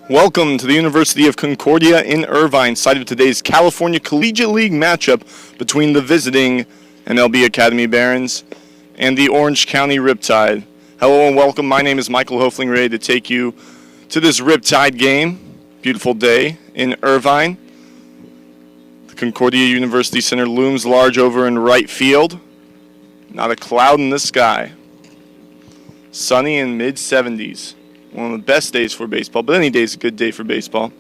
Welcome to the University of Concordia in Irvine, site of today's California Collegiate League matchup between the visiting MLB Academy Barons and the Orange County Riptide. Hello and welcome. My name is Michael Hofling, ready to take you to this Riptide game. Beautiful day in Irvine. The Concordia University Center looms large over in right field. Not a cloud in the sky. Sunny and mid-70s. One of the best days for baseball, but any day is a good day for baseball.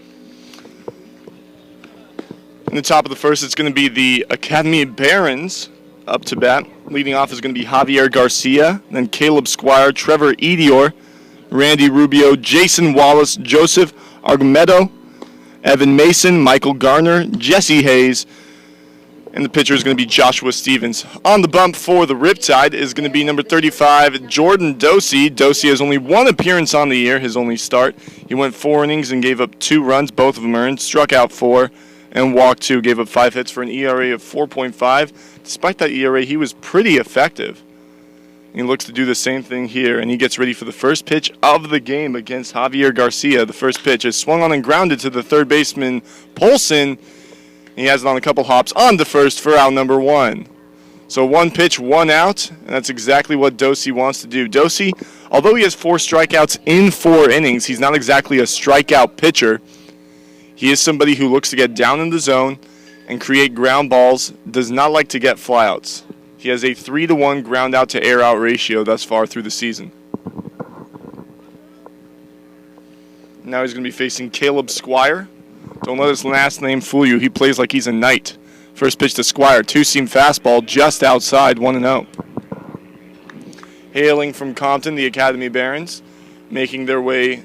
In the top of the first, it's going to be the Academy Barons up to bat. Leading off is going to be Javier Garcia, then Caleb Squire, Trevor Edior, Randy Rubio, Jason Wallace, Joseph Argumedo, Evan Mason, Michael Garner, Jesse Hayes, and the pitcher is going to be Joshua Stevens. On the bump for the Riptide is going to be number 35, Jordan Dosey. Dosey has only one appearance on the year, his only start. He went 4 innings and gave up 2 runs, both of them earned, struck out 4, and walked 2. Gave up 5 hits for an ERA of 4.5. Despite that ERA, he was pretty effective. He looks to do the same thing here, and he gets ready for the first pitch of the game against Javier Garcia. The first pitch is swung on and grounded to the third baseman, Polson. He has it on a couple hops on to first for out number 1. So 1 pitch, 1 out, and that's exactly what Dosey wants to do. Dosey, although he has 4 strikeouts in 4 innings, he's not exactly a strikeout pitcher. He is somebody who looks to get down in the zone and create ground balls, does not like to get flyouts. He has a 3-to-1 ground out to air out ratio thus far through the season. Now he's going to be facing Caleb Squire. Don't let his last name fool you. He plays like he's a knight. First pitch to Squire. 2-seam fastball just outside, 1-0. Hailing from Compton, the Academy Barons, making their way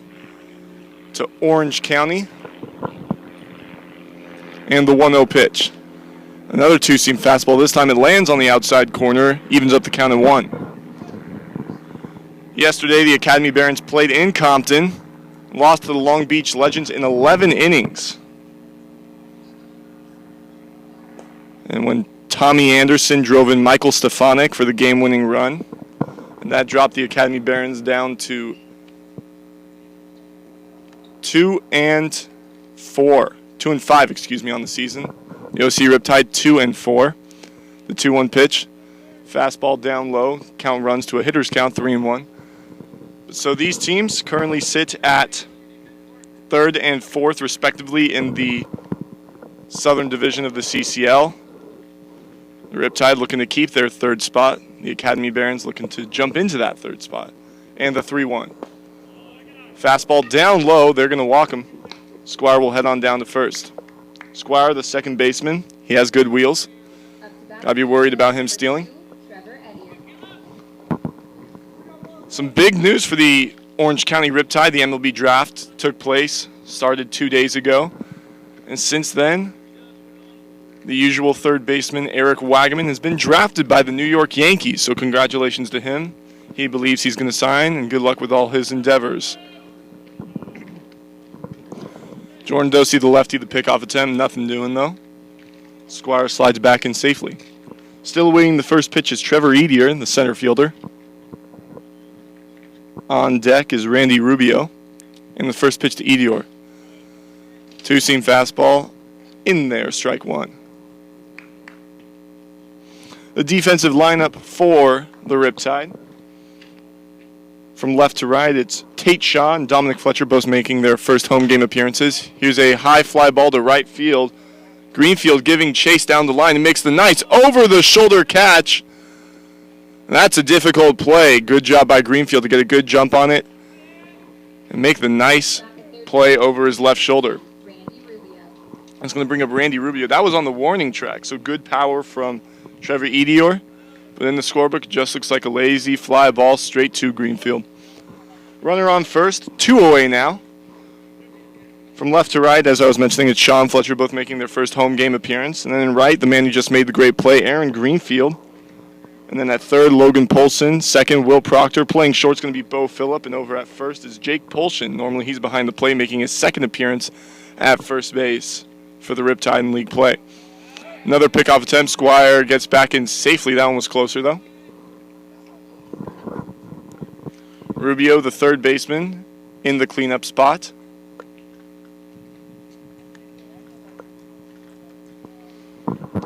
to Orange County. And the 1-0 pitch. Another 2-seam fastball. This time it lands on the outside corner, evens up the count at 1. Yesterday, the Academy Barons played in Compton, lost to the Long Beach Legends in 11 innings. And when Tommy Anderson drove in Michael Stefanik for the game-winning run, and that dropped the Academy Barons down to 2-5 on the season. The OC Riptide 2-4. The 2-1 pitch, fastball down low, count runs to a hitter's count, 3-1. So these teams currently sit at 3rd and 4th, respectively, in the Southern Division of the CCL. The Riptide looking to keep their 3rd spot. The Academy Barons looking to jump into that 3rd spot. And the 3-1. Fastball down low. They're going to walk him. Squire will head on down to first. Squire, the second baseman. He has good wheels. Got to be worried about him stealing. Some big news for the Orange County Riptide. The MLB draft took place, started 2 days ago. And since then, the usual third baseman, Eric Wagaman, has been drafted by the New York Yankees. So congratulations to him. He believes he's going to sign, and good luck with all his endeavors. Jordan Dosey, the lefty, the pickoff attempt. Nothing doing, though. Squire slides back in safely. Still awaiting the first pitch is Trevor Edior, the center fielder. On deck is Randy Rubio. And the first pitch to Edior. 2-seam fastball. In there, strike 1. The defensive lineup for the Riptide. From left to right, it's Tate Shaw and Dominic Fletcher both making their first home game appearances. Here's a high fly ball to right field. Greenfield giving chase down the line and makes the nice over-the-shoulder catch. That's a difficult play. Good job by Greenfield to get a good jump on it and make the nice play over his left shoulder. That's going to bring up Randy Rubio. That was on the warning track, so good power from Trevor Edior. But in the scorebook, it just looks like a lazy fly ball straight to Greenfield. Runner on first, 2 away now. From left to right, as I was mentioning, it's Shaw and Fletcher both making their first home game appearance. And then in right, the man who just made the great play, Aaron Greenfield. And then at third, Logan Polson. Second, Will Proctor. Playing short's going to be Bo Phillip. And over at first is Jake Polshin. Normally he's behind the plate, making his second appearance at first base for the Riptide in league play. Another pickoff attempt. Squire gets back in safely. That one was closer, though. Rubio, the third baseman, in the cleanup spot.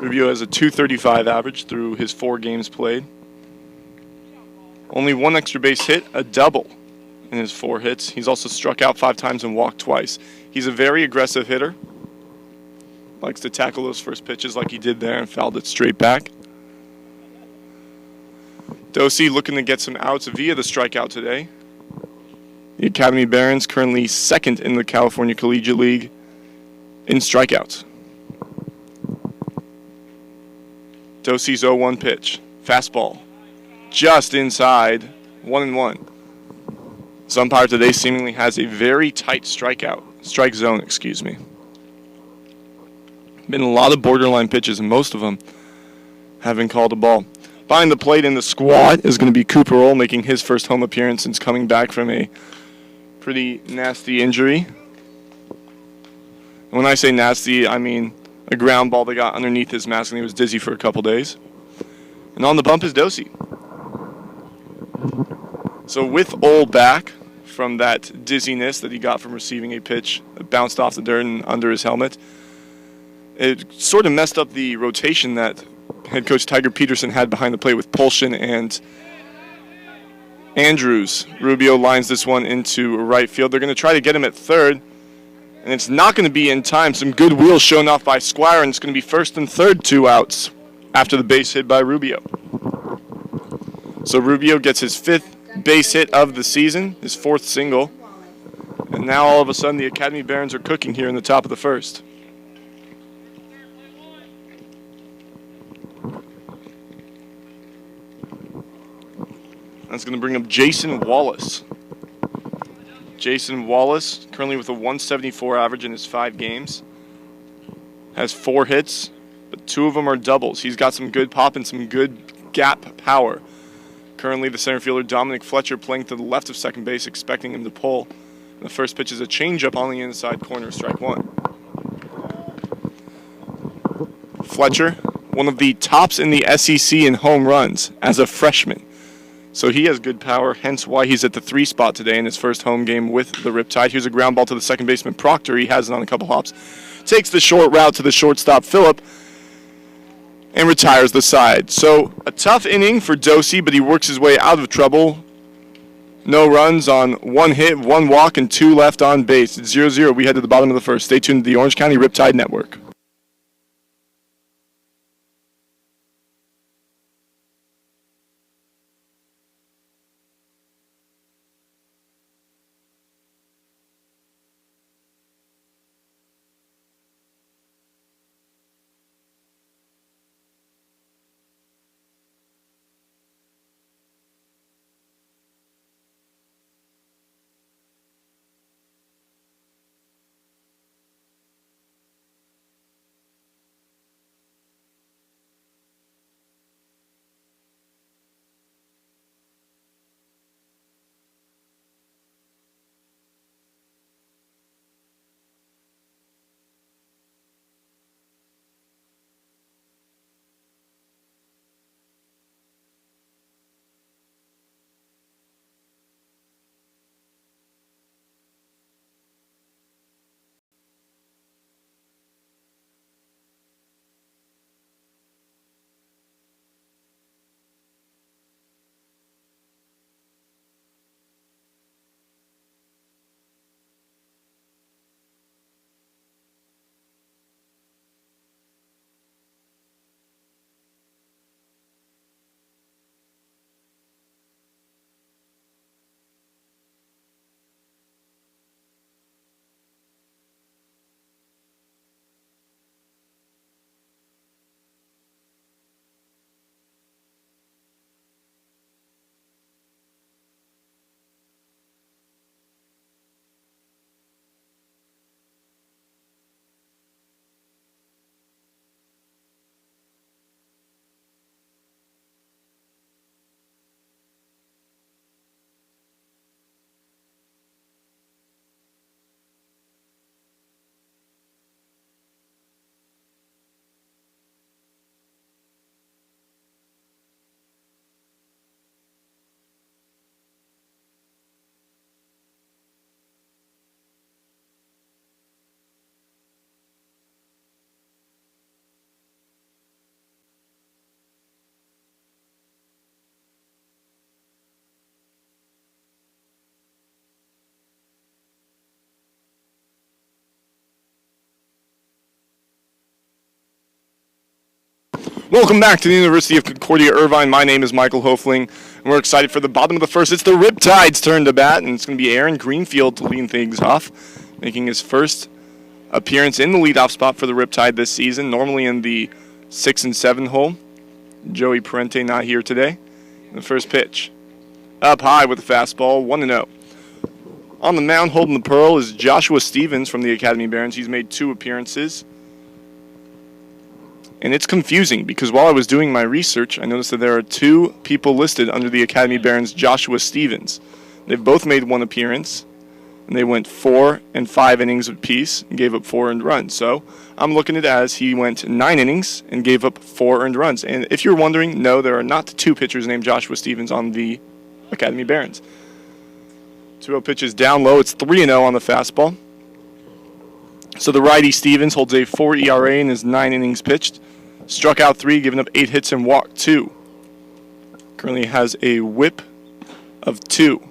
Rubio has a 235 average through his 4 games played. Only 1 extra base hit, a double in his 4 hits. He's also struck out 5 times and walked twice. He's a very aggressive hitter. Likes to tackle those first pitches like he did there and fouled it straight back. Dosey looking to get some outs via the strikeout today. The Academy Barons currently 2nd in the California Collegiate League in strikeouts. Dosey's 0-1 pitch. Fastball. Just inside. 1-1. This umpire today seemingly has a very tight strike zone, excuse me. Been a lot of borderline pitches, and most of them have been called a ball. Behind the plate in the squad is going to be Cooper Roll, making his first home appearance since coming back from a pretty nasty injury. And when I say nasty, I mean a ground ball that got underneath his mask and he was dizzy for a couple days. And on the bump is Dosey. So with Ole back from that dizziness that he got from receiving a pitch that bounced off the dirt and under his helmet, it sort of messed up the rotation that head coach Tiger Peterson had behind the plate with Polshin and Andrews. Rubio lines this one into right field. They're going to try to get him at third, and it's not going to be in time. Some good wheels shown off by Squire, and it's going to be first and third, 2 outs after the base hit by Rubio. So Rubio gets his 5th base hit of the season, his 4th single, and now all of a sudden the Academy Barons are cooking here in the top of the first. That's going to bring up Jason Wallace. Jason Wallace, currently with a 174 average in his 5 games. Has 4 hits, but 2 of them are doubles. He's got some good pop and some good gap power. Currently the center fielder Dominic Fletcher playing to the left of second base, expecting him to pull. The first pitch is a changeup on the inside corner, strike 1. Fletcher, one of the tops in the SEC in home runs as a freshman. So he has good power, hence why he's at the 3 spot today in his first home game with the Riptide. Here's a ground ball to the second baseman, Proctor. He has it on a couple hops. Takes the short route to the shortstop, Phillip, and retires the side. So a tough inning for Dosey, but he works his way out of trouble. No runs on 1 hit, 1 walk, and 2 left on base. It's 0-0. We head to the bottom of the first. Stay tuned to the Orange County Riptide Network. Welcome back to the University of Concordia Irvine. My name is Michael Hofling, and we're excited for the bottom of the first. It's the Riptide's turn to bat, and it's going to be Aaron Greenfield to lead things off, making his first appearance in the leadoff spot for the Riptide this season, normally in the 6 and 7 hole. Joey Parente not here today. The first pitch. Up high with a fastball, 1-0. On the mound holding the pearl is Joshua Stevens from the Academy Barons. He's made 2 appearances. And it's confusing because while I was doing my research, I noticed that there are 2 people listed under the Academy Barons Joshua Stevens. They've both made 1 appearance, and they went 4 and 5 innings apiece and gave up 4 earned runs. So I'm looking at it as he went 9 innings and gave up 4 earned runs. And if you're wondering, no, there are not 2 pitchers named Joshua Stevens on the Academy Barons. 2-0 pitches down low. It's 3-0 on the fastball. So the righty Stevens holds a 4 ERA in his 9 innings pitched. Struck out 3, giving up 8 hits and walked 2. Currently has a whip of 2.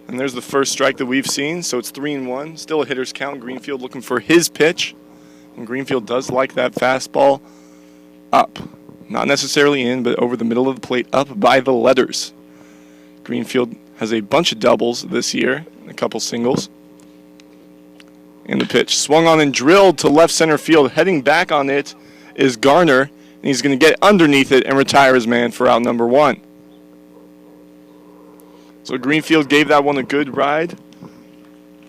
And there's the first strike that we've seen, so it's 3-1. Still a hitter's count. Greenfield looking for his pitch. And Greenfield does like that fastball up. Not necessarily in, but over the middle of the plate, up by the letters. Greenfield has a bunch of doubles this year, a couple singles. And the pitch swung on and drilled to left center field. Heading back on it is Garner, and he's going to get underneath it and retire his man for out number 1. So Greenfield gave that one a good ride,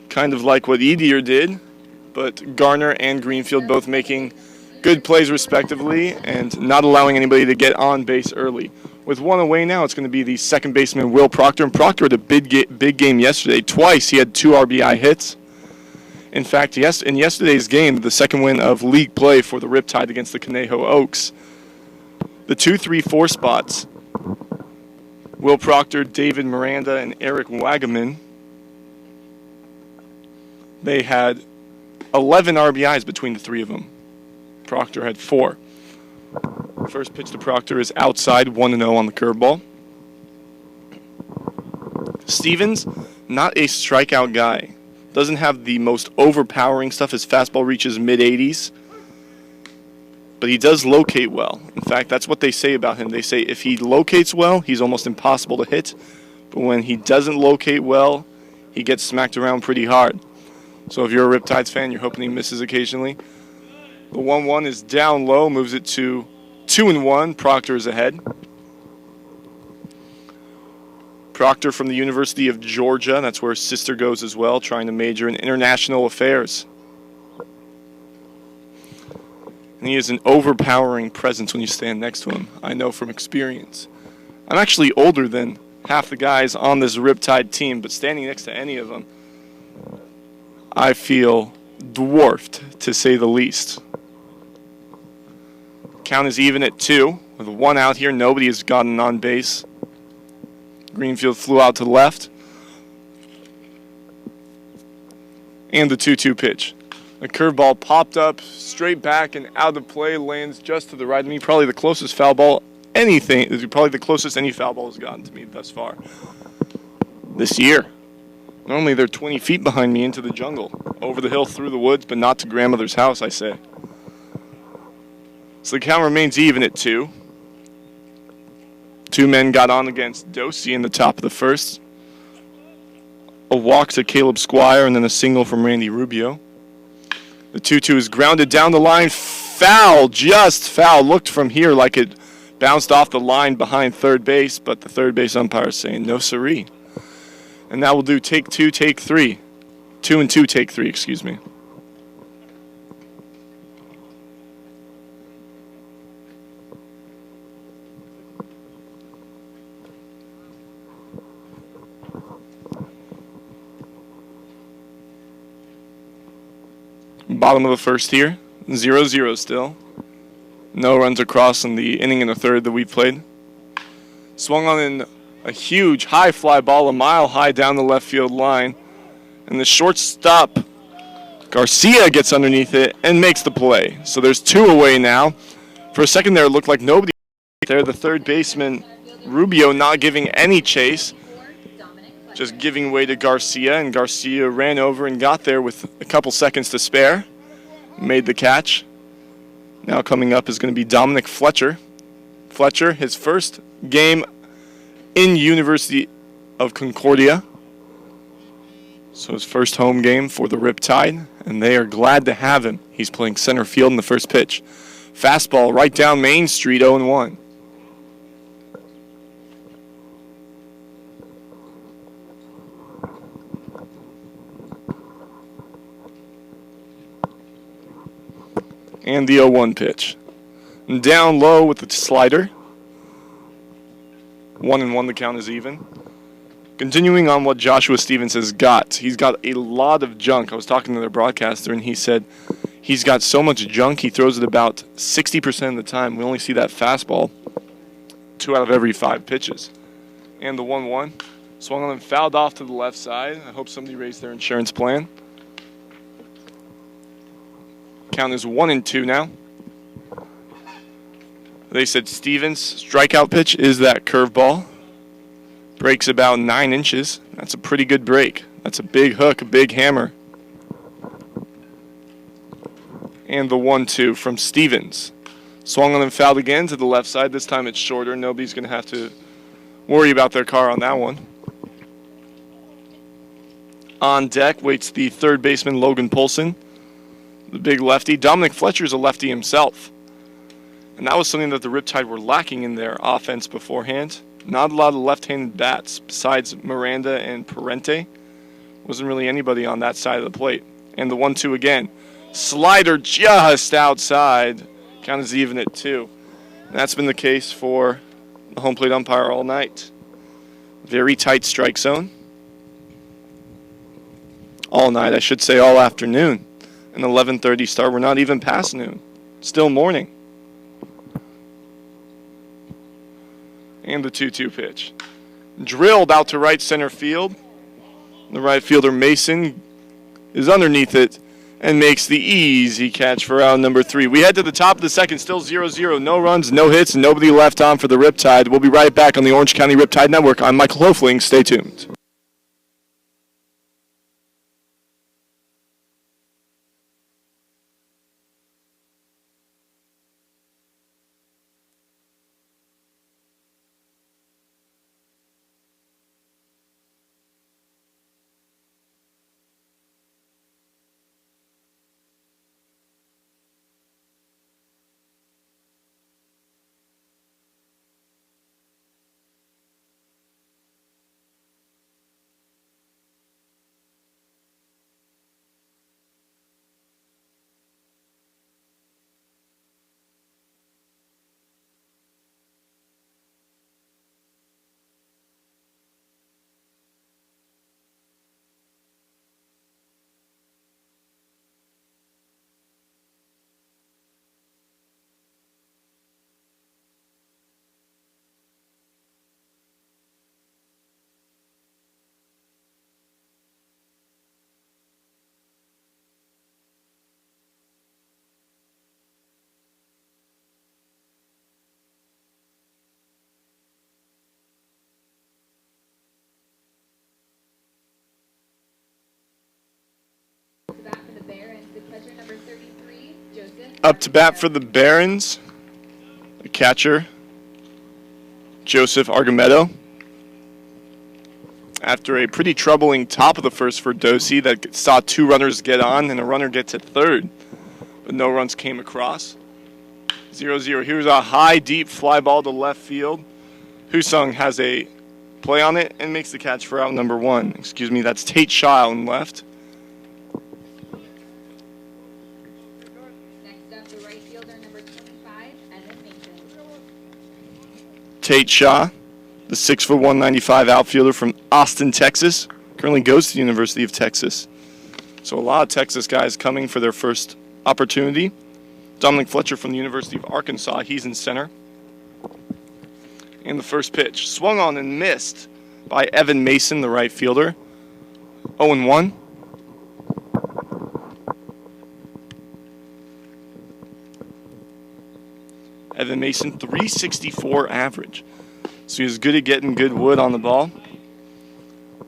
kind of like what Edier did, but Garner and Greenfield both making good plays respectively and not allowing anybody to get on base early. With 1 away now, it's going to be the second baseman Will Proctor, and Proctor had a big game yesterday. Twice he had 2 RBI hits. In fact, in yesterday's game, the second win of league play for the Riptide against the Conejo Oaks, the 2, 3, 4 spots, Will Proctor, David Miranda, and Eric Wagaman, they had 11 RBIs between the 3 of them. Proctor had 4. First pitch to Proctor is outside, 1-0 on the curveball. Stevens, not a strikeout guy. Doesn't have the most overpowering stuff. His fastball reaches mid-80s. But he does locate well. In fact, that's what they say about him. They say if he locates well, he's almost impossible to hit. But when he doesn't locate well, he gets smacked around pretty hard. So if you're a Riptides fan, you're hoping he misses occasionally. The 1-1 is down low, moves it to 2-1. Proctor is ahead. Proctor from the University of Georgia. That's where his sister goes as well, trying to major in international affairs. And he is an overpowering presence when you stand next to him. I know from experience. I'm actually older than half the guys on this Riptide team, but standing next to any of them, I feel dwarfed, to say the least. Count is even at 2. With 1 out here, nobody has gotten on base. Greenfield flew out to the left. And the 2-2 pitch. The curveball popped up, straight back and out of play, lands just to the right of me. Probably the closest foul ball probably the closest any foul ball has gotten to me thus far this year. Normally they're 20 feet behind me into the jungle, over the hill, through the woods, but not to grandmother's house, I say. So the count remains even at 2. 2 men got on against Dosey in the top of the first. A walk to Caleb Squire and then a single from Randy Rubio. The 2-2 is grounded down the line. Foul, just foul. Looked from here like it bounced off the line behind third base, but the third base umpire is saying no siree. And now we'll do take 2, take 3. 2 and 2, take 3, excuse me. Bottom of the first here, 0-0 still. No runs across in the inning and a third that we played. Swung on in a huge high fly ball, a mile high down the left field line. And the shortstop, Garcia, gets underneath it and makes the play. So there's 2 away now. For a second there, it looked like nobody there. The third baseman, Rubio, not giving any chase. Just giving way to Garcia, and Garcia ran over and got there with a couple seconds to spare. Made the catch. Now coming up is going to be Dominic Fletcher. Fletcher, his first game in University of Concordia. So his first home game for the Riptide, and they are glad to have him. He's playing center field in the first pitch. Fastball right down Main Street, 0-1. And the 0-1 pitch. And down low with the slider. 1-1, the count is even. Continuing on what Joshua Stevens has got. He's got a lot of junk. I was talking to their broadcaster, and he said he's got so much junk, he throws it about 60% of the time. We only see that fastball 2 out of every 5 pitches. And the 1-1. Swung on and fouled off to the left side. I hope somebody raised their insurance plan. Count is 1-2 now. They said Stevens' strikeout pitch is that curveball. Breaks about 9 inches. That's a pretty good break. That's a big hook, a big hammer. And the 1-2 from Stevens. Swung on and fouled again to the left side. This time it's shorter. Nobody's going to have to worry about their car on that one. On deck waits the third baseman, Logan Polson, the big lefty. Dominic Fletcher's a lefty himself. And that was something that the Riptide were lacking in their offense beforehand. Not a lot of left-handed bats besides Miranda and Parente. Wasn't really anybody on that side of the plate. And the 1-2 again. Slider just outside. Count is even at 2. And that's been the case for the home plate umpire all night. Very tight strike zone. All night, I should say all afternoon. An 11:30 start. We're not even past noon. Still morning. And the 2-2 pitch. Drilled out to right center field. The right fielder, Mason, is underneath it and makes the easy catch for out number 3. We head to the top of the second, still 0-0. No runs, no hits, and nobody left on for the Riptide. We'll be right back on the Orange County Riptide Network. I'm Michael Hofling. Stay tuned. Up to bat for the Barons, the catcher, Joseph Argametto. After a pretty troubling top of the first for Dosey that saw 2 runners get on and a runner get to third, but no runs came across. 0-0. Here's a high, deep fly ball to left field. Husung has a play on it and makes the catch for out number 1. Excuse me, that's Tate Shaw on left. Tate Shaw, the 6'1", 195 outfielder from Austin, Texas, currently goes to the University of Texas. So a lot of Texas guys coming for their first opportunity. Dominic Fletcher from the University of Arkansas, he's in center. And the first pitch, swung on and missed by Evan Mason, the right fielder. 0-1. Evan Mason, 364 average. So he's good at getting good wood on the ball.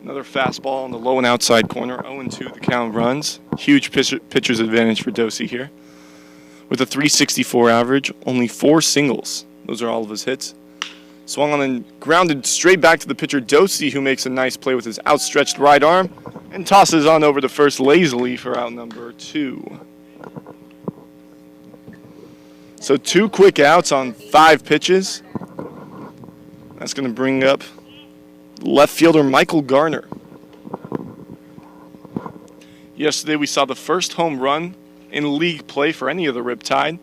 Another fastball on the low and outside corner. 0-2, the count runs. Huge pitcher's advantage for Dosey here. with a 364 average, only 4 singles. Those are all of his hits. Swung on and grounded straight back to the pitcher Dosey, who makes a nice play with his outstretched right arm and tosses on over to first lazily for out number 2. So 2 quick outs on 5 pitches. That's going to bring up left fielder Michael Garner. Yesterday we saw the first home run in league play for any of the Riptide.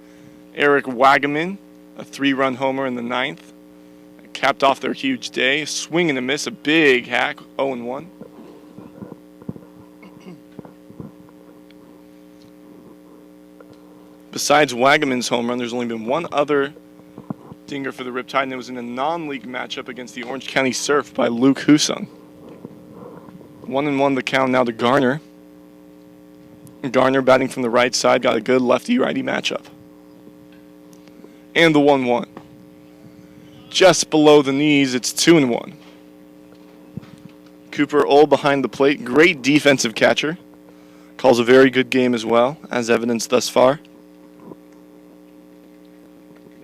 Eric Wagaman, a 3-run homer in the 9th. Capped off their huge day. Swing and a miss, a big hack, 0-1. Besides Wagaman's home run, there's only been one other dinger for the Riptide, and it was in a non-league matchup against the Orange County Surf by Luke Husung. 1-1 the count now to Garner. Garner batting from the right side, got a good lefty-righty matchup. And the 1-1. Just below the knees, it's 2-1. Cooper Ohl behind the plate, great defensive catcher. Calls a very good game as well, as evidenced thus far.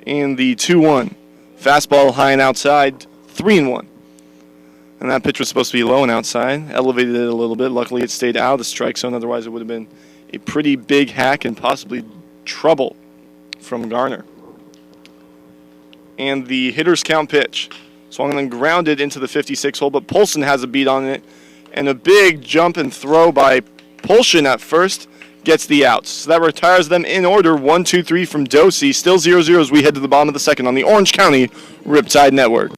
And the 2-1. Fastball high and outside, 3-1. And that pitch was supposed to be low and outside. Elevated it a little bit. Luckily, it stayed out of the strike zone. Otherwise, it would have been a pretty big hack and possibly trouble from Garner. And the hitter's count pitch. Swung and then grounded into the 56 hole, but Polson has a beat on it. And a big jump and throw by Polson at first gets the outs. So that retires them in order. 1, 2, 3 from Dosey. Still 0-0 as we head to the bottom of the second on the Orange County Riptide Network.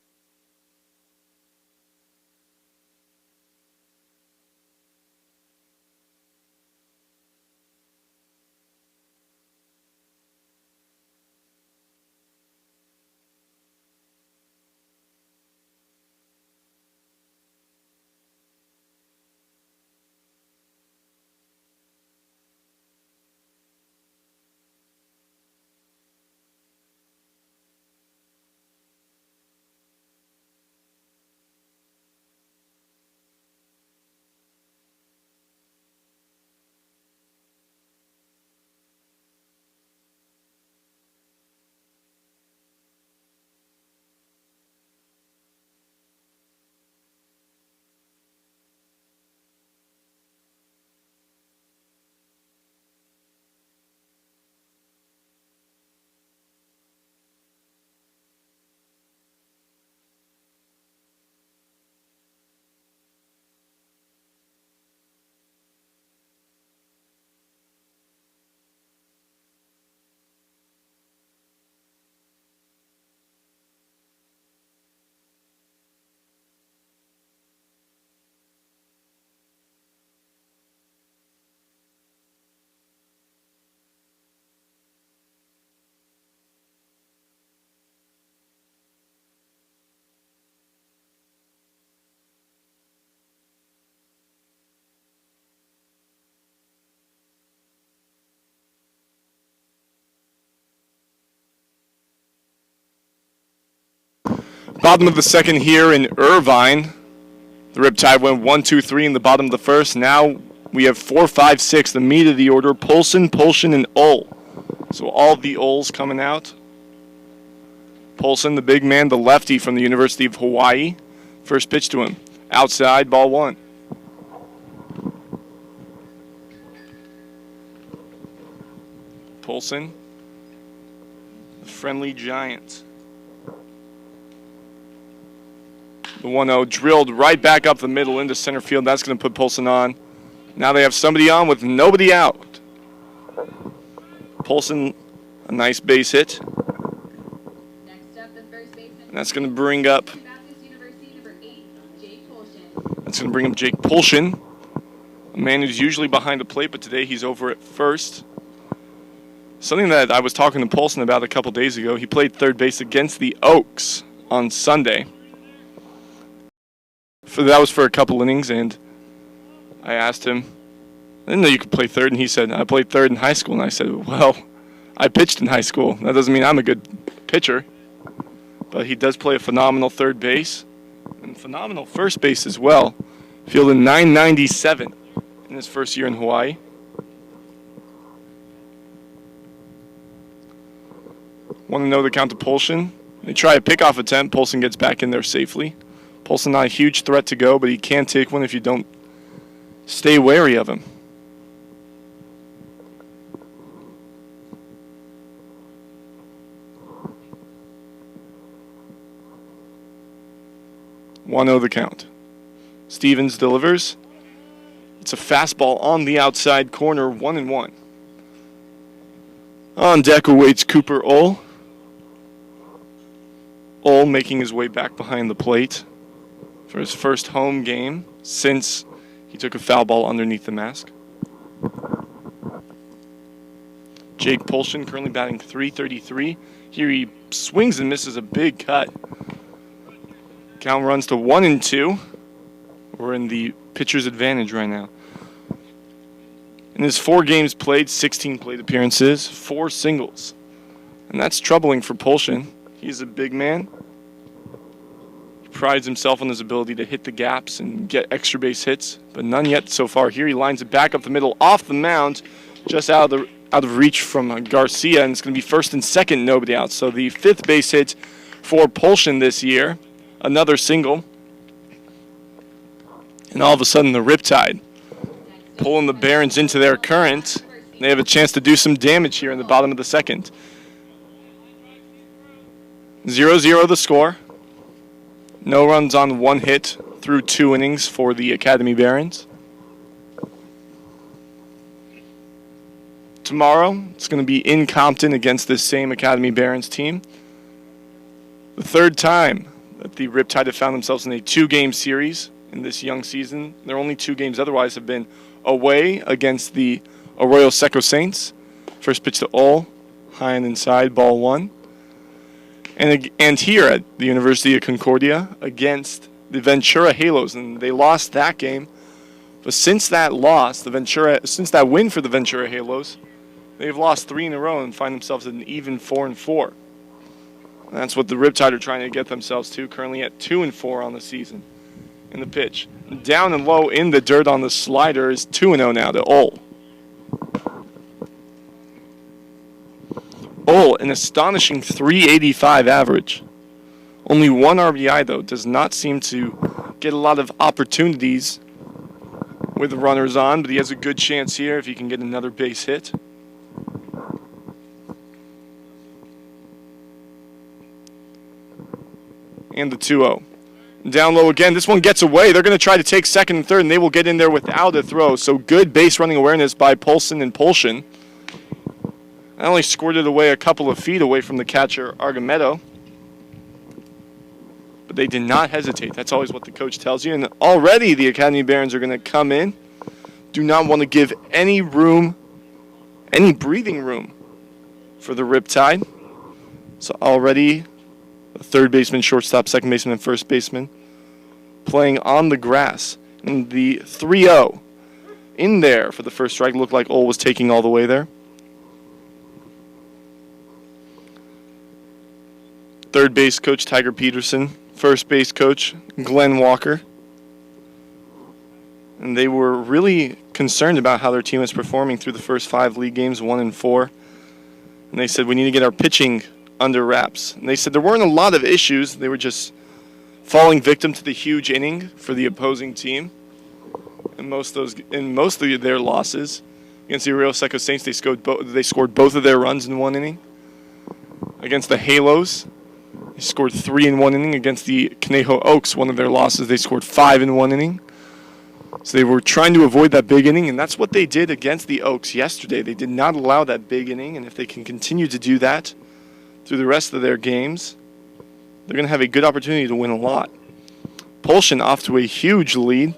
Bottom of the second here in Irvine. The Riptide went 1, 2, 3 in the bottom of the first. Now we have 4, 5, 6, the meat of the order. Polson, and Ohl. So all of the Ohls coming out. Polson, the big man, the lefty from the University of Hawaii. First pitch to him. Outside, ball 1. Polson, the friendly giant. The 1-0 drilled right back up the middle into center field. That's going to put Polson on. Now they have somebody on with nobody out. Polson, a nice base hit. Next up, the first baseman. And that's going to bring up. That's going to bring up Jake Polson, a man who's usually behind the plate, but today he's over at first. Something that I was talking to Polson about a couple days ago. He played third base against the Oaks on Sunday. That was for a couple innings, and I asked him, I didn't know you could play third, and he said, I played third in high school. And I said, well, I pitched in high school. That doesn't mean I'm a good pitcher. But he does play a phenomenal third base and phenomenal first base as well. Fielding .997 in his first year in Hawaii. 1-0 the count to Polshin. They try a pickoff attempt. Polshin gets back in there safely. Polshin not a huge threat to go, but he can take one if you don't stay wary of him. One 0 the count. Stevens delivers. It's a fastball on the outside corner, 1-1. On deck awaits Cooper Ohl. Ohl making his way back behind the plate for his first home game since he took a foul ball underneath the mask. Jake Polshin currently batting .333. Here he swings and misses a big cut. Count runs to 1-2. We're in the pitcher's advantage right now. In his 4 games played, 16 plate appearances, 4 singles. And that's troubling for Polshin. He's a big man. He prides himself on his ability to hit the gaps and get extra base hits, but none yet so far. Here he lines it back up the middle, off the mound, just out of reach from Garcia, and it's going to be first and second, nobody out. So the 5th base hit for Polshin this year, another single. And all of a sudden the Riptide pulling the Barons into their current. They have a chance to do some damage here in the bottom of the second. 0-0 the score. No runs on 1 hit through 2 innings for the Academy Barons. Tomorrow, it's going to be in Compton against this same Academy Barons team. The 3rd time that the Riptide have found themselves in a 2-game series in this young season. Their only 2 games otherwise have been away against the Arroyo Seco Saints. First pitch to Ohl, high and inside, ball 1. And here at the University of Concordia against the Ventura Halos, and they lost that game. But since that since that win for the Ventura Halos, they've lost 3 in a row and find themselves at an even 4-4. And that's what the Riptide are trying to get themselves to, currently at 2-4 on the season. In the pitch, down and low in the dirt on the slider is 2-0 now to Ohl. Ohl, an astonishing .385 average. Only 1 RBI, though, does not seem to get a lot of opportunities with runners on, but he has a good chance here if he can get another base hit. And the 2-0. Down low again. This one gets away. They're going to try to take second and third, and they will get in there without a throw. So good base running awareness by Polshin and Polshin. I only scored it away a couple of feet away from the catcher, Argamedo. But they did not hesitate. That's always what the coach tells you. And already the Academy Barons are going to come in. Do not want to give any room, any breathing room for the Riptide. So already a 3rd baseman, shortstop, 2nd baseman, and 1st baseman playing on the grass. And the 3-0 in there for the first strike. Looked like Ohl was taking all the way there. 3rd base coach Tiger Peterson. 1st base coach Glenn Walker. And they were really concerned about how their team was performing through the first 5 league games, 1-4. And they said, we need to get our pitching under wraps. And they said there weren't a lot of issues. They were just falling victim to the huge inning for the opposing team. And most of their losses against the Arroyo Seco Saints, they scored both of their runs in 1 inning. Against the Halos, they scored 3 in 1 inning. Against the Conejo Oaks, one of their losses, they scored 5 in 1 inning. So they were trying to avoid that big inning, and that's what they did against the Oaks yesterday. They did not allow that big inning, and if they can continue to do that through the rest of their games, they're going to have a good opportunity to win a lot. Polshin off to a huge lead.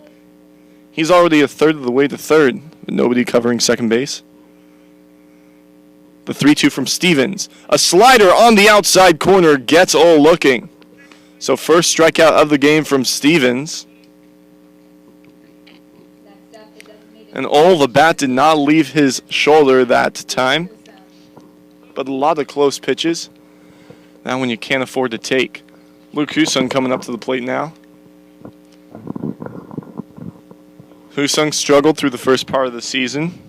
He's already a third of the way to third, but nobody covering second base. The 3-2 from Stevens. A slider on the outside corner gets Ohl looking. So first strikeout of the game from Stevens. And Ohl, the bat did not leave his shoulder that time. But a lot of close pitches. That one you can't afford to take. Luke Husung coming up to the plate now. Husung struggled through the first part of the season.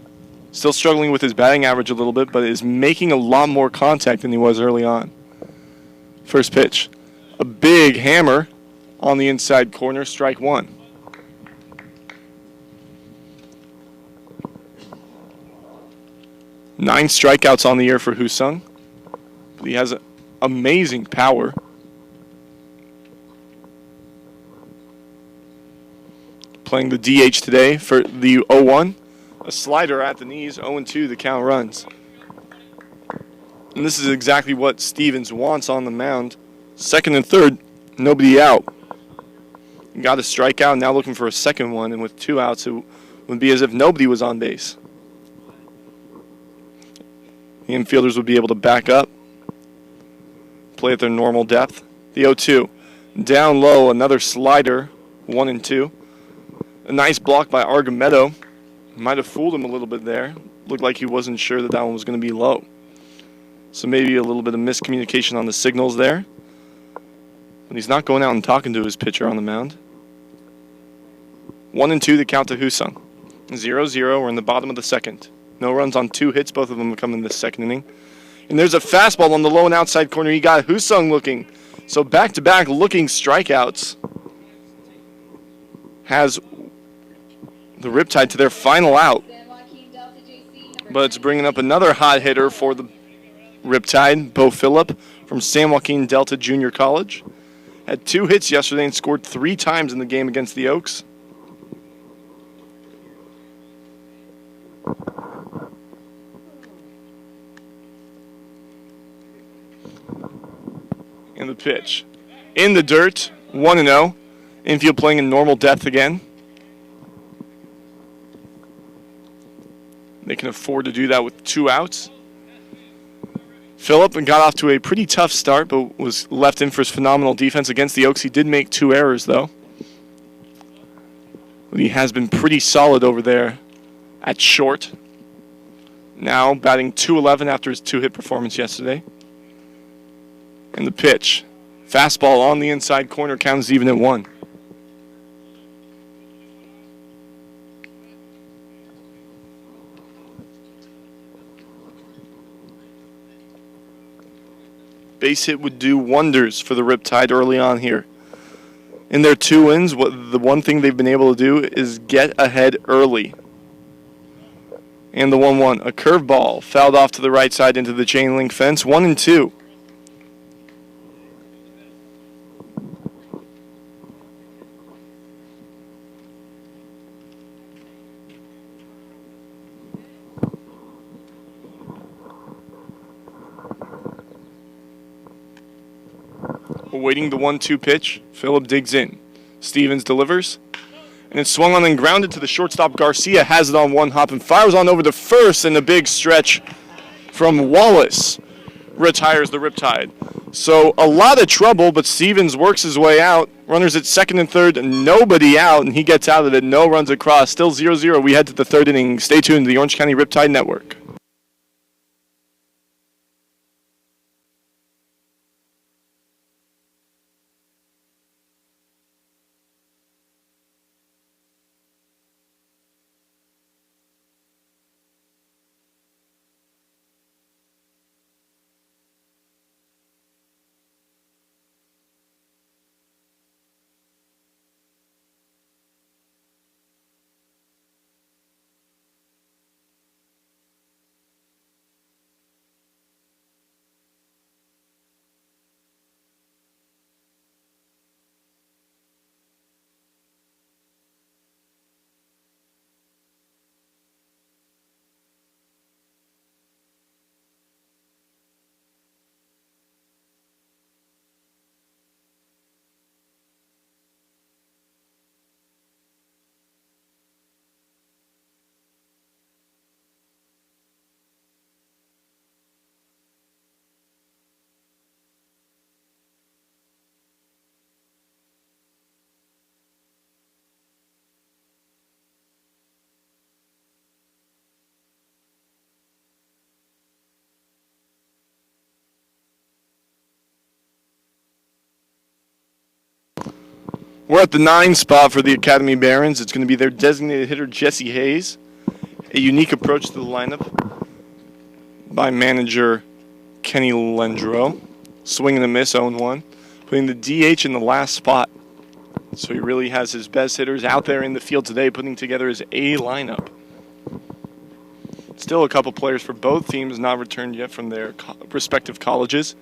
Still struggling with his batting average a little bit, but is making a lot more contact than he was early on. First pitch. A big hammer on the inside corner, strike one. Nine strikeouts on the year for Husung. He has amazing power. Playing the DH today for the 0-1. A slider at the knees, 0-2, the count runs. And this is exactly what Stevens wants on the mound. Second and third, nobody out. Got a strikeout, now looking for a second one, and with 2 outs, it would be as if nobody was on base. The infielders would be able to back up, play at their normal depth. The 0-2. Down low, another slider, 1-2. A nice block by Argamedo. Might have fooled him a little bit there. Looked like he wasn't sure that one was going to be low. So maybe a little bit of miscommunication on the signals there. But he's not going out and talking to his pitcher on the mound. 1-2 the count to Husung. 0-0, we're in the bottom of the second. No runs on 2 hits, both of them come in the second inning. And there's a fastball on the low and outside corner. You got Husung looking. So back-to-back looking strikeouts. Has the Riptide to their final out. But it's bringing up another hot hitter for the Riptide, Bo Phillip from San Joaquin Delta Junior College. Had 2 hits yesterday and scored 3 times in the game against the Oaks. And the pitch. In the dirt, 1-0. Infield playing in normal depth again. They can afford to do that with 2 outs. Phillip got off to a pretty tough start, but was left in for his phenomenal defense against the Oaks. He did make 2 errors, though. But he has been pretty solid over there at short. Now batting .211 after his 2-hit performance yesterday. And the pitch. Fastball on the inside corner, counts even at 1. Base hit would do wonders for the Riptide early on here. In their 2 wins, the one thing they've been able to do is get ahead early. And the 1-1, a curveball fouled off to the right side into the chain link fence, 1-2. Awaiting the 1-2 pitch, Phillip digs in. Stevens delivers, and it's swung on and grounded to the shortstop. Garcia has it on 1 hop and fires on over to first, and a big stretch from Wallace retires the Riptide. So a lot of trouble, but Stevens works his way out. Runners at second and third, nobody out, and he gets out of it. No runs across. Still 0-0. We head to the 3rd inning. Stay tuned to the Orange County Riptide Network. We're at the 9 spot for the Academy Barons. It's going to be their designated hitter, Jesse Hayes. A unique approach to the lineup by manager Kenny Lendro. Swing and a miss, 0-1. Putting the DH in the last spot. So he really has his best hitters out there in the field today, putting together his A lineup. Still a couple players for both teams not returned yet from their respective colleges.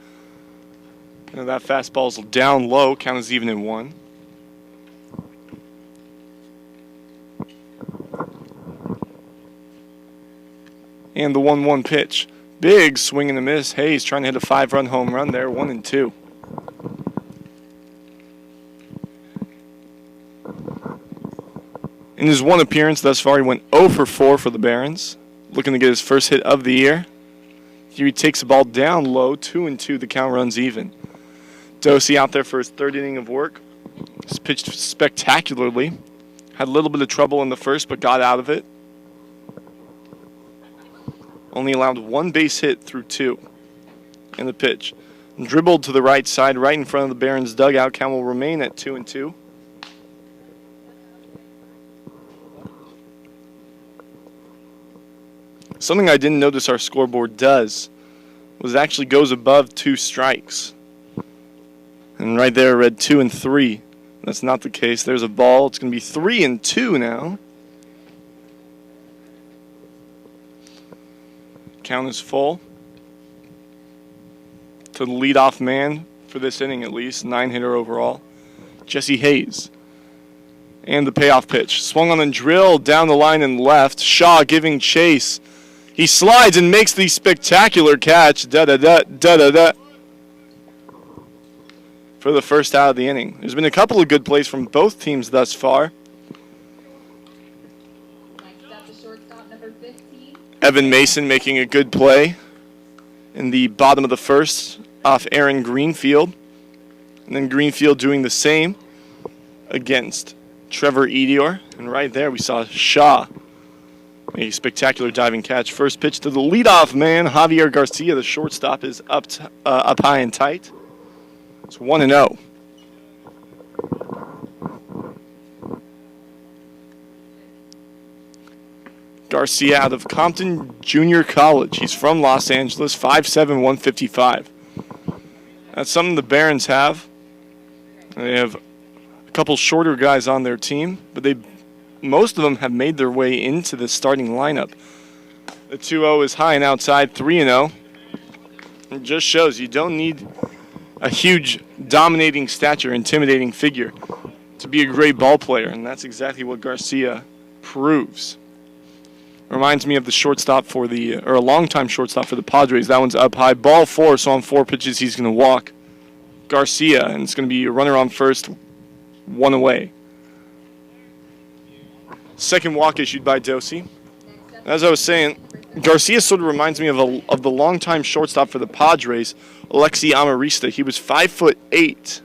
And that fastball's down low, count is even at 1. And the 1-1 pitch. Big swing and a miss. Hayes trying to hit a 5-run home run there, 1-2. In his one appearance thus far, he went 0 for 4 for the Barons. Looking to get his first hit of the year. Here he takes the ball down low, 2-2. The count runs even. Dosey out there for his third inning of work. He's pitched spectacularly. Had a little bit of trouble in the first, but got out of it. Only allowed 1 base hit through 2 in the pitch. And dribbled to the right side, right in front of the Barons' dugout. Count will remain at 2-2. Something I didn't notice our scoreboard does was it actually goes above 2 strikes. And right there it read 2-3. That's not the case. There's a ball. It's going to be 3-2 now. Count is full. To the leadoff man for this inning at least, 9-hitter overall, Jesse Hayes. And the payoff pitch. Swung on and drilled down the line and left. Shaw giving chase. He slides and makes the spectacular catch. Da-da-da, for the first out of the inning. There's been a couple of good plays from both teams thus far. Next up, the shortstop, number 15. Evan Mason making a good play in the bottom of the first off Aaron Greenfield. And then Greenfield doing the same against Trevor Edior. And right there we saw Shaw. A spectacular diving catch. First pitch to the leadoff man, Javier Garcia. The shortstop is up high and tight. It's 1-0. Garcia out of Compton Junior College. He's from Los Angeles, 5'7", 155. That's something the Barons have. They have a couple shorter guys on their team, but most of them have made their way into the starting lineup. The 2-0 is high and outside, 3-0. It just shows you don't need a huge dominating stature, intimidating figure to be a great ball player, and that's exactly what Garcia proves. Reminds me of the shortstop or a longtime shortstop for the Padres. That one's up high. Ball 4, so on 4 pitches he's going to walk Garcia, and it's going to be a runner on first, 1 away. Second walk issued by Dosey. As I was saying, Garcia sort of reminds me of the longtime shortstop for the Padres, Alexi Amarista. He was 5'8",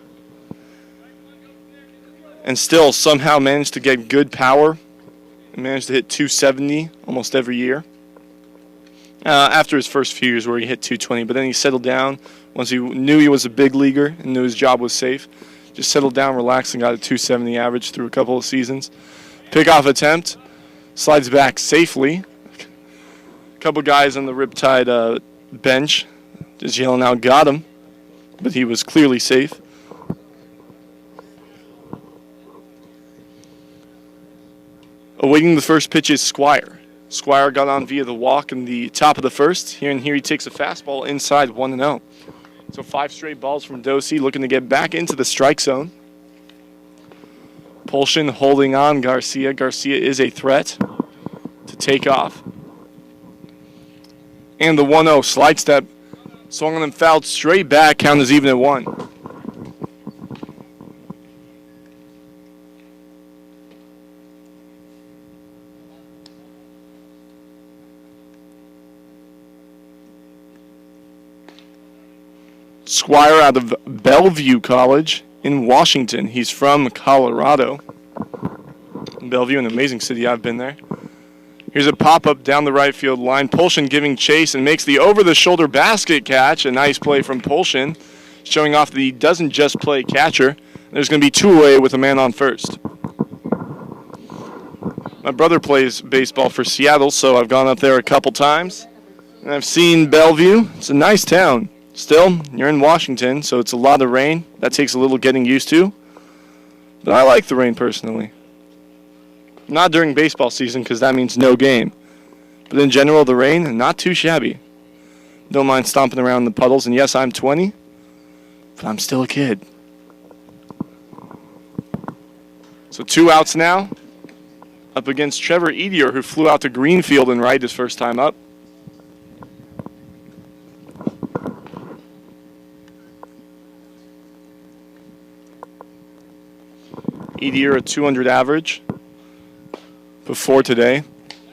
and still somehow managed to get good power. He managed to hit 270 almost every year. After his first few years where he hit 220, but then he settled down once he knew he was a big leaguer and knew his job was safe. Just settled down, relaxed, and got a 270 average through a couple of seasons. Pickoff attempt, slides back safely. A couple guys on the Riptide bench just yelling out, got him, but he was clearly safe. Awaiting the first pitch is Squire. Squire got on via the walk in the top of the first. Here he takes a fastball inside, 1-0. So 5 straight balls from Dosey, looking to get back into the strike zone. Polshin holding on Garcia. Garcia is a threat to take off. And the 1-0 slide step. Swung on and fouled straight back. Count is even at 1. Squire out of Bellevue College in Washington. He's from Colorado. Bellevue, an amazing city. I've been there. Here's a pop-up down the right field line. Polshin giving chase and makes the over-the-shoulder basket catch. A nice play from Polshin, showing off that he doesn't just play catcher. There's going to be 2 away with a man on first. My brother plays baseball for Seattle, so I've gone up there a couple times. And I've seen Bellevue. It's a nice town. Still, you're in Washington, so it's a lot of rain. That takes a little getting used to. But I like the rain personally. Not during baseball season because that means no game. But in general, the rain, not too shabby. Don't mind stomping around in the puddles. And yes, I'm 20, but I'm still a kid. So 2 outs now. Up against Trevor Edior, who flew out to Greenfield and right his first time up. Edior a 200 average before today.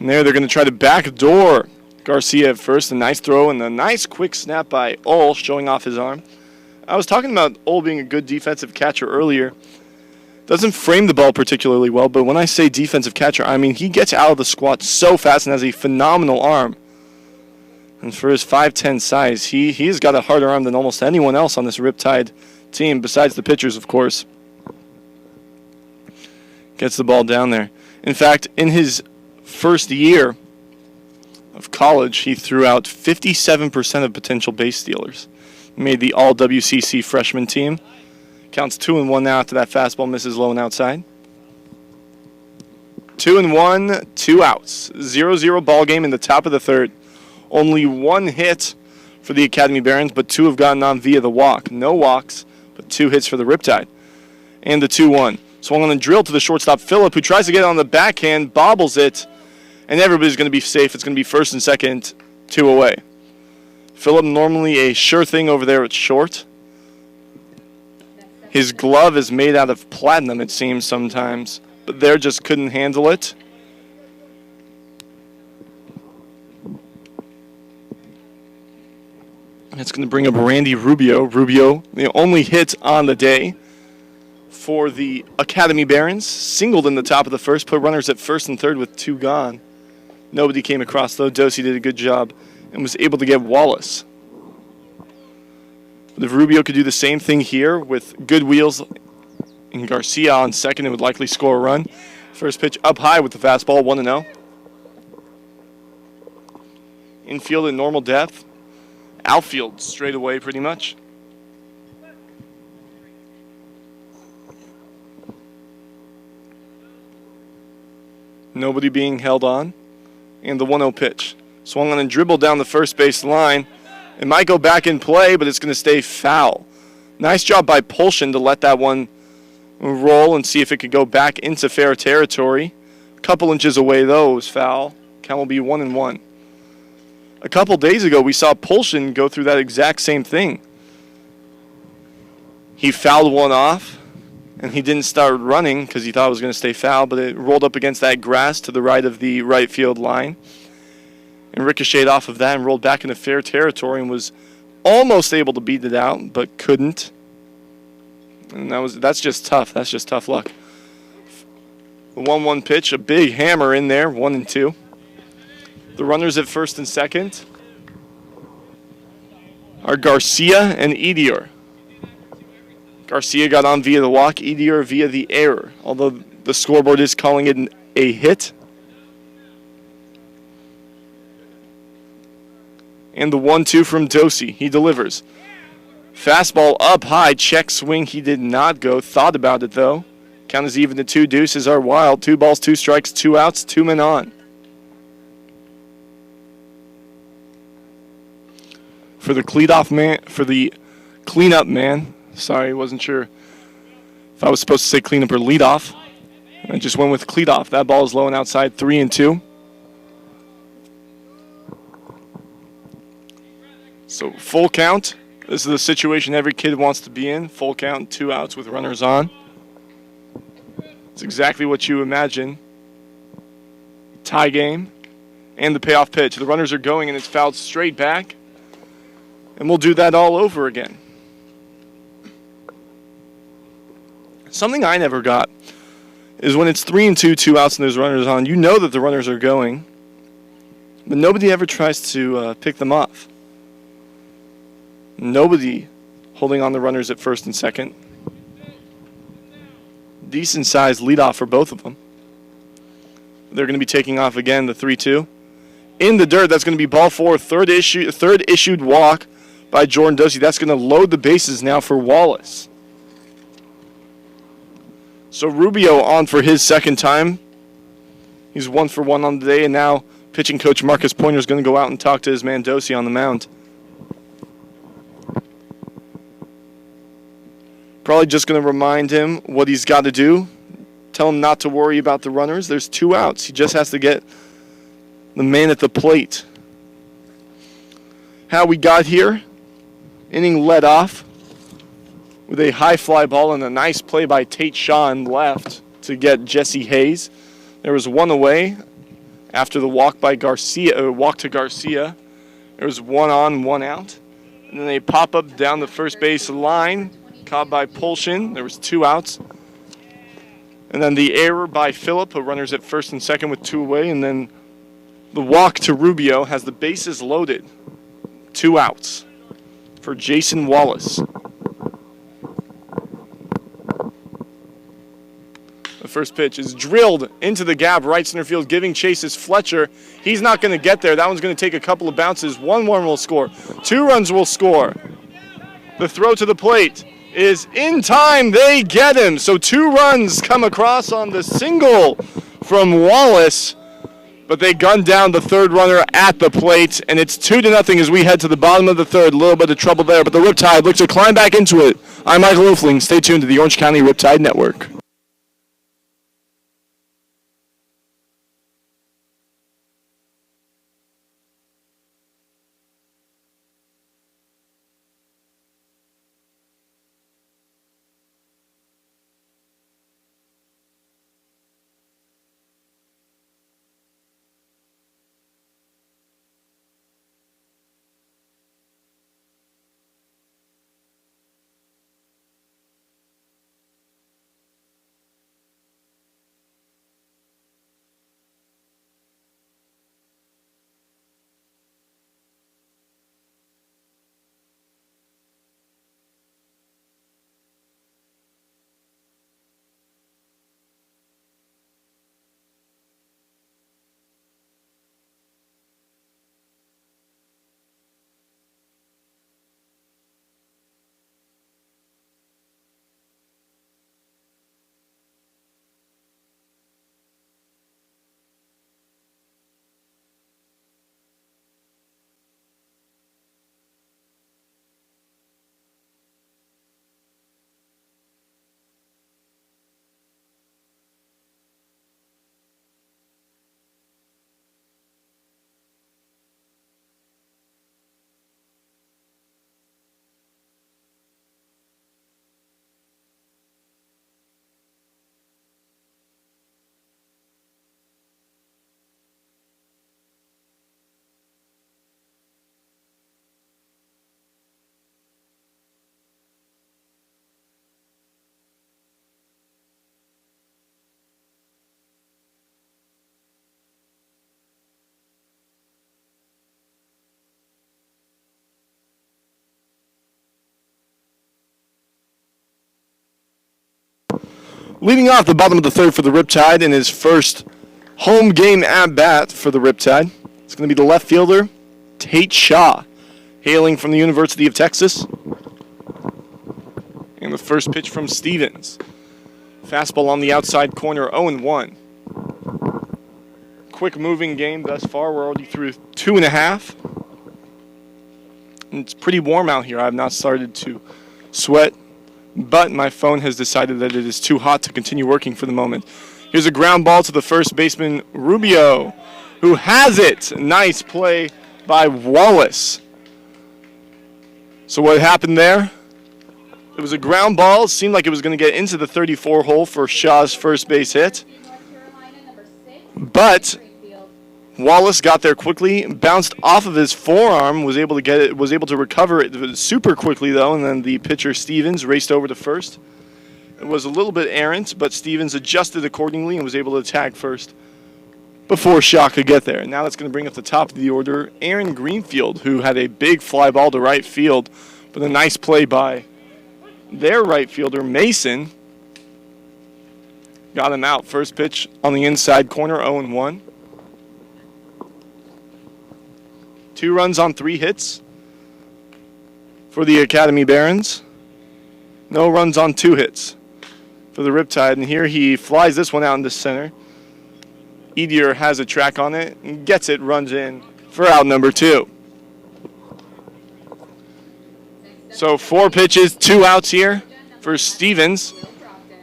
And there they're going to try to backdoor Garcia at first. A nice throw and a nice quick snap by Ull, showing off his arm. I was talking about Ull being a good defensive catcher earlier. Doesn't frame the ball particularly well, but when I say defensive catcher, I mean he gets out of the squat so fast and has a phenomenal arm. And for his 5'10 size, he's got a harder arm than almost anyone else on this Riptide team, besides the pitchers, of course. Gets the ball down there. In fact, in his first year of college, he threw out 57% of potential base stealers. He made the All-WCC freshman team. Counts 2-1 now after that fastball misses low and outside. 2-1, 2 outs. 0-0 ball game in the top of the third. Only 1 hit for the Academy Barons, but 2 have gotten on via the walk. No walks, but 2 hits for the Riptide. And the 2-1. Swung on a drill to the shortstop, Phillip, who tries to get it on the backhand, bobbles it, and everybody's going to be safe. It's going to be first and second, 2 away. Phillip normally a sure thing over there at short. His glove is made out of platinum, it seems, sometimes. But there just couldn't handle it. It's going to bring up Randy Rubio. Rubio, the only hit on the day for the Academy Barons. Singled in the top of the first, put runners at first and third with 2 gone. Nobody came across, though. Dosey did a good job and was able to get Wallace. But if Rubio could do the same thing here with good wheels and Garcia on second, it would likely score a run. First pitch up high with the fastball, 1-0. Infield at normal depth. Outfield straight away pretty much. Nobody being held on. And the 1-0 pitch. Swung on and dribbled down the first base line. It might go back in play, but it's going to stay foul. Nice job by Polshin to let that one roll and see if it could go back into fair territory. A couple inches away, though, it was foul. Count will be 1-1. A couple days ago, we saw Polshin go through that exact same thing. He fouled one off, and he didn't start running because he thought it was going to stay foul, but it rolled up against that grass to the right of the right field line. And ricocheted off of that and rolled back into fair territory and was almost able to beat it out, but couldn't. And that's just tough. That's just tough luck. The 1-1 pitch, a big hammer in there, 1-2. The runners at first and second are Garcia and Edior. Garcia got on via the walk, Edior via the error, although the scoreboard is calling it a hit. And the 1-2 from Dosey. He delivers. Fastball up high. Check swing. He did not go. Thought about it, though. Count is even. The 2 deuces are wild. 2 balls, 2 strikes, 2 outs, 2 men on. For the cleanup man. Sorry, wasn't sure if I was supposed to say cleanup or leadoff. I just went with cleanup. That ball is low and outside. 3-2. So full count. This is the situation every kid wants to be in. Full count, 2 outs with runners on. It's exactly what you imagine. Tie game and the payoff pitch. The runners are going and it's fouled straight back. And we'll do that all over again. Something I never got is when it's 3-2, 2 outs and there's runners on, you know that the runners are going, but nobody ever tries to pick them off. Nobody holding on the runners at first and second. Decent sized leadoff for both of them. They're going to be taking off again, the 3-2. In the dirt, that's going to be ball 4, third issued walk by Jordan Dosey. That's going to load the bases now for Wallace. So Rubio on for his second time. He's 1 for 1 on the day, and now pitching coach Marcus Pointer is going to go out and talk to his man Dosey on the mound. Probably just going to remind him what he's got to do. Tell him not to worry about the runners. There's 2 outs. He just has to get the man at the plate. How we got here, inning led off with a high fly ball and a nice play by Tate Shaw in left to get Jesse Hayes. There was 1 away after the walk by Garcia, walk to Garcia. There was 1 on, 1 out. And then they pop up down the first base line, caught by Polshin. There was 2 outs. And then the error by Phillip, who runners at first and second with 2 away. And then the walk to Rubio has the bases loaded. 2 outs for Jason Wallace. The first pitch is drilled into the gap, right center field, giving chase is Fletcher. He's not going to get there. That one's going to take a couple of bounces. 1 run will score. 2 runs will score. The throw to the plate is in time. They get him. So 2 runs come across on the single from Wallace, but they gun down the 3rd runner at the plate, and it's 2-0 as we head to the bottom of the 3rd. A little bit of trouble there, but the Riptide looks to climb back into it. I'm Michael Oefling. Stay tuned to the Orange County Riptide Network. Leading off the bottom of the 3rd for the Riptide in his first home game at-bat for the Riptide, it's going to be the left fielder, Tate Shaw, hailing from the University of Texas. And the first pitch from Stevens. Fastball on the outside corner, 0-1. Quick moving game thus far. We're already through 2.5. And it's pretty warm out here. I have not started to sweat, but my phone has decided that it is too hot to continue working for the moment. Here's a ground ball to the first baseman, Rubio, who has it. Nice play by Wallace. So what happened there? It was a ground ball. It seemed like it was going to get into the 34 hole for Shaw's first base hit. But Wallace got there quickly, bounced off of his forearm, was able to recover it super quickly though, and then the pitcher Stevens raced over to first. It was a little bit errant, but Stevens adjusted accordingly and was able to tag first before Shaw could get there. And now that's going to bring up the top of the order Aaron Greenfield, who had a big fly ball to right field, but a nice play by their right fielder Mason Got him out. First pitch on the inside corner, 0-1. 2 runs on 3 hits for the Academy Barons. No runs on 2 hits for the Riptide. And here he flies this one out into center. Edior has a track on it and gets it, runs in for out number 2. So 4 pitches, 2 outs here for Stevens.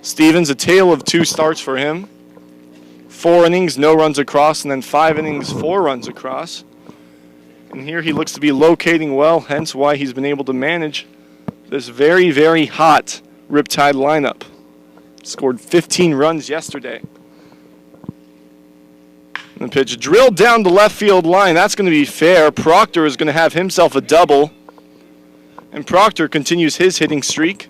Stevens, a tale of 2 starts for him. 4 innings, no runs across, and then 5 innings, 4 runs across. And here he looks to be locating well, hence why he's been able to manage this very, very hot Riptide lineup. Scored 15 runs yesterday. And the pitch drilled down the left field line. That's going to be fair. Proctor is going to have himself a double. And Proctor continues his hitting streak.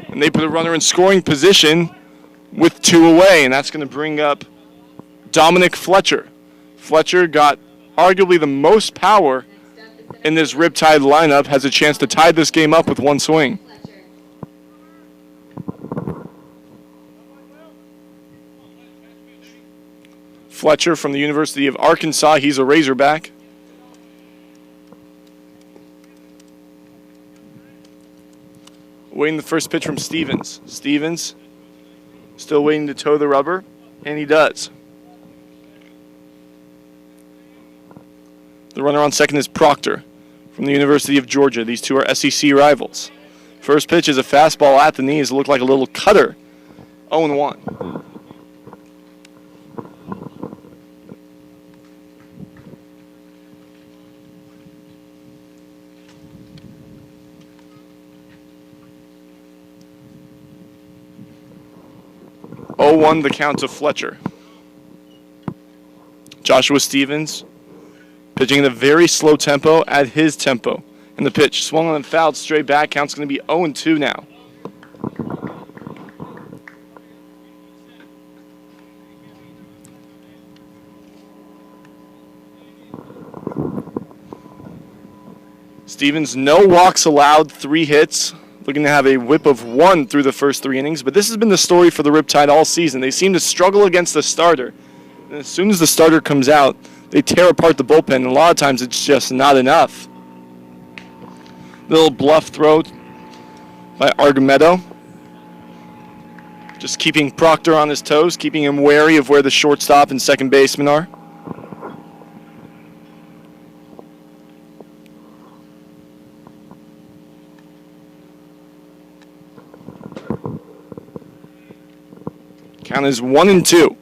And they put a runner in scoring position with 2 away. And that's going to bring up Dominic Fletcher. Fletcher got arguably the most power in this Riptide lineup. Has a chance to tie this game up with 1 swing. Fletcher from the University of Arkansas. He's a Razorback. Waiting the first pitch from Stevens. Stevens still waiting to toe the rubber, and he does. The runner on second is Proctor from the University of Georgia. These two are SEC rivals. First pitch is a fastball at the knees. It looked like a little cutter. 0-1. The count to Fletcher. Joshua Stevens pitching at a very slow tempo at his tempo. And the pitch swung on and fouled straight back. Count's going to be 0-2 now. Stevens, no walks allowed, 3 hits. Looking to have a whip of 1 through the first 3 innings. But this has been the story for the Riptide all season. They seem to struggle against the starter. And as soon as the starter comes out, they tear apart the bullpen. And a lot of times it's just not enough. Little bluff throw by Argumedo. Just keeping Proctor on his toes, keeping him wary of where the shortstop and second baseman are. Count is 1-2.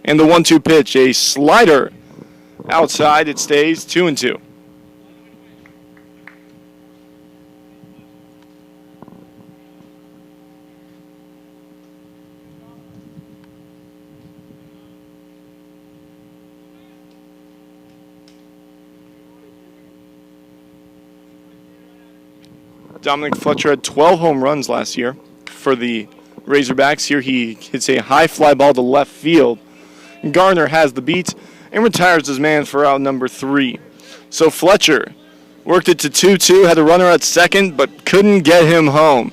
And the 1-2 pitch, a slider outside. It stays 2-2. Dominic Fletcher had 12 home runs last year for the Razorbacks. Here he hits a high fly ball to left field. Garner has the beat and retires his man for out number 3. So Fletcher worked it to 2-2, had a runner at second, but couldn't get him home.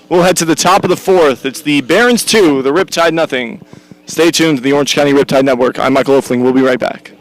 We'll head to the top of the 4th. It's the Barons 2, the Riptide nothing. Stay tuned to the Orange County Riptide Network. I'm Michael Oefling. We'll be right back.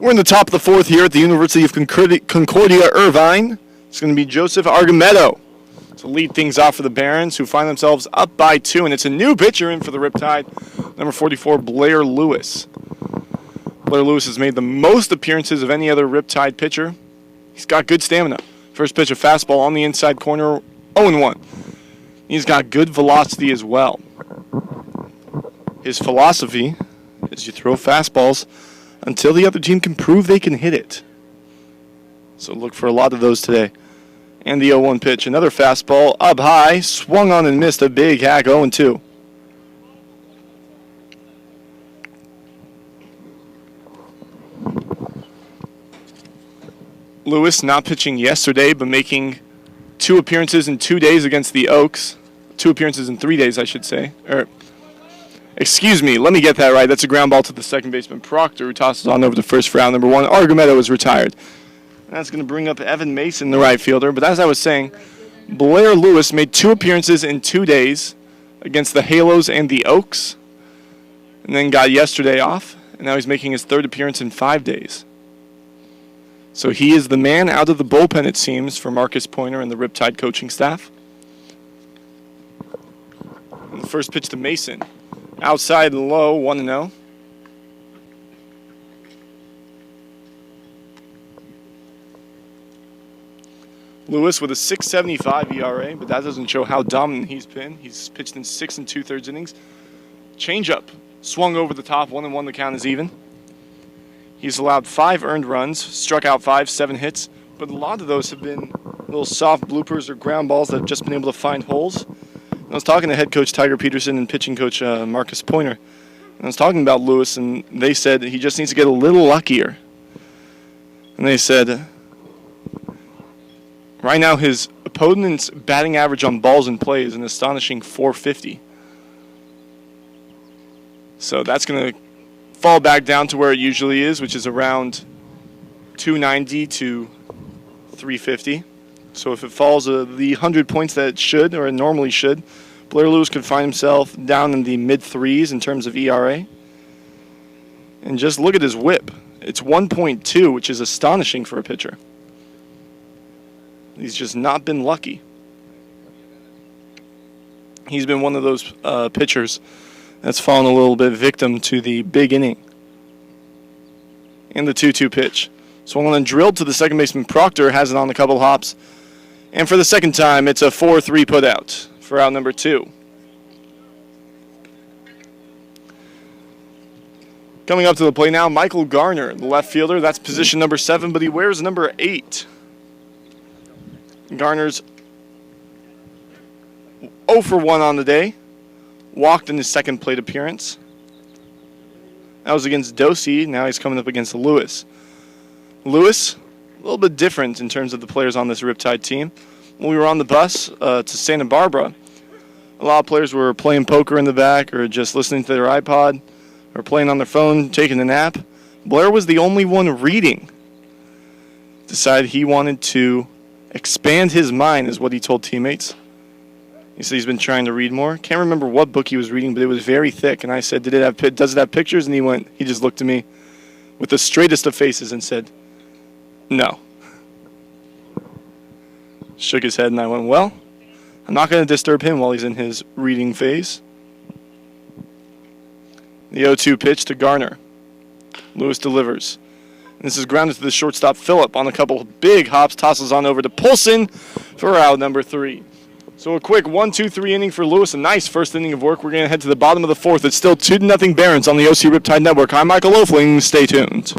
We're in the top of the fourth here at the University of Concordia Irvine. It's going to be Joseph Argumedo to lead things off for the Barons, who find themselves up by 2, and it's a new pitcher in for the Riptide, number 44, Blair Lewis. Blair Lewis has made the most appearances of any other Riptide pitcher. He's got good stamina. First pitch, a fastball on the inside corner, 0-1. He's got good velocity as well. His philosophy is you throw fastballs until the other team can prove they can hit it. So look for a lot of those today. And the 0-1 pitch, another fastball up high, swung on and missed a big hack, 0-2. Lewis not pitching yesterday, but making 2 appearances in 2 days against the Oaks. 2 appearances in 3 days, I should say. Excuse me, let me get that right. That's a ground ball to the second baseman, Proctor, who tosses on over to first for out number 1. Argumedo is retired. And that's going to bring up Evan Mason, the right fielder. But as I was saying, Blair Lewis made 2 appearances in 2 days against the Halos and the Oaks, and then got yesterday off, and now he's making his 3rd appearance in 5 days. So he is the man out of the bullpen, it seems, for Marcus Pointer and the Riptide coaching staff. And the first pitch to Mason. Outside and low, 1-0. Lewis with a 6.75 ERA, but that doesn't show how dominant he's been. He's pitched in 6 2/3 innings. Changeup swung over the top, 1-1. The count is even. He's allowed 5 earned runs, struck out 5, 7 hits, but a lot of those have been little soft bloopers or ground balls that have just been able to find holes. And I was talking to head coach Tiger Peterson and pitching coach Marcus Pointer, and I was talking about Lewis, and they said he just needs to get a little luckier. And they said right now his opponent's batting average on balls in play is an astonishing 450. So that's going to fall back down to where it usually is, which is around 290 to 350. So if it falls the 100 points that it should, or it normally should, Blair Lewis could find himself down in the mid-3s in terms of ERA. And just look at his whip. It's 1.2, which is astonishing for a pitcher. He's just not been lucky. He's been one of those pitchers that's fallen a little bit victim to the big inning. And the 2-2 pitch. Swung on and drilled to the second baseman. Proctor has it on a couple hops. And for the second time, it's a 4-3 putout for out number 2. Coming up to the plate now, Michael Garner, the left fielder. That's position number 7, but he wears number 8. Garner's 0 for 1 on the day. Walked in his second plate appearance. That was against Dosey. Now he's coming up against Lewis. Lewis, a little bit different in terms of the players on this Riptide team. When we were on the bus to Santa Barbara, a lot of players were playing poker in the back or just listening to their iPod or playing on their phone, taking a nap. Blair was the only one reading. Decided he wanted to expand his mind, is what he told teammates. He said he's been trying to read more. Can't remember what book he was reading, but it was very thick. And I said, does it have pictures? And he just looked at me with the straightest of faces and said, no. Shook his head, and I went, well, I'm not going to disturb him while he's in his reading phase. The 0-2 pitch to Garner. Lewis delivers. And this is grounded to the shortstop, Phillip, on a couple of big hops, tosses on over to Poulsen for out number 3. So a quick 1-2-3 inning for Lewis. A nice first inning of work. We're going to head to the bottom of the 4th. It's still 2-0 Barons on the OC Riptide Network. I'm Michael Loefling. Stay tuned.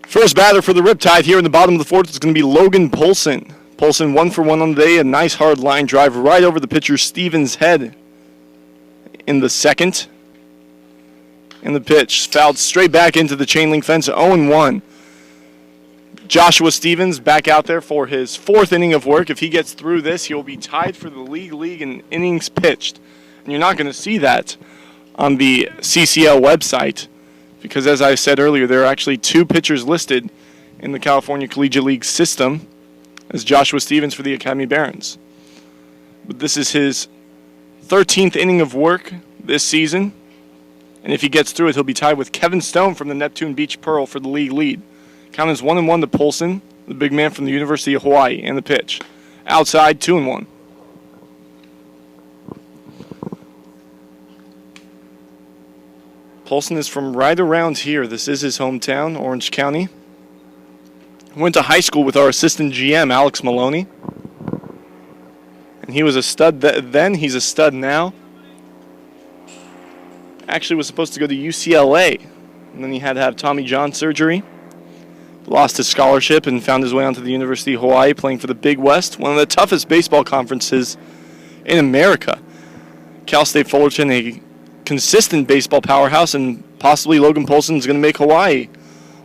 First batter for the Riptide here in the bottom of the fourth is going to be Logan Polson. Polson 1 for 1 on the day. A nice hard line drive right over the pitcher Stevens' head in the second. And the pitch fouled straight back into the chain link fence, 0-1. Joshua Stevens back out there for his fourth inning of work. If he gets through this, he'll be tied for the league in innings pitched. And you're not going to see that on the CCL website because, as I said earlier, there are actually 2 pitchers listed in the California Collegiate League system as Joshua Stevens for the Academy Barons. But this is his 13th inning of work this season. And if he gets through it, he'll be tied with Kevin Stone from the Neptune Beach Pearl for the league lead. Count is 1-1 to Polson, the big man from the University of Hawaii, and the pitch. Outside, 2-1. Polson is from right around here. This is his hometown, Orange County. Went to high school with our assistant GM, Alex Maloney. And he was a stud then. He's a stud now. Actually was supposed to go to UCLA. And then he had to have Tommy John surgery. Lost his scholarship and found his way onto the University of Hawaii, playing for the Big West, one of the toughest baseball conferences in America. Cal State Fullerton, a consistent baseball powerhouse, and possibly Logan Polson is going to make Hawaii,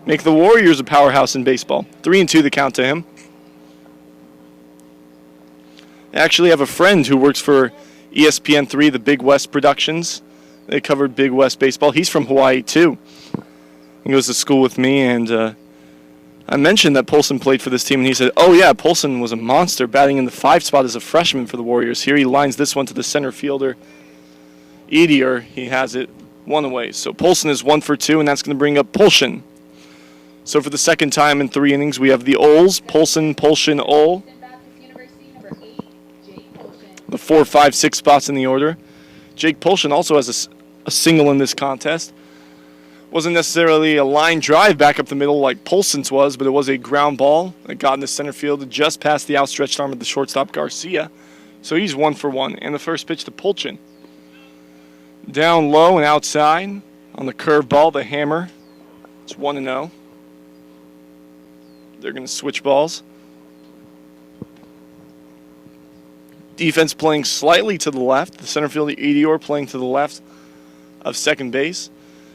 make the Warriors a powerhouse in baseball. 3-2 the count to him. I actually have a friend who works for ESPN3, the Big West Productions. They covered Big West baseball. He's from Hawaii, too. He goes to school with me, and I mentioned that Polson played for this team, and he said, oh, yeah, Polson was a monster, batting in the 5 spot as a freshman for the Warriors. Here he lines this one to the center fielder, Edior. He has it 1 away. So Polson is 1 for 2, and that's going to bring up Polshin. So for the second time in 3 innings, we have the Oles, Polson, Ol. The 4, 5, 6 spots in the order. Jake Polshin also has a single in this contest. Wasn't necessarily a line drive back up the middle like Polson's was, but it was a ground ball that got in the center field just past the outstretched arm of the shortstop Garcia. So he's 1 for 1. And the first pitch to Polchin. Down low and outside on the curveball, the hammer. It's 1-0. They're going to switch balls. Defense playing slightly to the left. The center fielder Edior playing to the left of second base.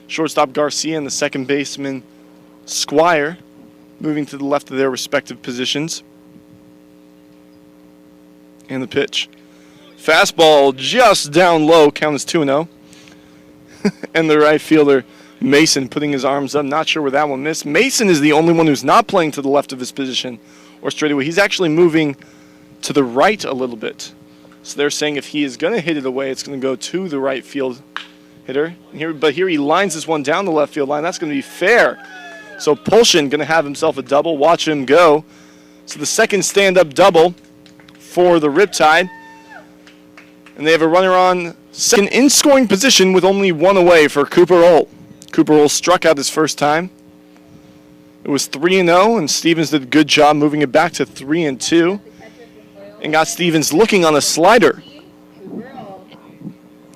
Shortstop Garcia and the second baseman Squire moving to the left of their respective positions. And the pitch. Fastball just down low, count is 2-0. And the right fielder Mason putting his arms up, not sure where that one missed. Mason is the only one who's not playing to the left of his position or straightaway. He's actually moving to the right a little bit. So they're saying if he is going to hit it away, it's going to go to the right field hitter. But here he lines this one down the left field line. That's going to be fair. So Polshin going to have himself a double. Watch him go. So the second stand-up double for the Riptide. And they have a runner on second in scoring position with only 1 away for Cooper Ol. Cooper Ol struck out his first time. It was 3-0, and Stevens did a good job moving it back to 3-2. And got Stevens looking on a slider.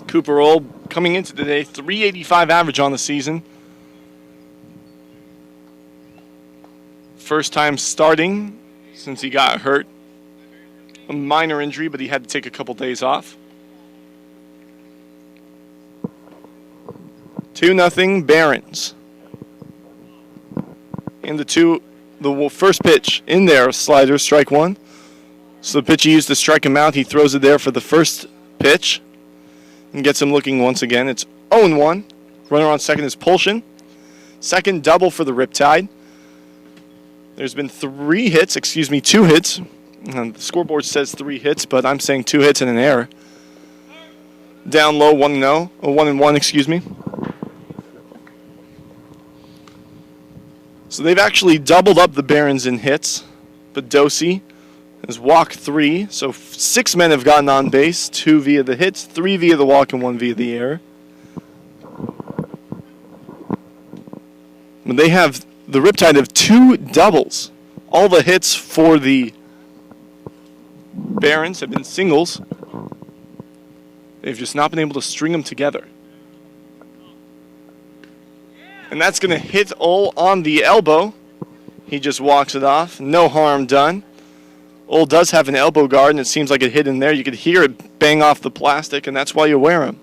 Cooper Ol coming into today, 385 average on the season. First time starting since he got hurt. A minor injury, but he had to take a couple days off. 2-0 Barons. And the first pitch in there, slider, strike 1. So the pitch he used to strike him out, he throws it there for the first pitch and gets him looking once again. It's 0-1. Runner on second is Polshin. Second double for the Riptide. There's been 2 hits. The scoreboard says 3 hits, but I'm saying 2 hits and an error. Down low, 1-1. So they've actually doubled up the Barons in hits. But Dosey has walked 3, so 6 men have gotten on base, 2 via the hits, 3 via the walk, and 1 via the error. But the Riptide have 2 doubles. All the hits for the Barons have been singles. They've just not been able to string them together. And that's going to hit Ol on the elbow. He just walks it off. No harm done. Old does have an elbow guard, and it seems like it hit in there. You could hear it bang off the plastic, and that's why you wear them.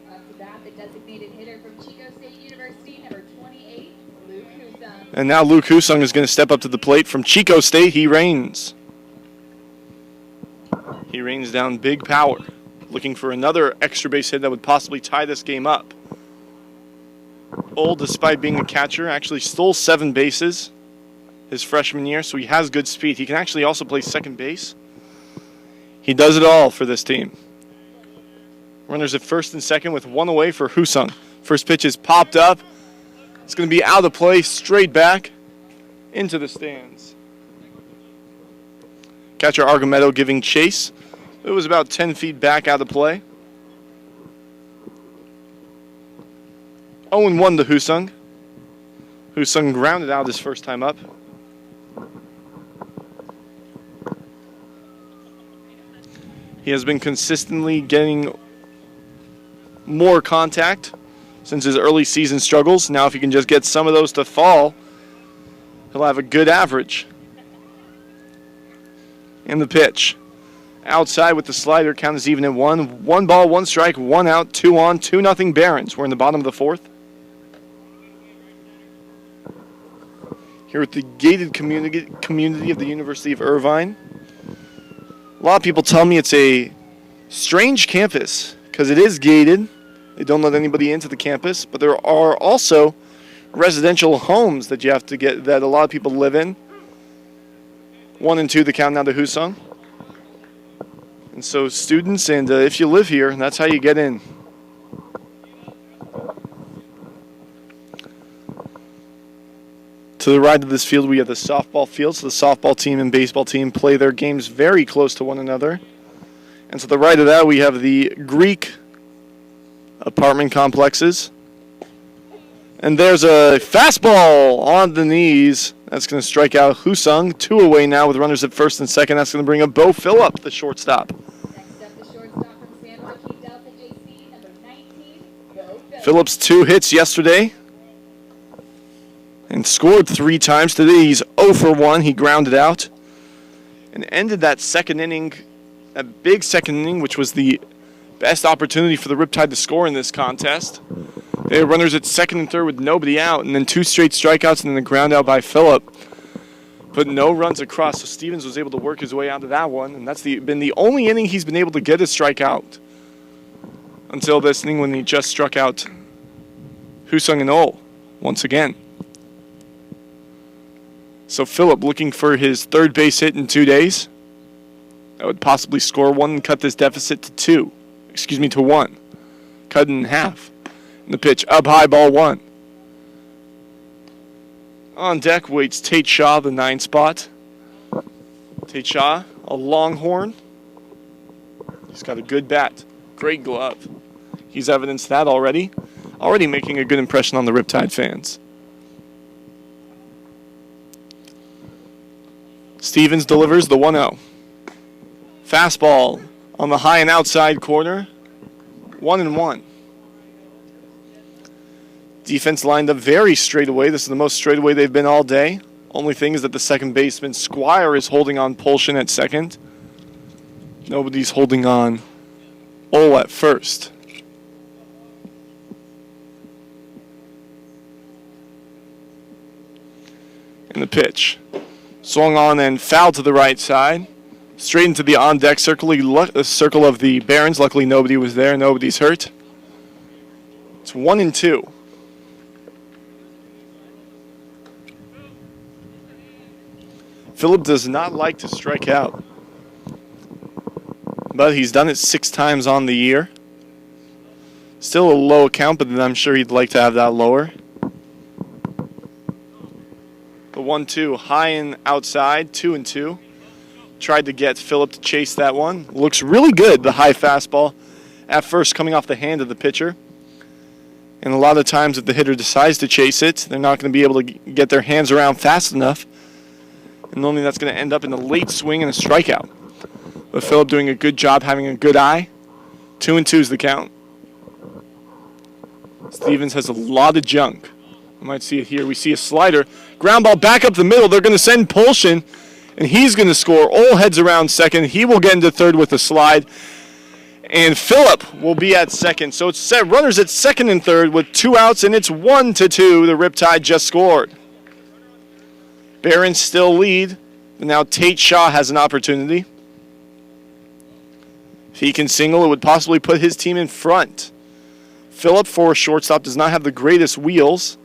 Up to bat, the designated hitter from Chico State University, number 28, Luke Husung. And now Luke Husung is going to step up to the plate from Chico State. He rains. He rains down big power, looking for another extra base hit that would possibly tie this game up. Old, despite being a catcher, actually stole 7 bases his freshman year, so he has good speed. He can actually also play second base. He does it all for this team. Runners at first and second with 1 away for Husung. First pitch is popped up. It's going to be out of play, straight back into the stands. Catcher Argometto giving chase. It was about 10 feet back out of play. 0-1 to Husung. Husung grounded out his first time up. He has been consistently getting more contact since his early season struggles. Now if he can just get some of those to fall, he'll have a good average. And the pitch. Outside with the slider, count is even at 1. 1 ball, 1 strike, 1 out, 2 on, 2-0 Barons. We're in the bottom of the 4th. Here at the gated community of the University of Irvine. A lot of people tell me it's a strange campus because it is gated. They don't let anybody into the campus, but there are also residential homes that you have to get, that a lot of people live in. 1 and 2, the count now to Husung. And so students, and if you live here, that's how you get in. To the right of this field, we have the softball field. So the softball team and baseball team play their games very close to one another. And to the right of that, we have the Greek apartment complexes. And there's a fastball on the knees. That's going to strike out Husung. 2 away now with runners at first and second. That's going to bring up Bo Phillip, the shortstop. Next up, the shortstop from San Joaquin Delta JC, number 19, Bo Phillips. Phillips 2 hits yesterday and scored 3 times. Today he's 0 for 1. He grounded out and ended that second inning, that big second inning, which was the best opportunity for the Riptide to score in this contest. They had runners at second and third with nobody out, and then 2 straight strikeouts and then the ground out by Phillip. But no runs across, so Stevens was able to work his way out of that one, and that's been the only inning he's been able to get a strikeout until this inning when he just struck out Husung and Ol once again. So Phillip looking for his 3rd base hit in 2 days. That would possibly score 1 and cut this deficit to 1. Cut it in half. And the pitch up high, ball 1. On deck waits Tate Shaw, the 9 spot. Tate Shaw, a Longhorn. He's got a good bat, great glove. He's evidenced that already making a good impression on the Riptide fans. Stevens delivers the 1-0. Fastball on the high and outside corner. 1-1. Defense lined up very straight away. This is the most straight away they've been all day. Only thing is that the second baseman, Squire, is holding on Polshin at second. Nobody's holding on Ol at first. And the pitch. Swung on and fouled to the right side. Straight into the on-deck circle of the Barons. Luckily, nobody was there. Nobody's hurt. It's 1-2. Phillip does not like to strike out, but he's done it 6 times on the year. Still a low count, but I'm sure he'd like to have that lower. The 1-2 high and outside, 2-2. Tried to get Phillip to chase that one. Looks really good, the high fastball. At first coming off the hand of the pitcher. And a lot of times if the hitter decides to chase it, they're not going to be able to get their hands around fast enough. And only that's going to end up in a late swing and a strikeout. But Phillip doing a good job, having a good eye. 2-2 is the count. Stevens has a lot of junk. You might see it here. We see a slider. Ground ball back up the middle. They're going to send Polshin, and he's going to score. Ole heads around second. He will get into third with a slide. And Phillip will be at second. So it's set runners at second and third with 2 outs, and it's 1-2. The Riptide just scored. Barons still lead. But now Tate Shaw has an opportunity. If he can single, it would possibly put his team in front. Phillip, for a shortstop, does not have the greatest wheels,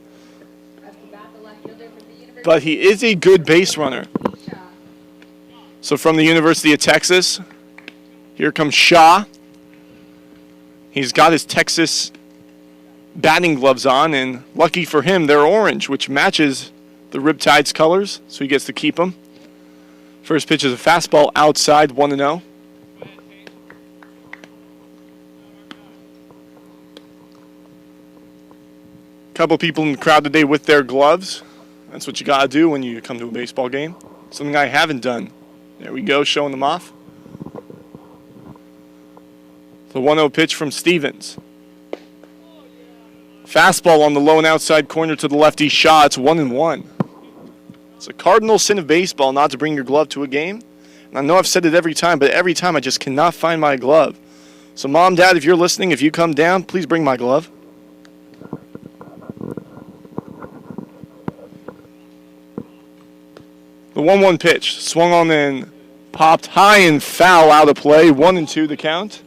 but he is a good base runner. So from the University of Texas, here comes Shaw. He's got his Texas batting gloves on, and lucky for him, they're orange, which matches the Riptide's colors, so he gets to keep them. First pitch is a fastball outside, 1-0. Couple people in the crowd today with their gloves. That's what you got to do when you come to a baseball game. Something I haven't done. There we go, showing them off. The 1-0 pitch from Stevens. Fastball on the low and outside corner to the lefty Shaw. It's 1-1. It's a cardinal sin of baseball not to bring your glove to a game. And I know I've said it every time, but every time I just cannot find my glove. So Mom, Dad, if you're listening, if you come down, please bring my glove. The 1-1 pitch, swung on and popped high and foul out of play. 1-2 the count.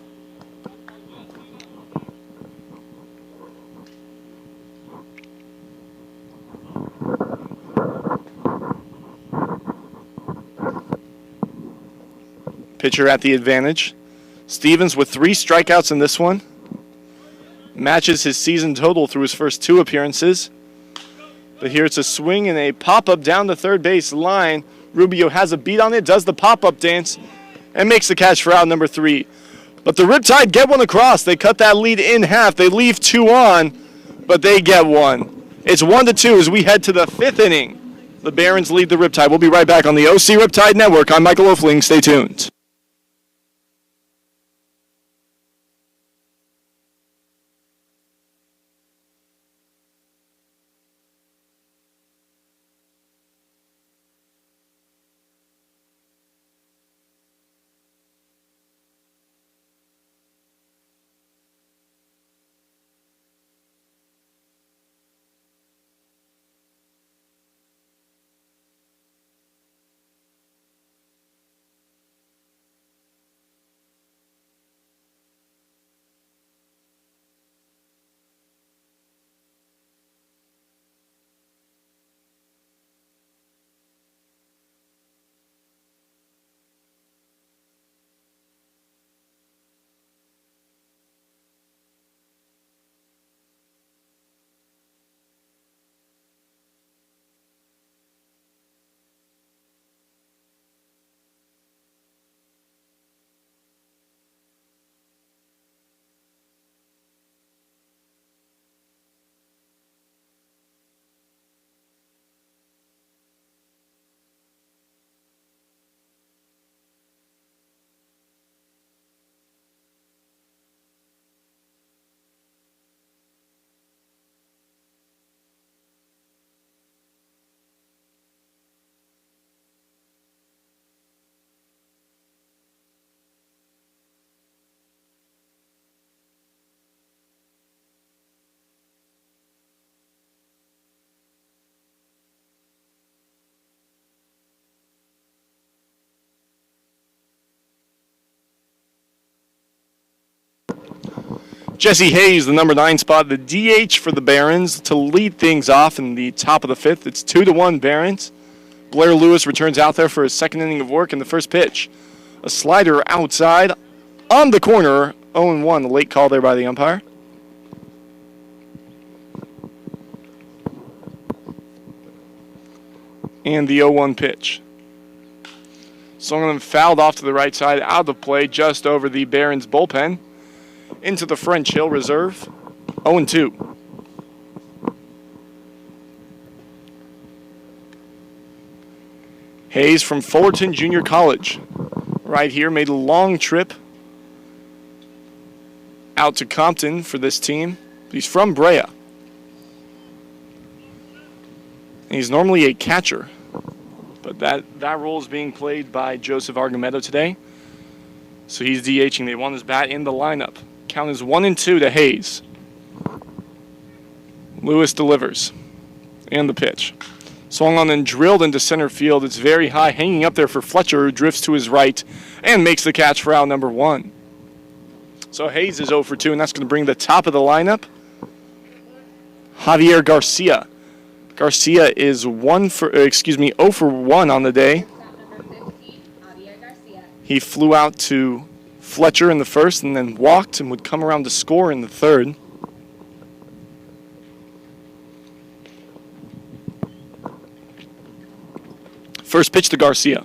Pitcher at the advantage. Stevens with 3 strikeouts in this one. Matches his season total through his first 2 appearances. But here it's a swing and a pop-up down the third base line. Rubio has a beat on it, does the pop-up dance, and makes the catch for out number 3. But the Riptide get one across. They cut that lead in half. They leave 2 on, but they get 1. It's 1-2 as we head to the 5th inning. The Barons lead the Riptide. We'll be right back on the OC Riptide Network. I'm Michael Oefling. Stay tuned. Jesse Hayes, the number 9 spot, the DH for the Barons to lead things off in the top of the 5th. It's 2-1 Barons. Blair Lewis returns out there for his 2nd inning of work in the first pitch. A slider outside on the corner, 0-1, the late call there by the umpire. And the 0-1 pitch. Swung and fouled off to the right side, out of play, just over the Barons bullpen. Into the French Hill Reserve, 0-2. Hayes from Fullerton Junior College, right here, made a long trip out to Compton for this team. He's from Brea. And he's normally a catcher. But that role is being played by Joseph Argumedo today. So he's DHing. They want his bat in the lineup. Count is 1-2 to Hayes. Lewis delivers. And the pitch. Swung on and drilled into center field. It's very high, hanging up there for Fletcher, who drifts to his right and makes the catch for out number 1. So Hayes is 0 for 2, and that's going to bring the top of the lineup, Javier Garcia. Garcia is 0 for 1 on the day. He flew out to Fletcher in the first and then walked and would come around to score in the third. First pitch to Garcia.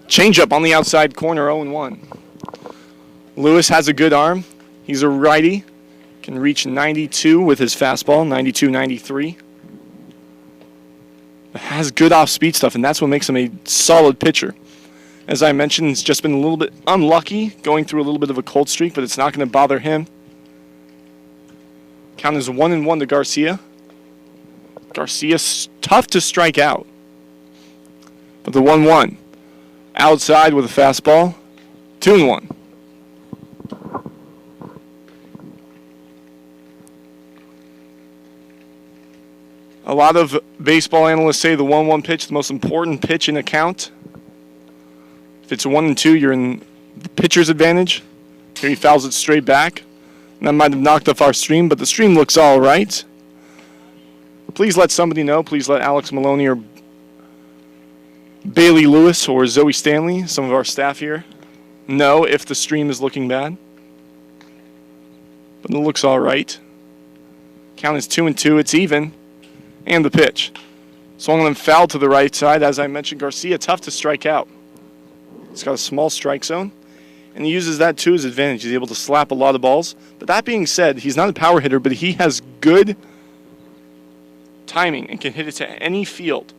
Changeup on the outside corner, 0-1. Lewis has a good arm. He's a righty. Can reach 92 with his fastball, 92, 93. But has good off-speed stuff, and that's what makes him a solid pitcher. As I mentioned, he's just been a little bit unlucky, going through a little bit of a cold streak, but it's not going to bother him. Count is 1-1 to Garcia. Garcia's tough to strike out. But the 1-1. Outside with a fastball, 2-1. A lot of baseball analysts say the 1-1 pitch, the most important pitch in a count. If it's a 1-2, you're in the pitcher's advantage. Here he fouls it straight back. And that might have knocked off our stream, but the stream looks all right. Please let somebody know. Please let Alex Maloney or Bailey Lewis or Zoe Stanley, some of our staff here, know if the stream is looking bad. But it looks all right. Count is 2-2. It's even. And the pitch. Swung on and fouled to the right side. As I mentioned, Garcia tough to strike out. He's got a small strike zone, and he uses that to his advantage. He's able to slap a lot of balls. But that being said, he's not a power hitter, but he has good timing and can hit it to any field,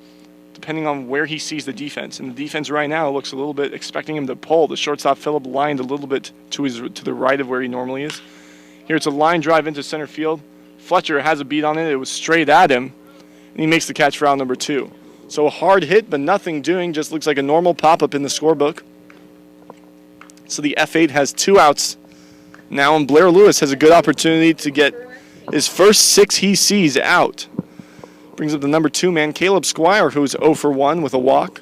depending on where he sees the defense. And the defense right now looks a little bit expecting him to pull. The shortstop Phillip lined a little bit to the right of where he normally is. Here it's a line drive into center field. Fletcher has a beat on it. It was straight at him. And he makes the catch for out number 2. So a hard hit, but nothing doing. Just looks like a normal pop-up in the scorebook. So the F8 has 2 outs now, and Blair Lewis has a good opportunity to get his first 6 he sees out. Brings up the number 2 man, Caleb Squire, who's 0 for 1 with a walk.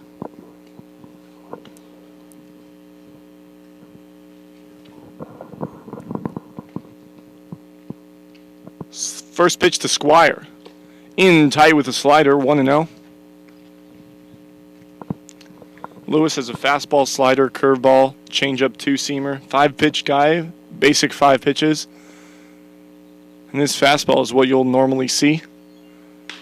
First pitch to Squire. In tight with a slider, 1-0. Lewis has a fastball, slider, curveball, changeup, 2-seamer. 5-pitch guy, basic 5 pitches. And this fastball is what you'll normally see.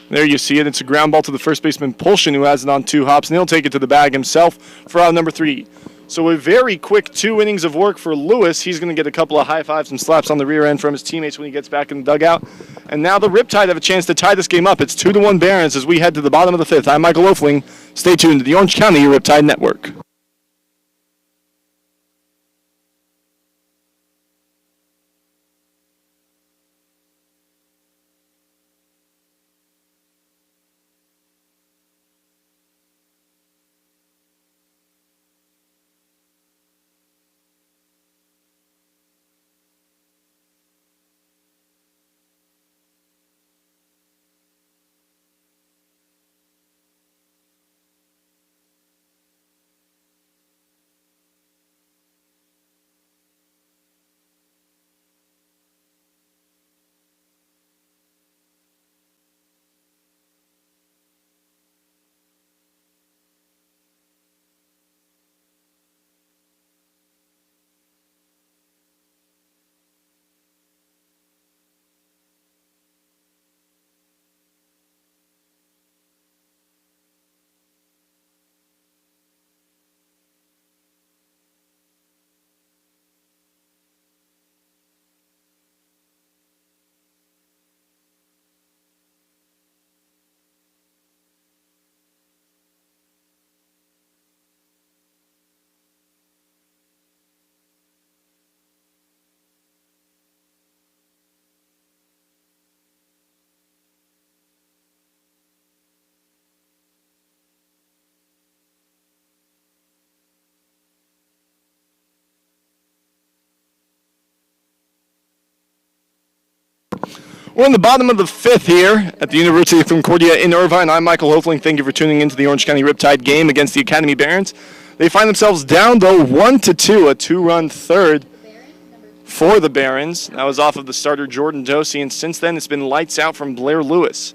There you see it. It's a ground ball to the first baseman, Pulsion, who has it on 2 hops, and he'll take it to the bag himself for out number 3. So a very quick 2 innings of work for Lewis. He's going to get a couple of high fives and slaps on the rear end from his teammates when he gets back in the dugout. And now the Riptide have a chance to tie this game up. It's 2-1 Barons as we head to the bottom of the 5th. I'm Michael Oefling. Stay tuned to the Orange County Riptide Network. We're in the bottom of the fifth here at the University of Concordia in Irvine. I'm Michael Hofling. Thank you for tuning into the Orange County Riptide game against the Academy Barons. They find themselves down, though, 1-2, a two-run third for the Barons. That was off of the starter Jordan Dosey, and since then it's been lights out from Blair Lewis.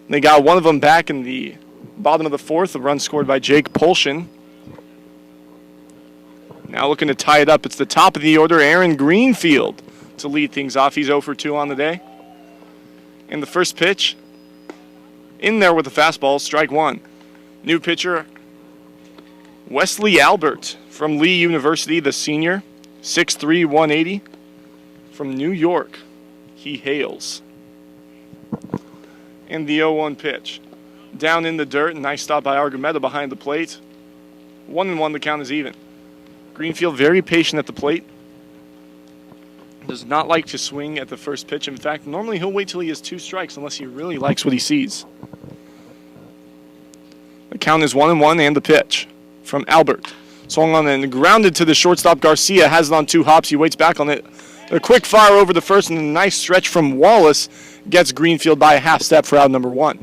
They got one of them back in the bottom of the fourth, a run scored by Jake Polshin. Now looking to tie it up, it's the top of the order, Aaron Greenfield, to lead things off. He's 0 for 2 on the day. And the first pitch, in there with the fastball, strike one. New pitcher, Wesley Albert from Lee University, the senior, 6'3", 180, from New York. He hails. And the 0-1 pitch. Down in the dirt, nice stop by Argumedo behind the plate. 1-1, the count is even. Greenfield very patient at the plate. Does not like to swing at the first pitch. In fact, normally he'll wait till he has 2 strikes unless he really likes what he sees. The count is 1-1 and the pitch from Albert. Swung on and grounded to the shortstop. Garcia has it on 2 hops. He waits back on it. A quick fire over the first and a nice stretch from Wallace gets Greenfield by a half step for out number 1.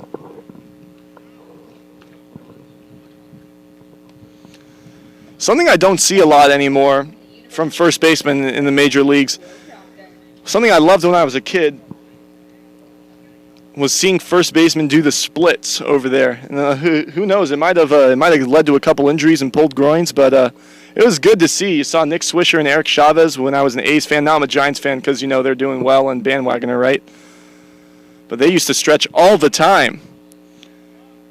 Something I don't see a lot anymore from first basemen in the major leagues. Something I loved when I was a kid was seeing first basemen do the splits over there. And, who knows? It might have led to a couple injuries and pulled groins, but it was good to see. You saw Nick Swisher and Eric Chavez when I was an A's fan. Now I'm a Giants fan because they're doing well and bandwagoner, right? But they used to stretch all the time.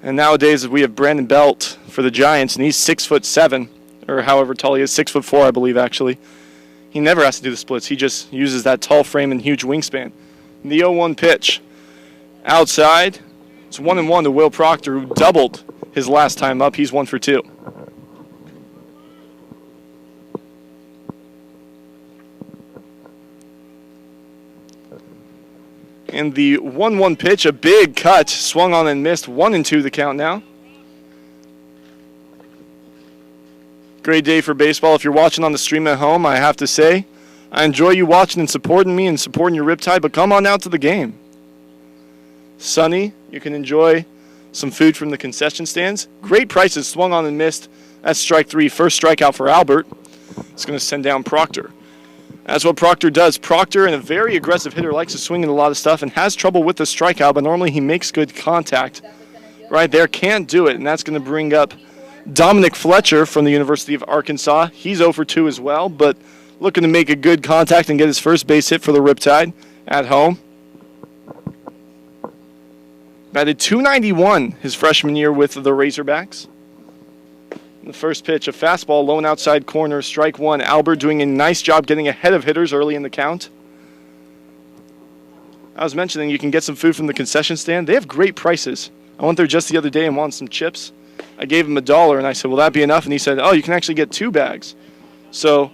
And nowadays we have Brandon Belt for the Giants, and he's 6'7", or however tall he is, 6'4", I believe actually. He never has to do the splits. He just uses that tall frame and huge wingspan. The 0-1 pitch. Outside, it's 1-1 to Will Proctor, who doubled his last time up. He's 1 for 2. And the 1-1 pitch, a big cut, swung on and missed. 1-2 the count now. Great day for baseball. If you're watching on the stream at home, I have to say, I enjoy you watching and supporting me and supporting your Riptide, but come on out to the game. Sunny, you can enjoy some food from the concession stands. Great prices, swung on and missed. That's strike 3, first strikeout for Albert. It's going to send down Proctor. That's what Proctor does. Proctor, and a very aggressive hitter, likes to swing at a lot of stuff and has trouble with the strikeout, but normally he makes good contact. Right there, can't do it, and that's going to bring up Dominic Fletcher from the University of Arkansas. He's 0 for 2 as well, but looking to make a good contact and get his first base hit for the Riptide at home. Batted .291 his freshman year with the Razorbacks. The first pitch, a fastball, low and outside corner, strike 1. Albert doing a nice job getting ahead of hitters early in the count. I was mentioning you can get some food from the concession stand. They have great prices. I went there just the other day and wanted some chips. I gave him $1 and I said, will that be enough? And he said, oh, you can actually get 2 bags. So,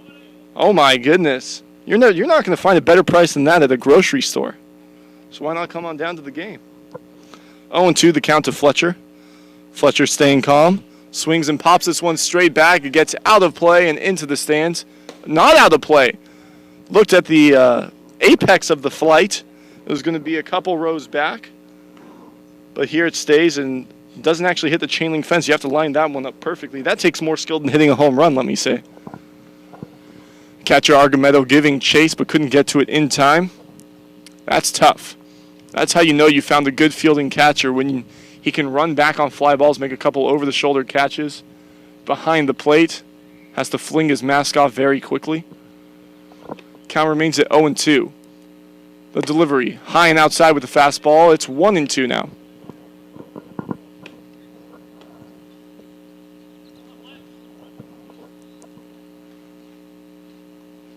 oh my goodness. You're not going to find a better price than that at a grocery store. So why not come on down to the game? 0-2 the count to Fletcher. Fletcher staying calm. Swings and pops this one straight back. It gets out of play and into the stands. Not out of play. Looked at the apex of the flight. It was going to be a couple rows back. But here it stays and doesn't actually hit the chain link fence. You have to line that one up perfectly. That takes more skill than hitting a home run, let me say. Catcher Argumedo giving chase but couldn't get to it in time. That's tough. That's how you know you found a good fielding catcher, when he can run back on fly balls, make a couple over-the-shoulder catches behind the plate. Has to fling his mask off very quickly. Count remains at 0-2. The delivery, high and outside with the fastball. It's 1-2 now.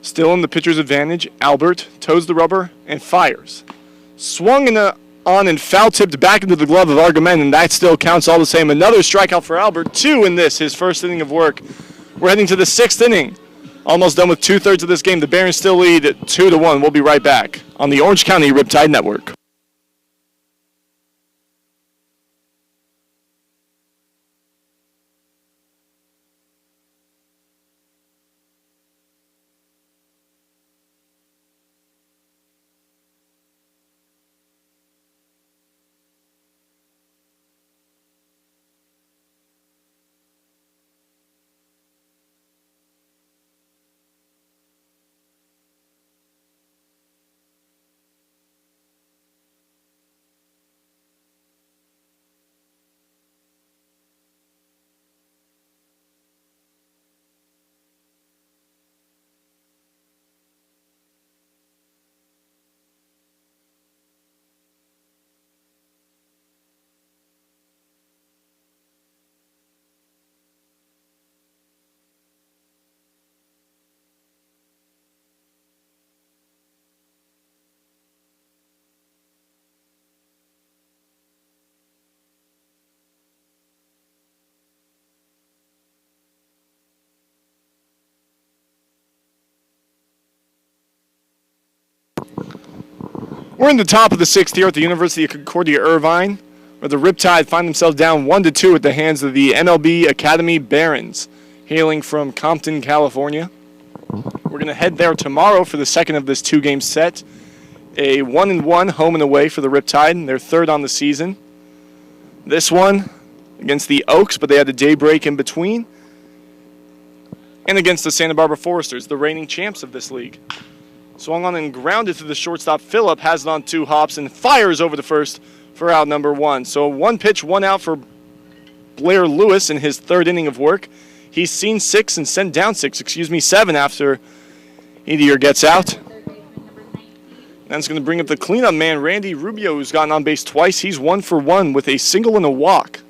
Still in the pitcher's advantage, Albert toes the rubber and fires. Swung on and foul-tipped back into the glove of Argumen, and that still counts all the same. Another strikeout for Albert, 2 in this, his first inning of work. We're heading to the 6th inning. Almost done with 2/3 of this game. The Barons still lead at 2-1. We'll be right back on the Orange County Riptide Network. We're in the top of the sixth here at the University of Concordia Irvine, where the Riptide find themselves down 1-2 at the hands of the MLB Academy Barons, hailing from Compton, California. We're going to head there tomorrow for the second of this two-game set. A 1-1 home and away for the Riptide, and they're third on the season. This one against the Oaks, but they had a day break in between. And against the Santa Barbara Foresters, the reigning champs of this league. Swung on and grounded to the shortstop. Phillip has it on 2 hops and fires over to first for out number 1. So 1 pitch, 1 out for Blair Lewis in his third inning of work. He's seen 7 after Edier gets out. That's going to bring up the cleanup man, Randy Rubio, who's gotten on base twice. He's 1 for 1 with a single and a walk.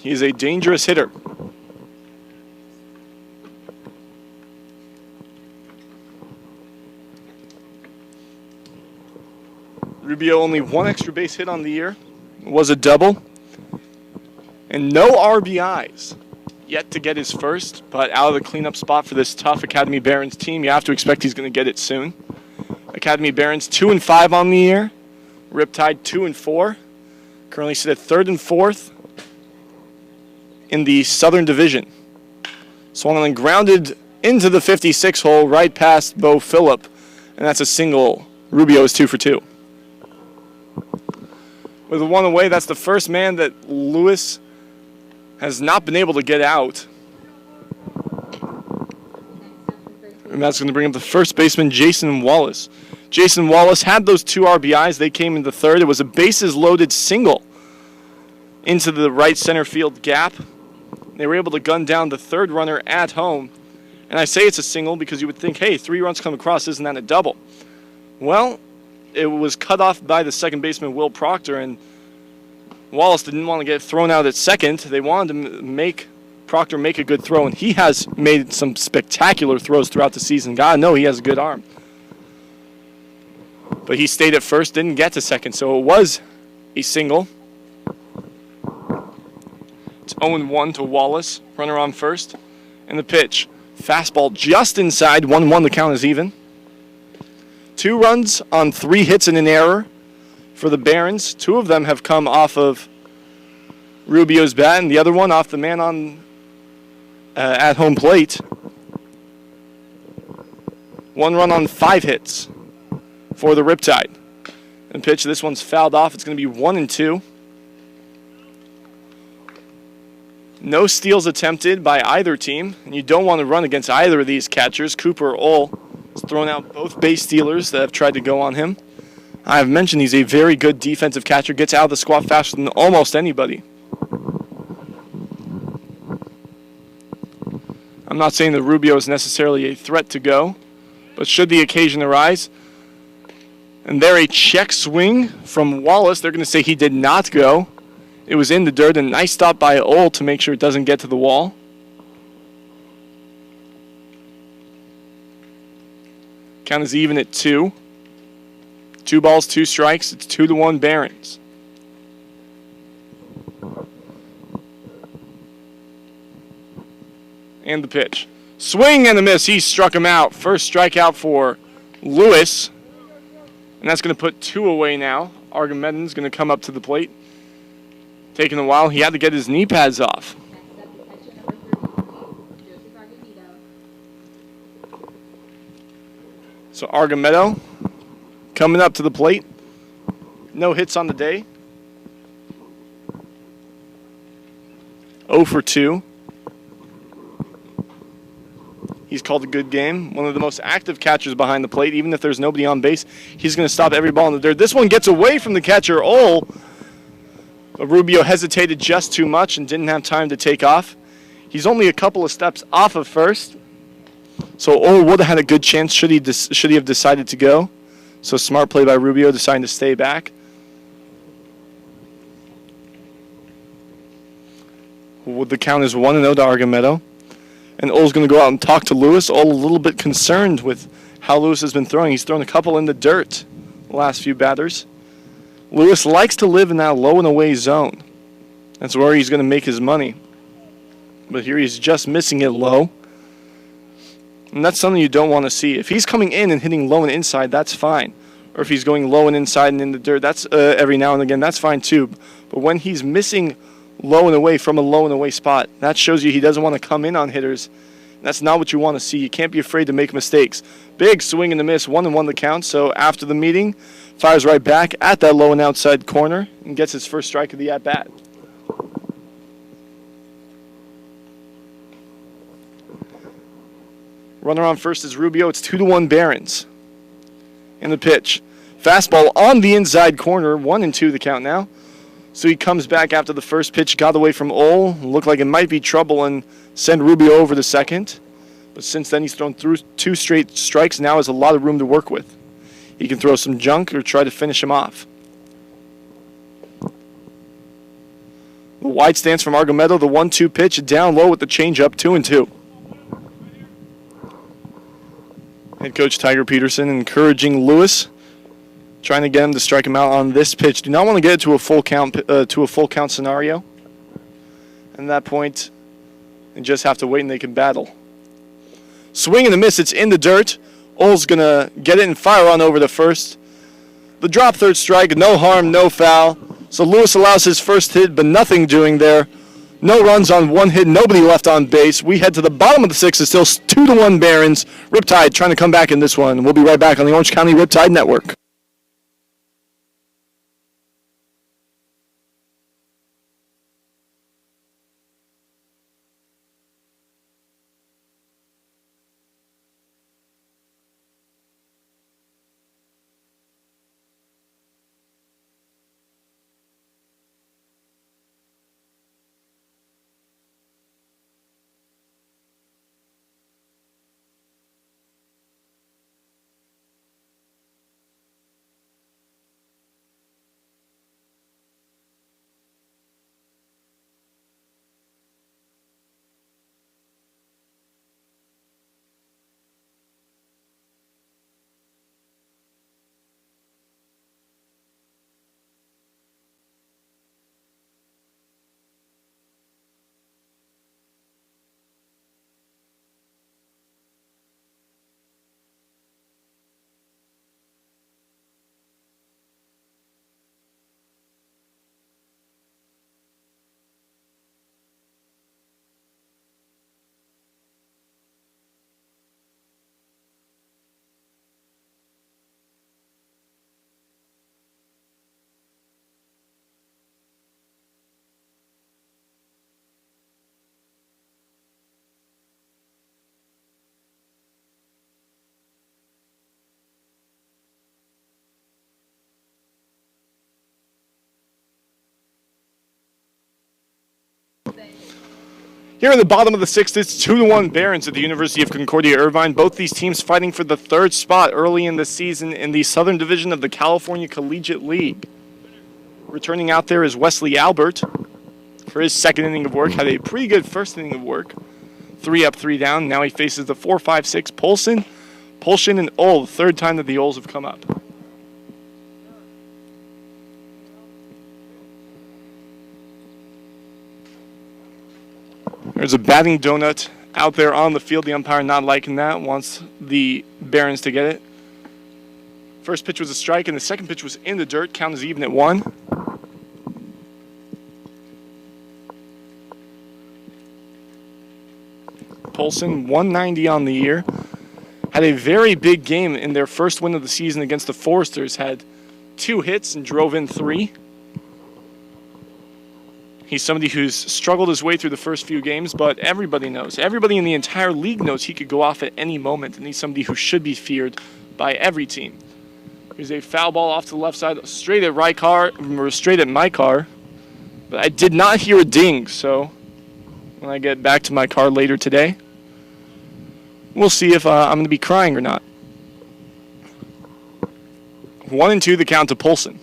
He is a dangerous hitter. Rubio only 1 extra base hit on the year. It was a double. And no RBIs. Yet to get his first, but out of the cleanup spot for this tough Academy Barons team, you have to expect he's going to get it soon. Academy Barons 2-5 on the year. Riptide 2-4. Currently sit at 3rd and 4th in the Southern Division. Swung and grounded into the 56 hole right past Bo Phillip, and that's a single. Rubio is 2 for 2. With a 1 away, that's the first man that Lewis has not been able to get out. And that's going to bring up the first baseman, Jason Wallace. Jason Wallace had those 2 RBIs. They came in the third. It was a bases-loaded single into the right center field gap. They were able to gun down the third runner at home. And I say it's a single because you would think, hey, 3 runs come across, isn't that a double? Well, it was cut off by the second baseman, Will Proctor, and Wallace didn't want to get thrown out at second. They wanted to make Proctor make a good throw, and he has made some spectacular throws throughout the season. God, no, he has a good arm. But he stayed at first, didn't get to second, so it was a single. It's 0-1 to Wallace, runner on first. And the pitch, fastball just inside, 1-1, the count is even. 2 runs on 3 hits and an error for the Barons. 2 of them have come off of Rubio's bat, and the other one off the man on at home plate. 1 run on 5 hits for the Riptide. And pitch, this one's fouled off. It's going to be 1-2. No steals attempted by either team, and you don't want to run against either of these catchers. Cooper or Ole has thrown out both base stealers that have tried to go on him. I've mentioned he's a very good defensive catcher, gets out of the squat faster than almost anybody. I'm not saying that Rubio is necessarily a threat to go, but should the occasion arise, and there a check swing from Wallace, they're going to say he did not go. It was in the dirt, and nice stop by Ole to make sure it doesn't get to the wall. Count is even at 2. 2 balls, 2 strikes. It's 2-1 Barons. And the pitch. Swing and a miss. He struck him out. First strikeout for Lewis. And that's going to put 2 away now. Argamedon's going to come up to the plate. Taking a while. He had to get his knee pads off. So Argamedo coming up to the plate. No hits on the day. 0 for 2. He's called a good game. One of the most active catchers behind the plate. Even if there's nobody on base, he's going to stop every ball in the dirt. This one gets away from the catcher, Ole. But Rubio hesitated just too much and didn't have time to take off. He's only a couple of steps off of first. So Ole would have had a good chance should he have decided to go. So smart play by Rubio, deciding to stay back. The count is 1-0 to Argamedo. And Ole's going to go out and talk to Lewis. Ole a little bit concerned with how Lewis has been throwing. He's thrown a couple in the dirt the last few batters. Lewis likes to live in that low and away zone. That's where he's going to make his money. But here he's just missing it low. And that's something you don't want to see. If he's coming in and hitting low and inside, that's fine. Or if he's going low and inside and in the dirt, that's every now and again, that's fine too. But when he's missing low and away from a low and away spot, that shows you he doesn't want to come in on hitters. That's not what you want to see. You can't be afraid to make mistakes. Big swing and a miss, 1-1 the count. So after the meeting, fires right back at that low and outside corner and gets his first strike of the at-bat. Runner on first is Rubio. It's 2-1 Barons. And the pitch. Fastball on the inside corner. 1-2 the count now. So he comes back after the first pitch. Got away from Ole. Looked like it might be trouble and send Rubio over to second. But since then he's thrown through 2 straight strikes. Now has a lot of room to work with. He can throw some junk or try to finish him off. The wide stance from Argomedo. The 1-2 pitch. Down low with the changeup. 2-2. Head coach Tiger Peterson encouraging Lewis, trying to get him to strike him out on this pitch. Do not want to get it to a full count scenario. And at that point, they just have to wait and they can battle. Swing and a miss. It's in the dirt. Ole's gonna get it and fire on over to first. The drop third strike. No harm, no foul. So Lewis allows his first hit, but nothing doing there. No runs on 1 hit, nobody left on base. We head to the bottom of the 6th. It's still 2-1 Barons. Riptide trying to come back in this one. We'll be right back on the Orange County Riptide Network. Here in the bottom of the 6th, it's 2-1 Barons at the University of Concordia Irvine. Both these teams fighting for the 3rd spot early in the season in the Southern Division of the California Collegiate League. Returning out there is Wesley Albert for his 2nd inning of work. Had a pretty good 1st inning of work. 3 up, 3 down. Now he faces the 4-5-6 Polshin, and Ole, the 3rd time that the Oles have come up. There's a batting donut out there on the field. The umpire not liking that, wants the Barons to get it. First pitch was a strike, and the second pitch was in the dirt. Count is even at 1. Polson, 190 on the year. Had a very big game in their first win of the season against the Foresters. Had 2 hits and drove in 3. He's somebody who's struggled his way through the first few games, but everybody knows. Everybody in the entire league knows he could go off at any moment, and he's somebody who should be feared by every team. Here's a foul ball off to the left side, straight at my car. But I did not hear a ding, so when I get back to my car later today, we'll see if I'm going to be crying or not. 1-2 the count to Polson.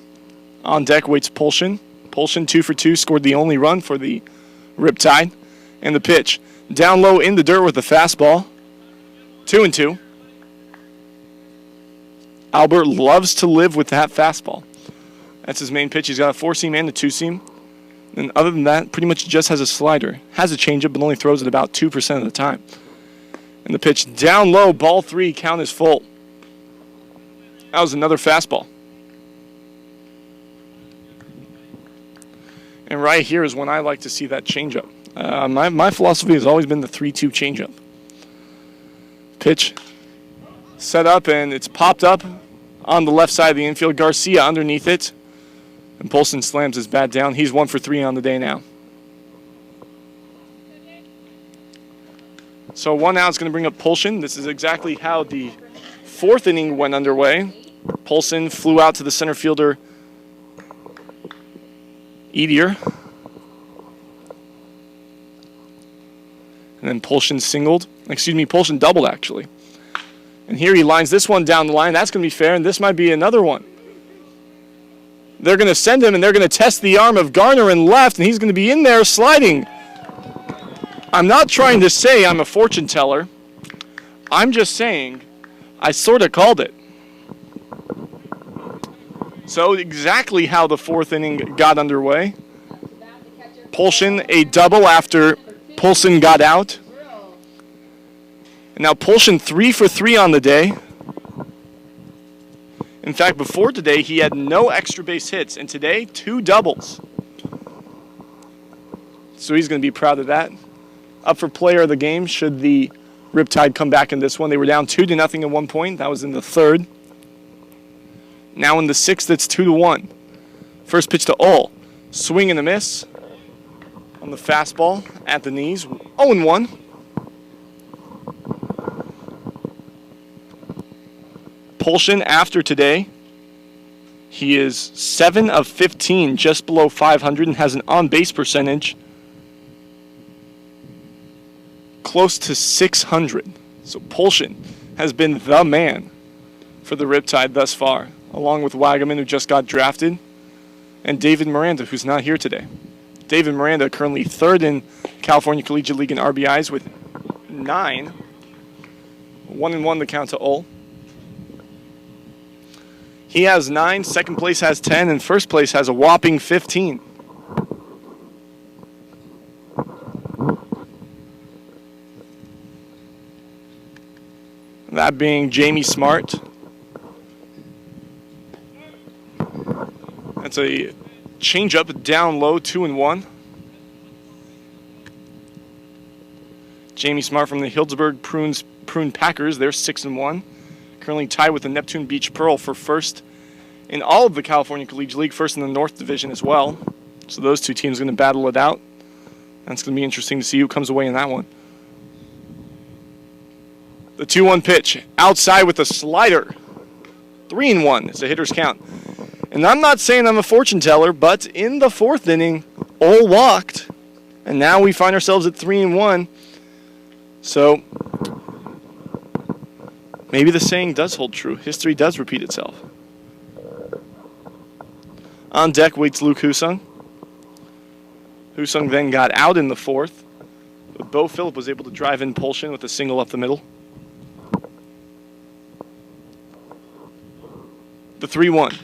On deck waits Polshin. Polshin 2 for 2, scored the only run for the Riptide. And the pitch. Down low in the dirt with the fastball. 2-2. Albert loves to live with that fastball. That's his main pitch. He's got a 4-seam and a 2-seam. And other than that, pretty much just has a slider. Has a changeup, but only throws it about 2% of the time. And the pitch down low, ball 3, count is full. That was another fastball. And right here is when I like to see that changeup. My philosophy has always been the 3-2 changeup. Pitch set up, and it's popped up on the left side of the infield. Garcia underneath it. And Polson slams his bat down. He's 1 for 3 on the day now. So 1 out is going to bring up Polson. This is exactly how the 4th inning went underway. Polson flew out to the center fielder, Edier. And then Polson Polson doubled, actually. And here he lines this one down the line. That's going to be fair, and this might be another one. They're going to send him, and they're going to test the arm of Garner in left, and he's going to be in there sliding. I'm not trying to say I'm a fortune teller. I'm just saying I sort of called it. So exactly how the 4th inning got underway. Polson a double after Polson got out. And now Polson 3 for 3 on the day. In fact, before today, he had no extra base hits, and today, 2 doubles. So he's going to be proud of that. Up for player of the game should the Riptide come back in this one. They were down 2-0 at one point. That was in the 3rd. Now in the 6th, it's 2-1. First pitch to Ull. Swing and a miss on the fastball at the knees. 0-1. Polson after today, he is 7 of 15, just below 500, and has an on-base percentage close to 600. So Polson has been the man for the Riptide thus far, along with Wagaman, who just got drafted, and David Miranda, who's not here today. David Miranda currently 3rd in California Collegiate League in RBIs with 9. 1-1 the count to Ull. He has 9, second place has 10, and first place has a whopping 15. That being Jamie Smart. That's a changeup down low, 2-1. Jamie Smart from the Healdsburg Prune Packers, they're 6-1. Currently tied with the Neptune Beach Pearl for first in all of the California Collegiate League, first in the North Division as well. So those 2 teams are going to battle it out. That's going to be interesting to see who comes away in that one. The 2-1 pitch, outside with a slider. 3-1 is a hitter's count. And I'm not saying I'm a fortune teller, but in the 4th inning, Ull walked. And now we find ourselves at 3-1. So maybe the saying does hold true. History does repeat itself. On deck waits Luke Husung. Husung then got out in the 4th. But Bo Phillip was able to drive in Polson with a single up the middle. The 3-1.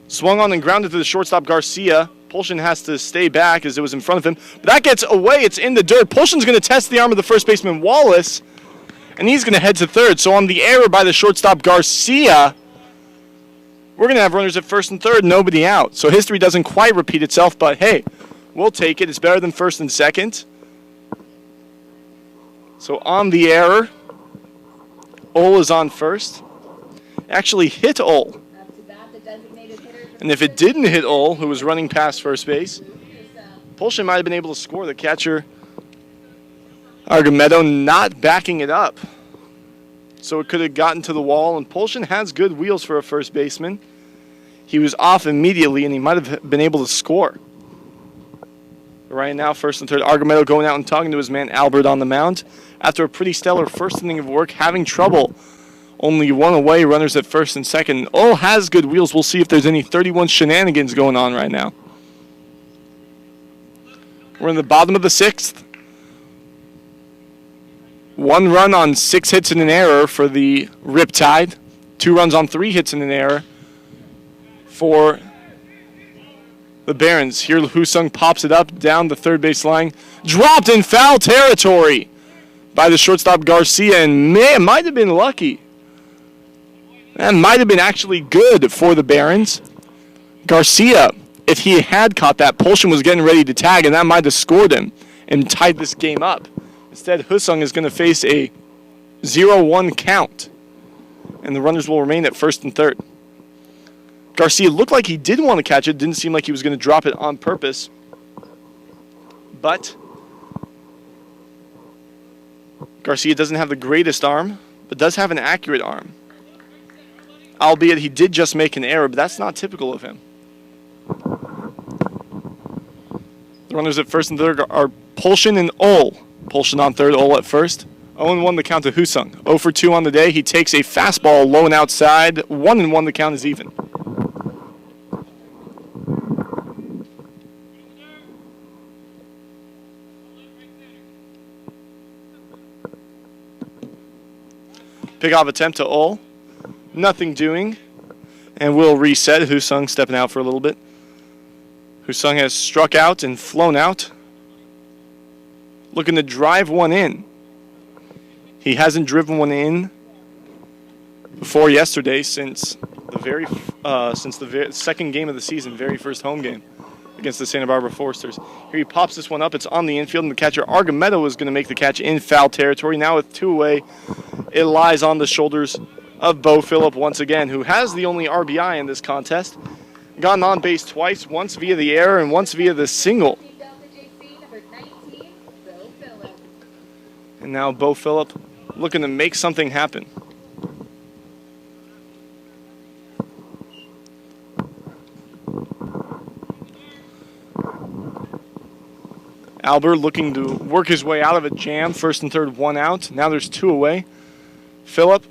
Swung on and grounded to the shortstop Garcia. Polson has to stay back as it was in front of him. But that gets away. It's in the dirt. Polson's going to test the arm of the first baseman Wallace. And he's going to head to 3rd. So on the error by the shortstop Garcia, we're going to have runners at 1st and 3rd, nobody out. So history doesn't quite repeat itself, but hey, we'll take it. It's better than 1st and 2nd. So on the error, Ull is on 1st. Actually hit Ull. And if it didn't hit Ull, who was running past first base, Polson might have been able to score. The catcher, Argumedo, not backing it up. So it could have gotten to the wall, and Polson has good wheels for a first baseman. He was off immediately, and he might have been able to score. Right now, 1st and 3rd, Argumedo going out and talking to his man Albert on the mound. After a pretty stellar 1st inning of work, having trouble. Only 1 away, runners at 1st and 2nd. Ull has good wheels. We'll see if there's any 31 shenanigans going on right now. We're in the bottom of the 6th. 1 run on 6 hits and an error for the Riptide. 2 runs on 3 hits and an error for the Barons. Here Husung pops it up down the 3rd base line. Dropped in foul territory. by the shortstop Garcia, and man, might have been lucky. That might have been actually good for the Barons. Garcia, if he had caught that, Polshin was getting ready to tag, and that might have scored him and tied this game up. Instead, Husung is going to face a 0-1 count, and the runners will remain at first and third. Garcia looked like he did want to catch it. Didn't seem like he was going to drop it on purpose. But Garcia doesn't have the greatest arm, but does have an accurate arm. Albeit he did just make an error, but that's not typical of him. The runners at first and third are Polshin and Ol. Polshin on third, Ol at first. 0-1 the count to Husung. 0 for 2 on the day. He takes a fastball low and outside. 1-1 the count is even. Pickoff attempt to Ol. Nothing doing. And we'll reset. Husung stepping out for a little bit. Husung has struck out and flown out. Looking to drive one in. He hasn't driven one in before yesterday since the second game of the season, very first home game against the Santa Barbara Foresters. Here he pops this one up. It's on the infield, and the catcher Argamedo is going to make the catch in foul territory. Now with two away, it lies on the shoulders of Bo Phillip once again, who has the only RBI in this contest. Gotten on base twice, once via the error and once via the single. And now Bo Phillip looking to make something happen. Albert looking to work his way out of a jam. First and third, one out. Now there's two away. Phillip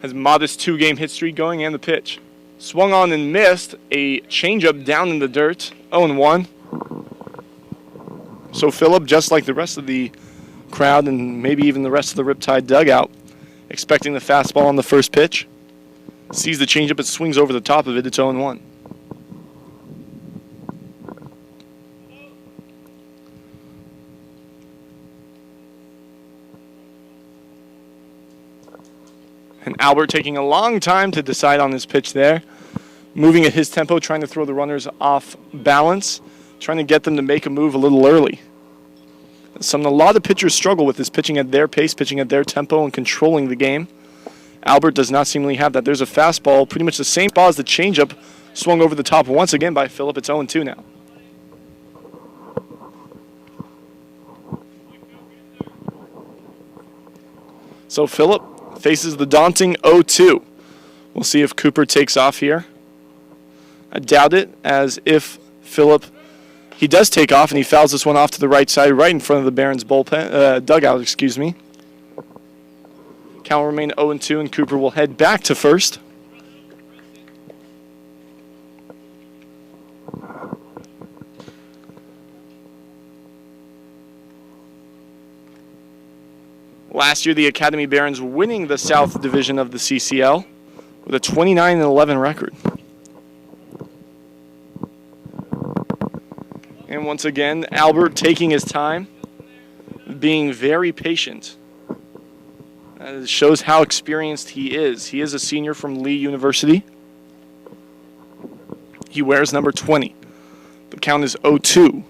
has a modest two-game hit streak going, and the pitch. Swung on and missed. A changeup down in the dirt. 0-1. So Phillip, just like the rest of the crowd and maybe even the rest of the Riptide dugout, expecting the fastball on the first pitch. Sees the changeup, it swings over the top of it. It's 0-1. And Albert taking a long time to decide on his pitch there. Moving at his tempo, trying to throw the runners off balance. Trying to get them to make a move a little early. A lot of pitchers struggle with this, pitching at their pace, pitching at their tempo, and controlling the game. Albert does not seemingly have that. There's a fastball, pretty much the same ball as the changeup, swung over the top once again by Phillip. It's 0-2 now. So Phillip faces the daunting 0-2. We'll see if Cooper takes off here. I doubt it, as if Phillip, he does take off, and he fouls this one off to the right side, right in front of the Barons bullpen, dugout, excuse me. Count will remain 0-2, and Cooper will head back to first. Last year, the Academy Barons winning the South Division of the CCL with a 29-11 record. And once again, Albert taking his time, being very patient. It shows how experienced he is. He is a senior from Lee University. He wears number 20. The count is 0-2.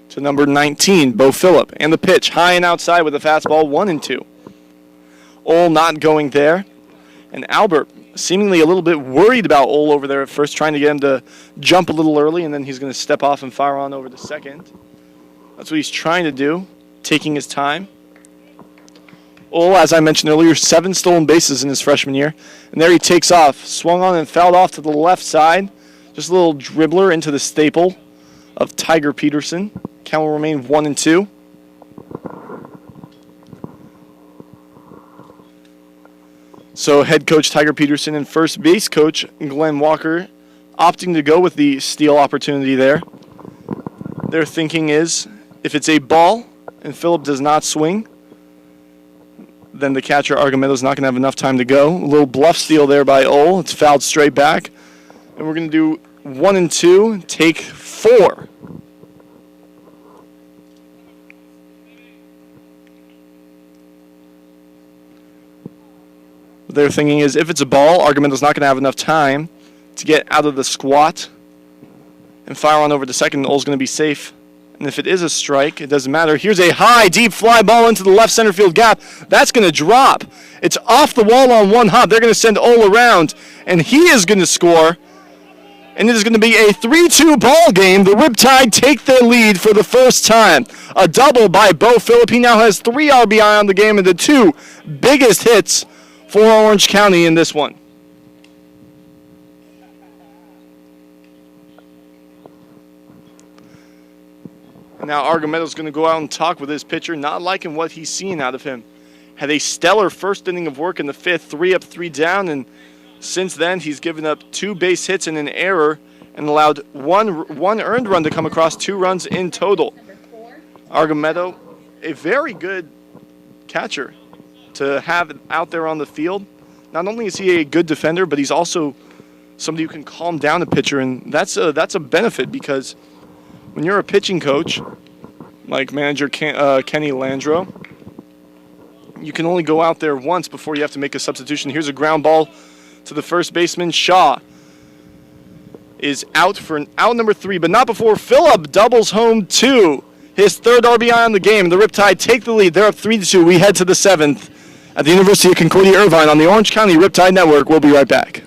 To number 19, Bo Phillip. And the pitch, high and outside with a fastball, 1-2. Ol not going there. And Albert seemingly a little bit worried about Ol over there at first, trying to get him to jump a little early, and then he's going to step off and fire on over to second. That's what he's trying to do, taking his time. Ol, as I mentioned earlier, 7 stolen bases in his freshman year. And there he takes off. Swung on and fouled off to the left side. Just a little dribbler into the staple of Tiger Peterson. Count will remain 1-2. So head coach Tiger Peterson and first base coach Glenn Walker opting to go with the steal opportunity there. Their thinking is, if it's a ball and Phillip does not swing, then the catcher Argamedo is not going to have enough time to go. A little bluff steal there by Ol. It's fouled straight back. And we're going to do 1-2, take 4. What they're thinking is if it's a ball, Argumento's not going to have enough time to get out of the squat and fire on over to second. Ole's going to be safe. And if it is a strike, it doesn't matter. Here's a high, deep fly ball into the left center field gap. That's going to drop. It's off the wall on one hop. They're going to send Ole around, and he is going to score. And it is going to be a 3-2 ball game. The Riptide take their lead for the first time. A double by Bo Phillip. He now has 3 RBI on the game and the 2 biggest hits for Orange County in this one. And now Argumento's going to go out and talk with his pitcher, not liking what he's seeing out of him. Had a stellar first inning of work in the 5th, 3 up, 3 down, and since then he's given up 2 base hits and an error and allowed one earned run to come across, 2 runs in total. Argumento, a very good catcher to have out there on the field. Not only is he a good defender, but he's also somebody who can calm down a pitcher, and that's a benefit because when you're a pitching coach, like manager Kenny Landreau, you can only go out there once before you have to make a substitution. Here's a ground ball to the first baseman. Shaw is out for out number 3, but not before Phillip doubles home 2. His 3rd RBI on the game. The Riptide take the lead. They're up 3-2. We head to the 7th at the University of Concordia Irvine on the Orange County Riptide Network. We'll be right back.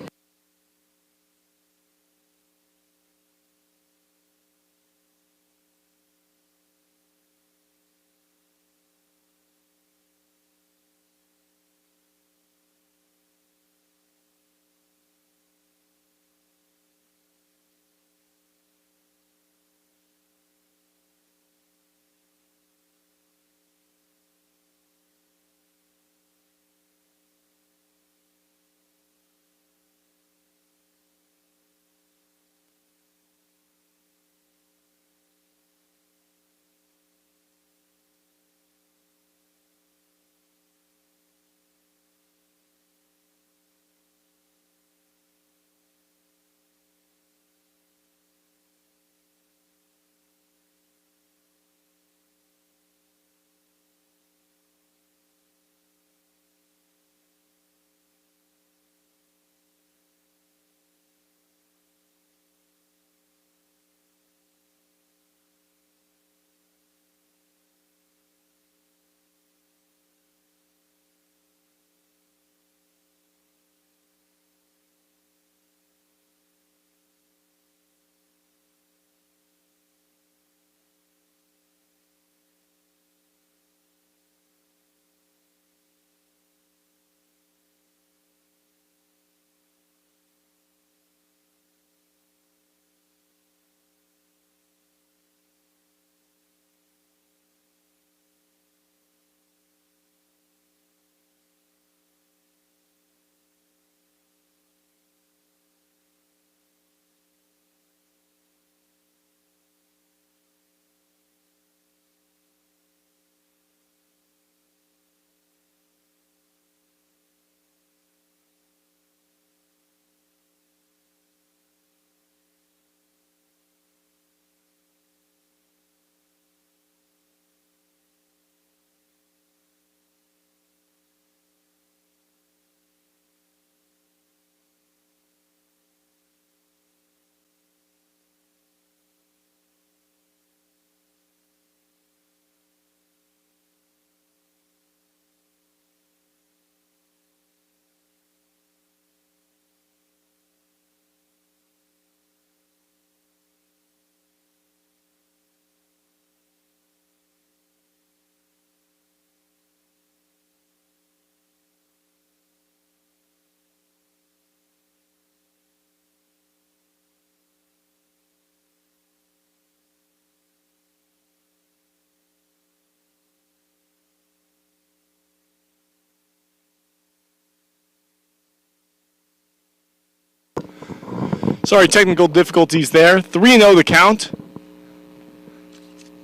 Sorry, technical difficulties there. 3-0 the count.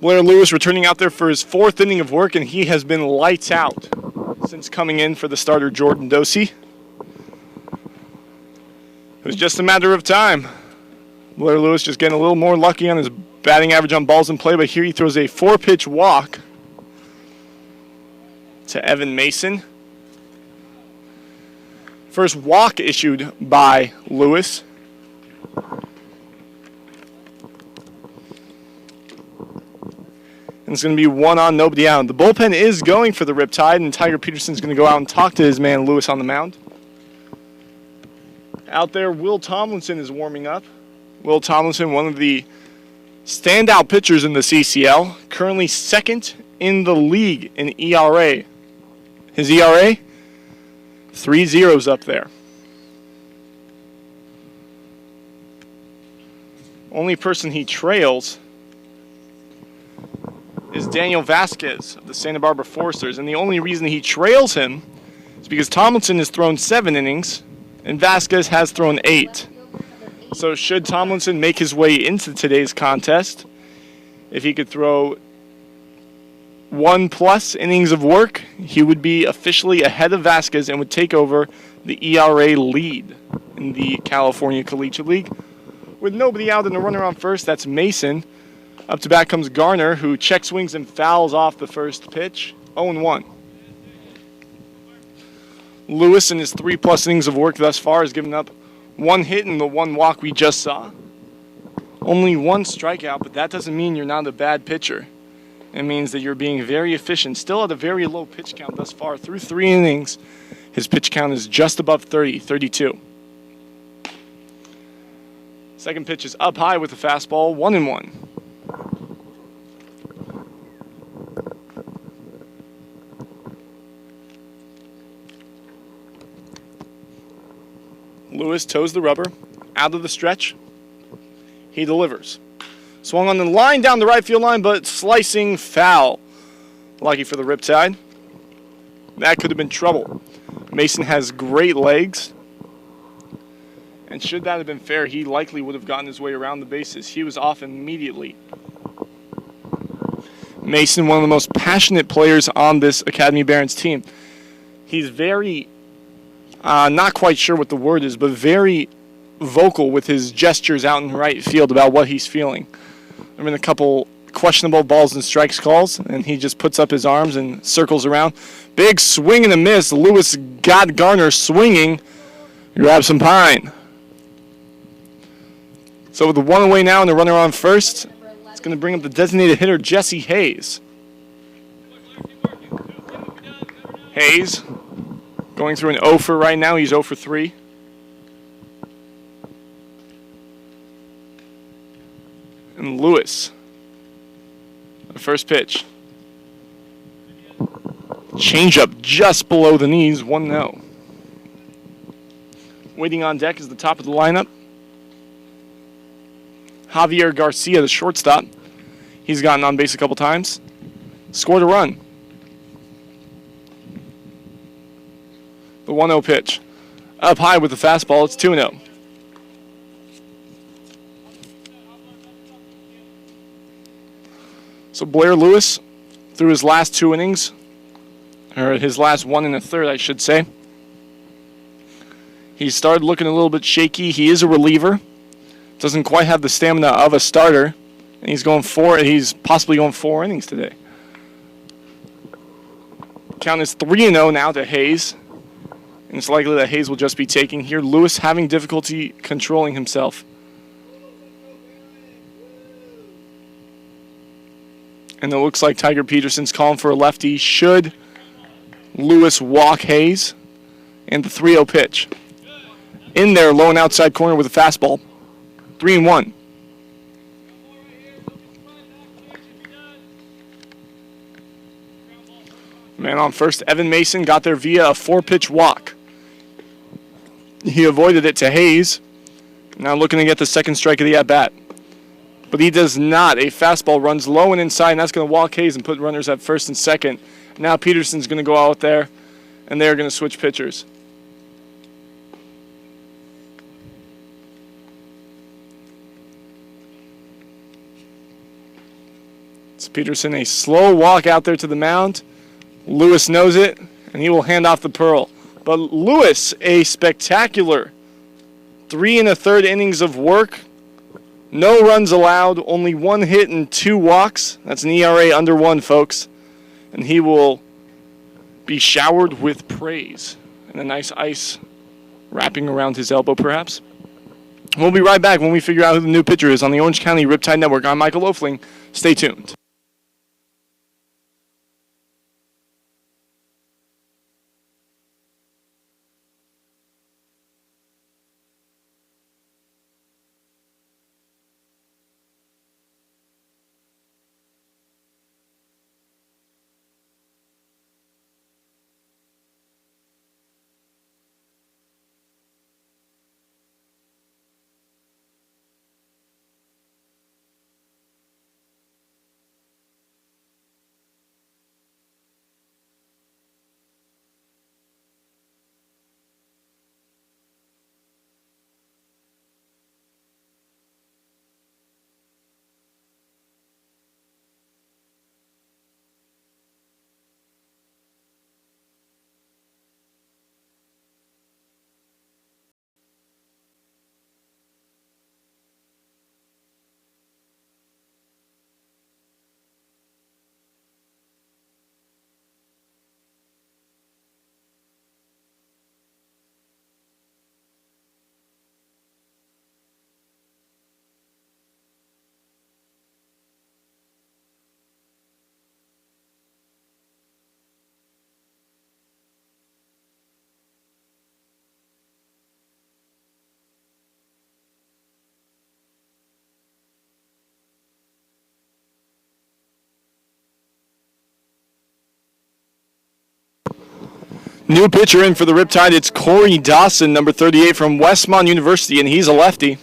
Blair Lewis returning out there for his 4th inning of work, and he has been lights out since coming in for the starter Jordan Dosey. It was just a matter of time. Blair Lewis just getting a little more lucky on his batting average on balls in play, but here he throws a 4-pitch walk to Evan Mason. First walk issued by Lewis. And it's going to be 1 on, nobody out. The bullpen is going for the Riptide, and Tiger Peterson's going to go out and talk to his man Lewis on the mound. Out there, Will Tomlinson is warming up. Will Tomlinson, one of the standout pitchers in the CCL, currently second in the league in ERA. His ERA, 3 zeros up there. Only person he trails is Daniel Vasquez of the Santa Barbara Foresters, and the only reason he trails him is because Tomlinson has thrown 7 innings and Vasquez has thrown 8. So should Tomlinson make his way into today's contest, if he could throw 1+ innings of work, he would be officially ahead of Vasquez and would take over the ERA lead in the California Collegiate League. With nobody out and a runner on first, that's Mason. Up to bat comes Garner, who check swings and fouls off the first pitch. 0-1. Lewis, in his 3+ innings of work thus far, has given up 1 hit and the 1 walk we just saw. Only 1 strikeout, but that doesn't mean you're not a bad pitcher. It means that you're being very efficient. Still at a very low pitch count thus far. Through 3 innings, his pitch count is just above 30, 32. Second pitch is up high with the fastball, 1-1. Lewis toes the rubber, out of the stretch. He delivers. Swung on the line down the right field line, but slicing foul. Lucky for the Riptide. That could have been trouble. Mason has great legs. And should that have been fair, he likely would have gotten his way around the bases. He was off immediately. Mason, one of the most passionate players on this Academy Barons team. He's very, not quite sure what the word is, but very vocal with his gestures out in right field about what he's feeling. There have been a couple questionable balls and strikes calls, and he just puts up his arms and circles around. Big swing and a miss. Lewis got Garner swinging. Grab some pine. So with the 1 away now and the runner on first, it's going to bring up the designated hitter, Jesse Hayes. Hayes going through an 0 for right now. He's 0 for 3. And Lewis, the first pitch. Changeup just below the knees, 1-0. Waiting on deck is the top of the lineup. Javier Garcia, the shortstop. He's gotten on base a couple times. Scored a run. The 1-0 pitch. Up high with the fastball, it's 2-0. So Blair Lewis, through his last 2 innings, or his last 1 1/3, I should say, he started looking a little bit shaky. He is a reliever. Doesn't quite have the stamina of a starter. And he's possibly going 4 innings today. Count is 3-0 now to Hayes. And it's likely that Hayes will just be taking here. Lewis having difficulty controlling himself. And it looks like Tiger Peterson's calling for a lefty. Should Lewis walk Hayes? And the 3-0 pitch. In there, low and outside corner with a fastball. 3-1. Man on first, Evan Mason got there via a 4-pitch walk. He avoided it to Hayes. Now looking to get the second strike of the at-bat. But he does not. A fastball runs low and inside, and that's going to walk Hayes and put runners at first and second. Now Peterson's going to go out there, and they're going to switch pitchers. It's Peterson, a slow walk out there to the mound. Lewis knows it, and he will hand off the pearl. But Lewis, a spectacular 3 1/3 innings of work. No runs allowed, only 1 hit and 2 walks. That's an ERA under 1, folks. And he will be showered with praise and a nice ice wrapping around his elbow perhaps. We'll be right back when we figure out who the new pitcher is on the Orange County Riptide Network. I'm Michael Loefling. Stay tuned. New pitcher in for the Riptide, it's Corey Dawson, number 38 from Westmont University, and he's a lefty.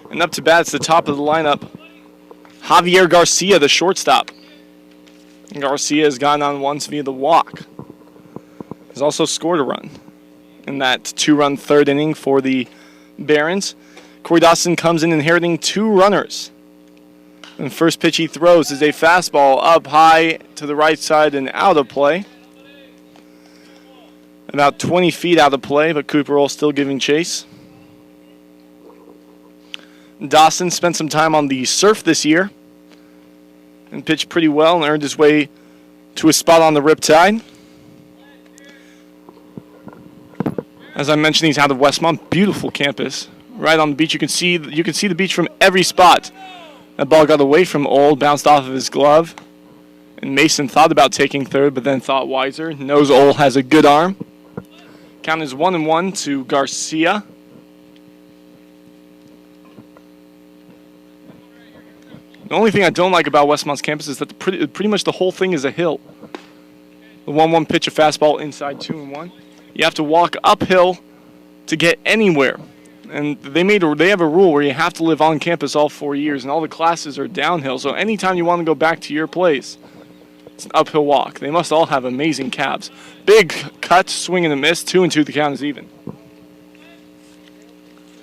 And up to bat, it's the top of the lineup, Javier Garcia, the shortstop. And Garcia has gone on once via the walk. He's also scored a run in that two-run third inning for the Barons. Corey Dawson comes in inheriting two runners. And the first pitch he throws is a fastball up high to the right side and out of play. About 20 feet out of play, but Cooper Earl still giving chase. Dawson spent some time on the surf this year and pitched pretty well and earned his way to a spot on the Riptide. As I mentioned, he's out of Westmont. Beautiful campus. Right on the beach. You can see the beach from every spot. That ball got away from Old, bounced off of his glove. And Mason thought about taking third, but then thought wiser. Knows Old has a good arm. Count is 1-1 to Garcia. The only thing I don't like about Westmont's campus is that pretty much the whole thing is a hill. The 1-1 pitch, a fastball inside 2-1. You have to walk uphill to get anywhere. And they have a rule where you have to live on campus all 4 years, and all the classes are downhill. So anytime you want to go back to your place, it's an uphill walk. They must all have amazing calves. Big cut, swing and a miss. 2-2, the count is even.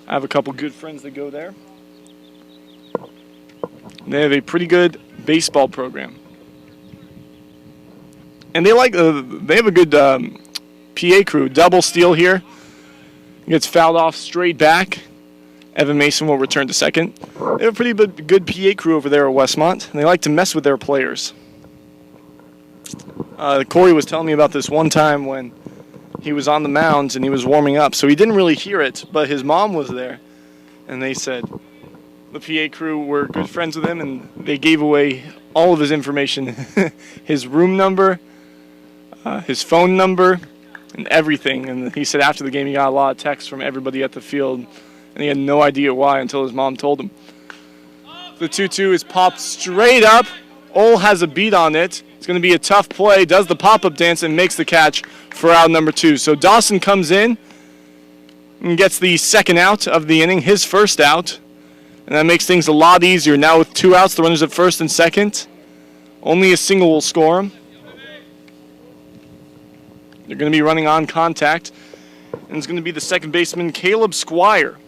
I have a couple good friends that go there. They have a pretty good baseball program. And they have a good PA crew. Double steal here. He gets fouled off straight back. Evan Mason will return to second. They have a pretty good PA crew over there at Westmont, and they like to mess with their players. Corey was telling me about this one time when he was on the mound and he was warming up, so he didn't really hear it, but his mom was there, and they said the PA crew were good friends with him, and they gave away all of his information, his room number, his phone number, and everything. And he said after the game he got a lot of texts from everybody at the field, and he had no idea why until his mom told him. The 2-2 is popped straight up. Ole has a beat on it. It's going to be a tough play, does the pop-up dance, and makes the catch for out number 2. So Dawson comes in and gets the second out of the inning, his first out. And that makes things a lot easier. Now with 2 outs, the runners at first and second. Only a single will score them. They're going to be running on contact. And it's going to be the second baseman, Caleb Squire.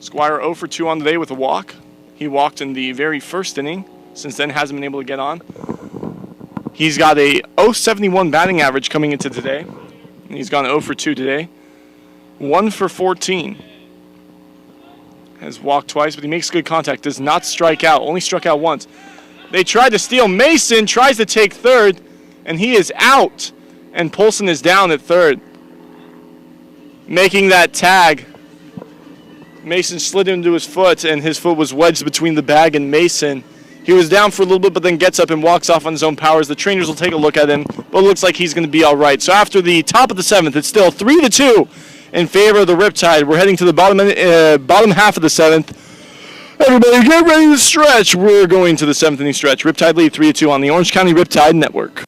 Squire 0 for 2 on the day with a walk. He walked in the very first inning. Since then, hasn't been able to get on. He's got a .071 batting average coming into today. And he's gone 0 for 2 today. 1 for 14. Has walked twice, but he makes good contact. Does not strike out. Only struck out once. They tried to steal. Mason tries to take third. And he is out. And Polson is down at third. Making that tag. Mason slid into his foot, and his foot was wedged between the bag and Mason. He was down for a little bit, but then gets up and walks off on his own powers. The trainers will take a look at him, but it looks like he's going to be all right. So after the top of the 7th, it's still 3-2 in favor of the Riptide. We're heading to the bottom half of the 7th. Everybody get ready to stretch. We're going to the 7th inning stretch. Riptide lead 3-2 on the Orange County Riptide Network.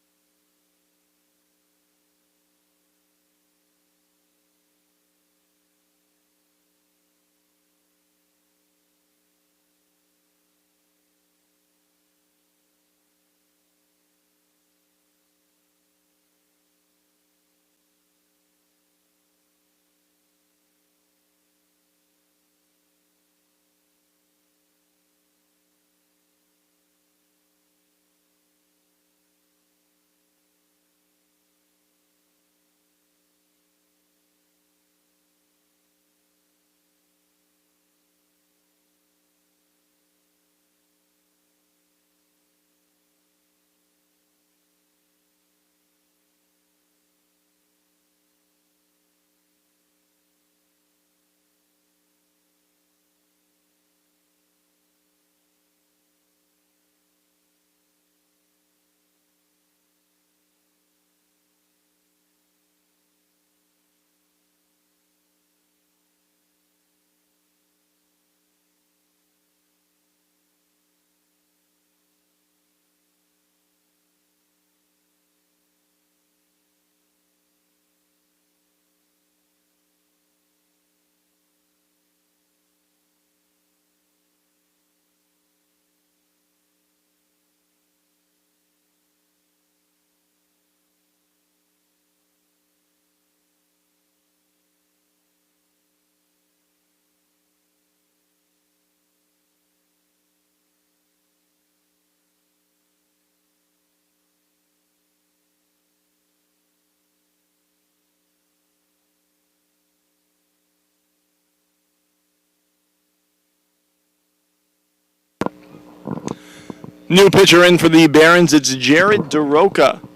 New pitcher in for the Barons, it's Jared DeRoca.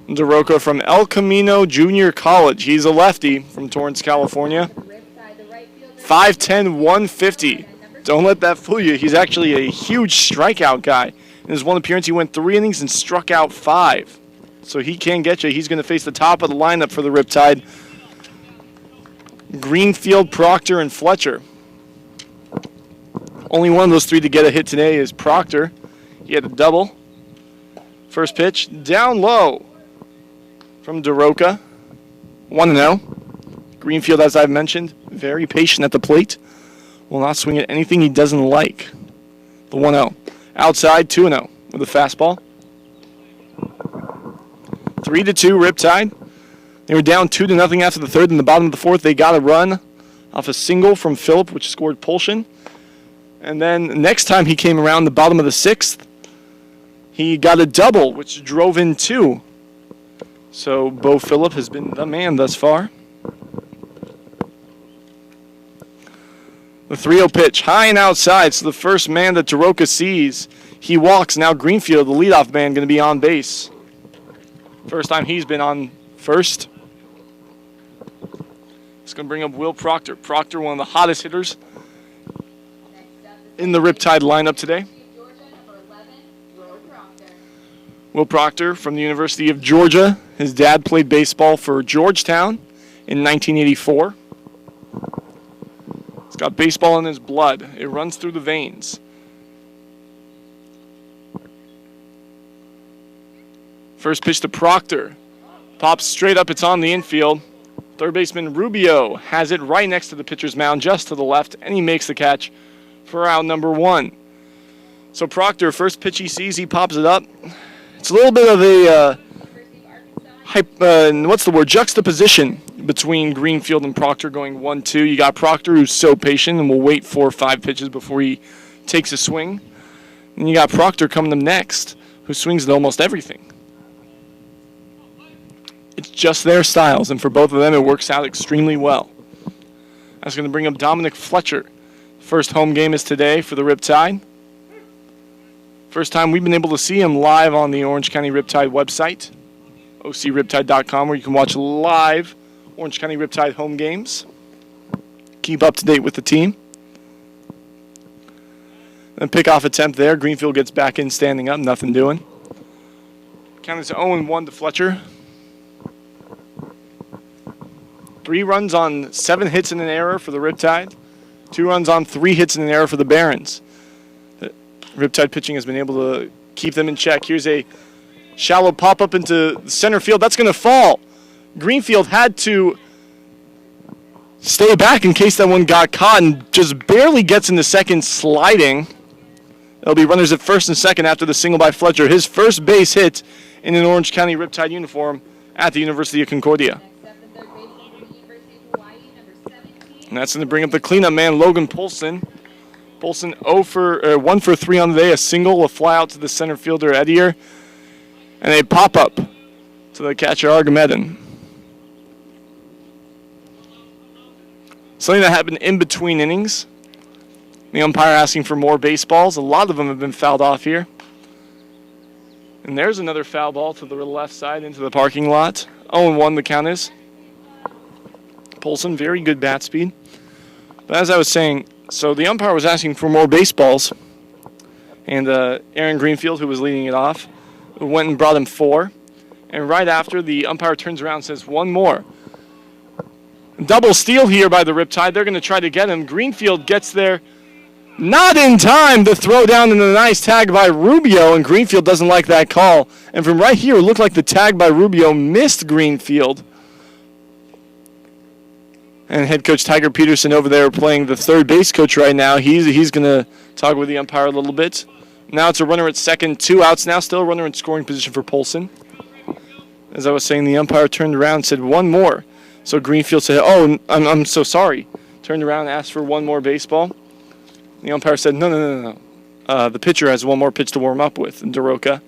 DeRoca from El Camino Junior College. He's a lefty from Torrance, California. 5'10", 150. Don't let that fool you. He's actually a huge strikeout guy. In his one appearance, he went 3 innings and struck out 5. So he can get you. He's going to face the top of the lineup for the Riptide. Greenfield, Proctor, and Fletcher. Only one of those 3 to get a hit today is Proctor. He had a double. First pitch, down low from DeRoca. 1-0. Greenfield, as I've mentioned, very patient at the plate. Will not swing at anything he doesn't like. The 1-0. Outside, 2-0 with a fastball. 3-2 Riptide. They were down 2-0 after the third. In the bottom of the fourth, they got a run off a single from Phillip, which scored Polshin. And then next time he came around, the bottom of the 6th, he got a double, which drove in 2. So Bo Phillip has been the man thus far. The 3-0 pitch, high and outside. So the first man that DeRoca sees, he walks. Now Greenfield, the leadoff man, going to be on base. First time he's been on first. It's going to bring up Will Proctor. Proctor, one of the hottest hitters in the Riptide lineup today. Will Proctor from the University of Georgia. His dad played baseball for Georgetown in 1984. He's got baseball in his blood. It runs through the veins. First pitch to Proctor. Pops straight up. It's on the infield. Third baseman Rubio has it right next to the pitcher's mound, just to the left, and he makes the catch for out number 1. So Proctor, first pitch he sees, he pops it up. It's a little bit of a juxtaposition between Greenfield and Proctor going 1-2. You got Proctor, who's so patient and will wait 4 or 5 pitches before he takes a swing. And you got Proctor coming up next, who swings at almost everything. It's just their styles, and for both of them, it works out extremely well. That's going to bring up Dominic Fletcher. First home game is today for the Riptide. First time we've been able to see him live on the Orange County Riptide website, ocriptide.com, where you can watch live Orange County Riptide home games. Keep up to date with the team. Then pickoff attempt there. Greenfield gets back in, standing up, nothing doing. Count is 0-1 to Fletcher. 3 runs on 7 hits and an error for the Riptide. 2 runs on 3 hits and an error for the Barons. The Riptide pitching has been able to keep them in check. Here's a shallow pop-up into center field. That's going to fall. Greenfield had to stay back in case that one got caught and just barely gets into second, sliding. There'll be runners at first and second after the single by Fletcher. His first base hit in an Orange County Riptide uniform at the University of Concordia. And that's going to bring up the cleanup man, Logan Polson. Polson 1 for 3 on the day, a single, a fly out to the center fielder, Edier, and a pop-up to the catcher, Argamedon. Something that happened in between innings. The umpire asking for more baseballs. A lot of them have been fouled off here. And there's another foul ball to the left side into the parking lot. 0-1 the count is. Polson, very good bat speed. But as I was saying, so the umpire was asking for more baseballs. And Aaron Greenfield, who was leading it off, went and brought him 4. And right after, the umpire turns around and says, 1 more. Double steal here by the Riptide. They're going to try to get him. Greenfield gets there. Not in time to throw down in a nice tag by Rubio, and Greenfield doesn't like that call. And from right here, it looked like the tag by Rubio missed Greenfield. And head coach Tiger Peterson over there playing the third base coach right now. He's going to talk with the umpire a little bit. Now it's a runner at second, 2 outs now, still a runner in scoring position for Polson. As I was saying, the umpire turned around and said 1 more. So Greenfield said, oh, I'm so sorry. Turned around and asked for 1 more baseball. The umpire said, no. The pitcher has 1 more pitch to warm up with, Daroka.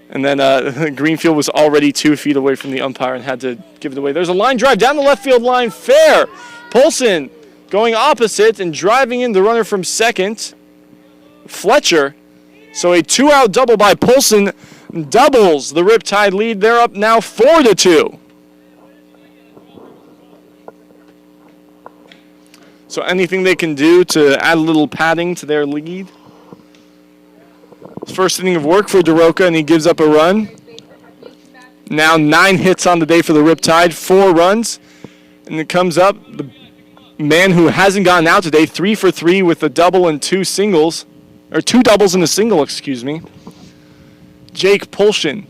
And then Greenfield was already 2 feet away from the umpire and had to give it away. There's a line drive down the left field line, fair. Polson going opposite and driving in the runner from second, Fletcher. So a 2-out double by Polson doubles the Riptide lead. They're up now 4-2. So anything they can do to add a little padding to their lead. First inning of work for Daroka, and he gives up a run. Now 9 hits on the day for the Riptide, 4 runs. And it comes up the man who hasn't gotten out today, 3 for 3 with a double and 2 singles. Or 2 doubles and a single, excuse me. Jake Polshin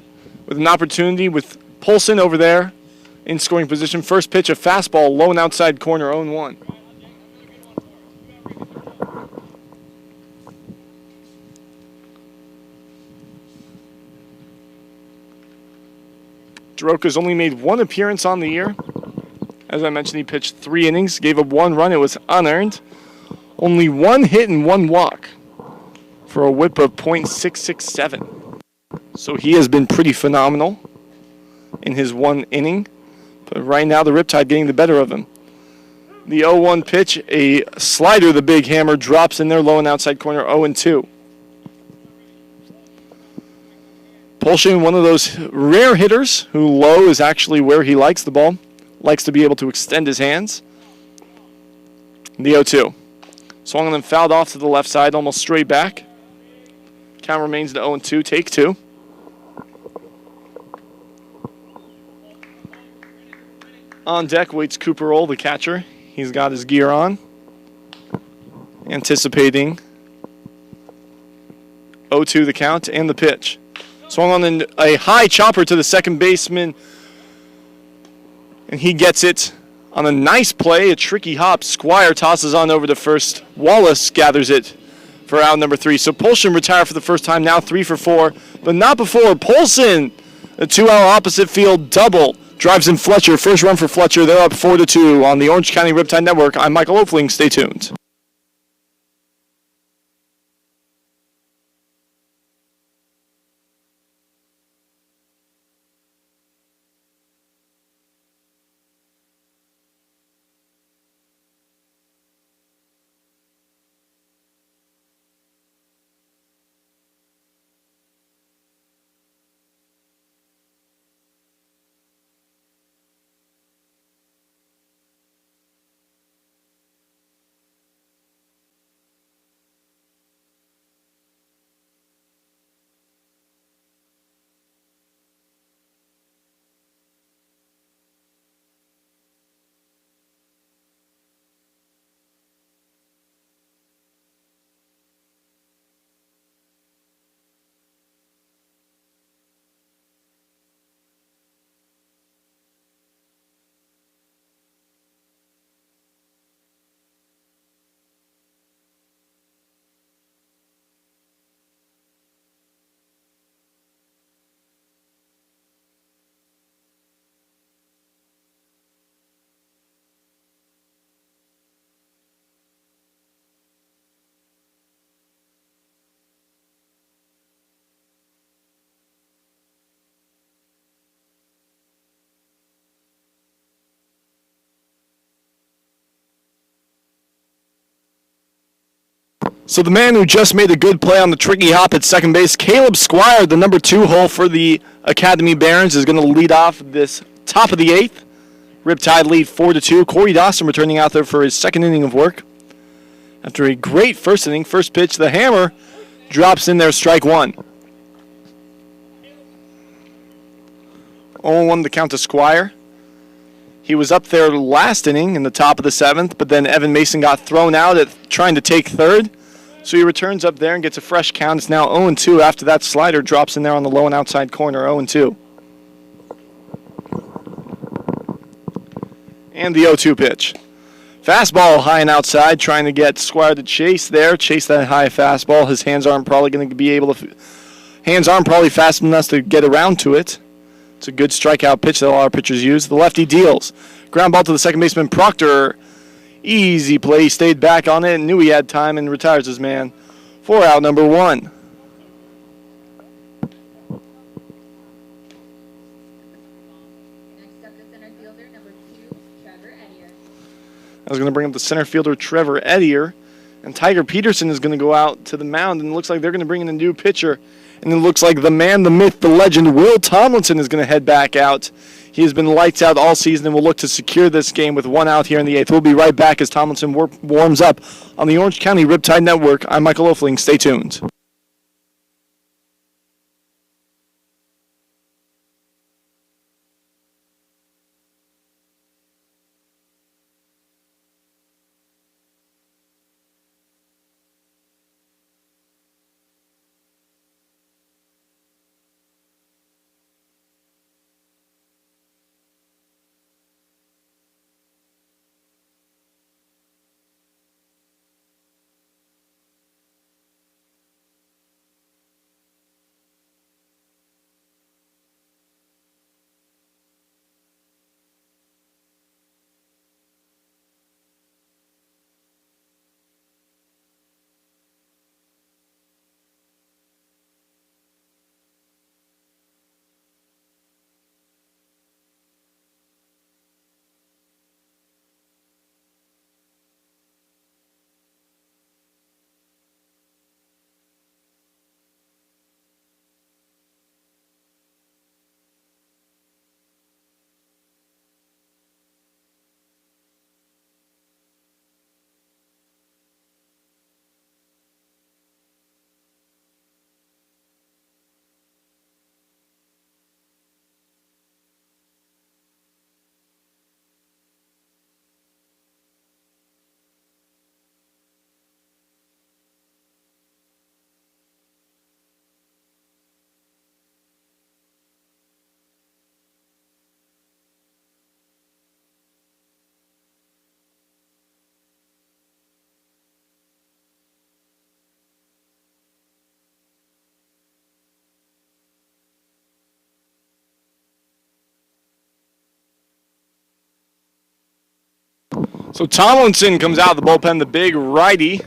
with an opportunity with Polson over there in scoring position. First pitch, a fastball, low and outside corner, 0-1. Daroka's only made 1 appearance on the year. As I mentioned, he pitched 3 innings, gave up 1 run. It was unearned. Only 1 hit and 1 walk for a whip of .667. So he has been pretty phenomenal in his 1 inning. But right now, the Riptide getting the better of him. The 0-1 pitch, a slider, the big hammer, drops in there, low and outside corner, 0-2. Polshin, one of those rare hitters who low is actually where he likes the ball. Likes to be able to extend his hands. The 0-2. Swung and then fouled off to the left side, almost straight back. Count remains the 0-2, take 2. On deck waits Cooper Roll, the catcher. He's got his gear on. Anticipating 0-2 the count and the pitch. Swung on a high chopper to the second baseman. And he gets it on a nice play, a tricky hop. Squire tosses on over to first. Wallace gathers it for out number 3. So Polshin retired for the first time, now 3 for 4. But not before. Polshin, a 2-out opposite field double. Drives in Fletcher. First run for Fletcher. They're up 4-2 on the Orange County Riptide Network. I'm Michael Oefling. Stay tuned. So the man who just made a good play on the tricky hop at second base, Caleb Squire, the number 2 hole for the Academy Barons, is going to lead off this top of the 8th. Riptide lead 4-2. Corey Dawson returning out there for his second inning of work. After a great first inning, first pitch, the hammer drops in there, strike 1. 0-1 the count to Squire. He was up there last inning in the top of the 7th, but then Evan Mason got thrown out at trying to take third. So he returns up there and gets a fresh count. It's now 0-2 after that slider drops in there on the low and outside corner, 0-2. And the 0-2 pitch. Fastball high and outside, trying to get Squire to chase there. Chase that high fastball. His hands aren't probably going to be able to... Hands aren't probably fast enough to get around to it. It's a good strikeout pitch that a lot of pitchers use. The lefty deals. Ground ball to the second baseman, Proctor. Easy play. He stayed back on it and knew he had time and retires his man for out number 1. Next up, the center fielder, number 2, Trevor Ettier. I was going to bring up the center fielder, Trevor Ettier. And Tiger Peterson is going to go out to the mound, and it looks like they're going to bring in a new pitcher. And it looks like the man, the myth, the legend, Will Tomlinson is going to head back out. He has been lights out all season and will look to secure this game with 1 out here in the 8th. We'll be right back as Tomlinson warms up on the Orange County Riptide Network. I'm Michael Oefling. Stay tuned. So Tomlinson comes out of the bullpen, the big righty,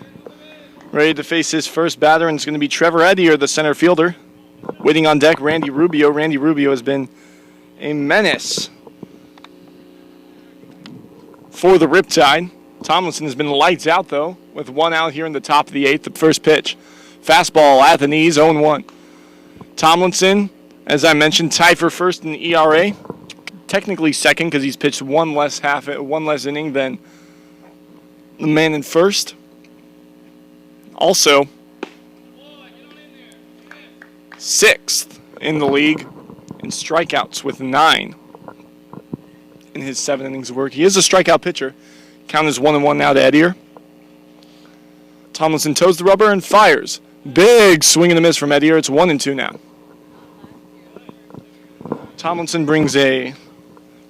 ready to face his first batter, and it's going to be Trevor Ettier, the center fielder. Waiting on deck, Randy Rubio. Randy Rubio has been a menace for the Riptide. Tomlinson has been lights out, though, with 1 out here in the top of the 8th, the first pitch. Fastball at the knees, 0-1. Tomlinson, as I mentioned, tied for first in the ERA. Technically second because he's pitched one less inning than the man in first. Also, 6th in the league in strikeouts with 9 in his 7 innings of work. He is a strikeout pitcher. Count is 1-1 now to Ettier. Tomlinson toes the rubber and fires. Big swing and a miss from Ettier. It's 1-2 now. Tomlinson brings a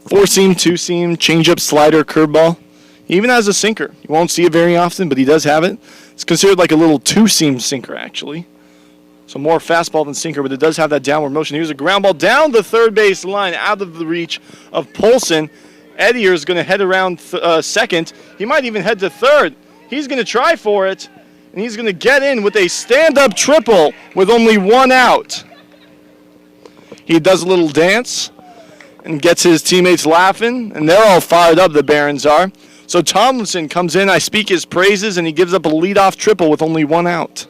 4-seam, 2-seam, changeup, slider, curveball. He even has a sinker. You won't see it very often, but he does have it. It's considered like a little 2-seam sinker, actually. So more fastball than sinker, but it does have that downward motion. Here's a ground ball down the third base line, out of the reach of Polson. Ettier is going to head around second. He might even head to third. He's going to try for it, and he's going to get in with a stand-up triple with only 1 out. He does a little dance and gets his teammates laughing, and they're all fired up, the Barons are. So Tomlinson comes in, I speak his praises, and he gives up a leadoff triple with only one out.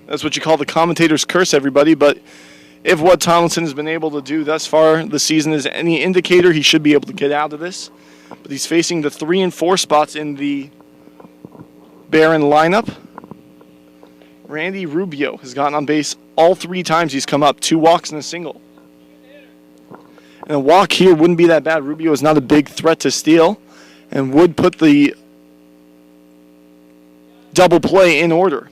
That's what you call the commentator's curse, everybody. But if what Tomlinson has been able to do thus far this season is any indicator, he should be able to get out of this. But he's facing the 3 and 4 spots in the Barron lineup. Randy Rubio has gotten on base all 3 times he's come up. 2 walks and a single. And a walk here wouldn't be that bad. Rubio is not a big threat to steal and would put the double play in order.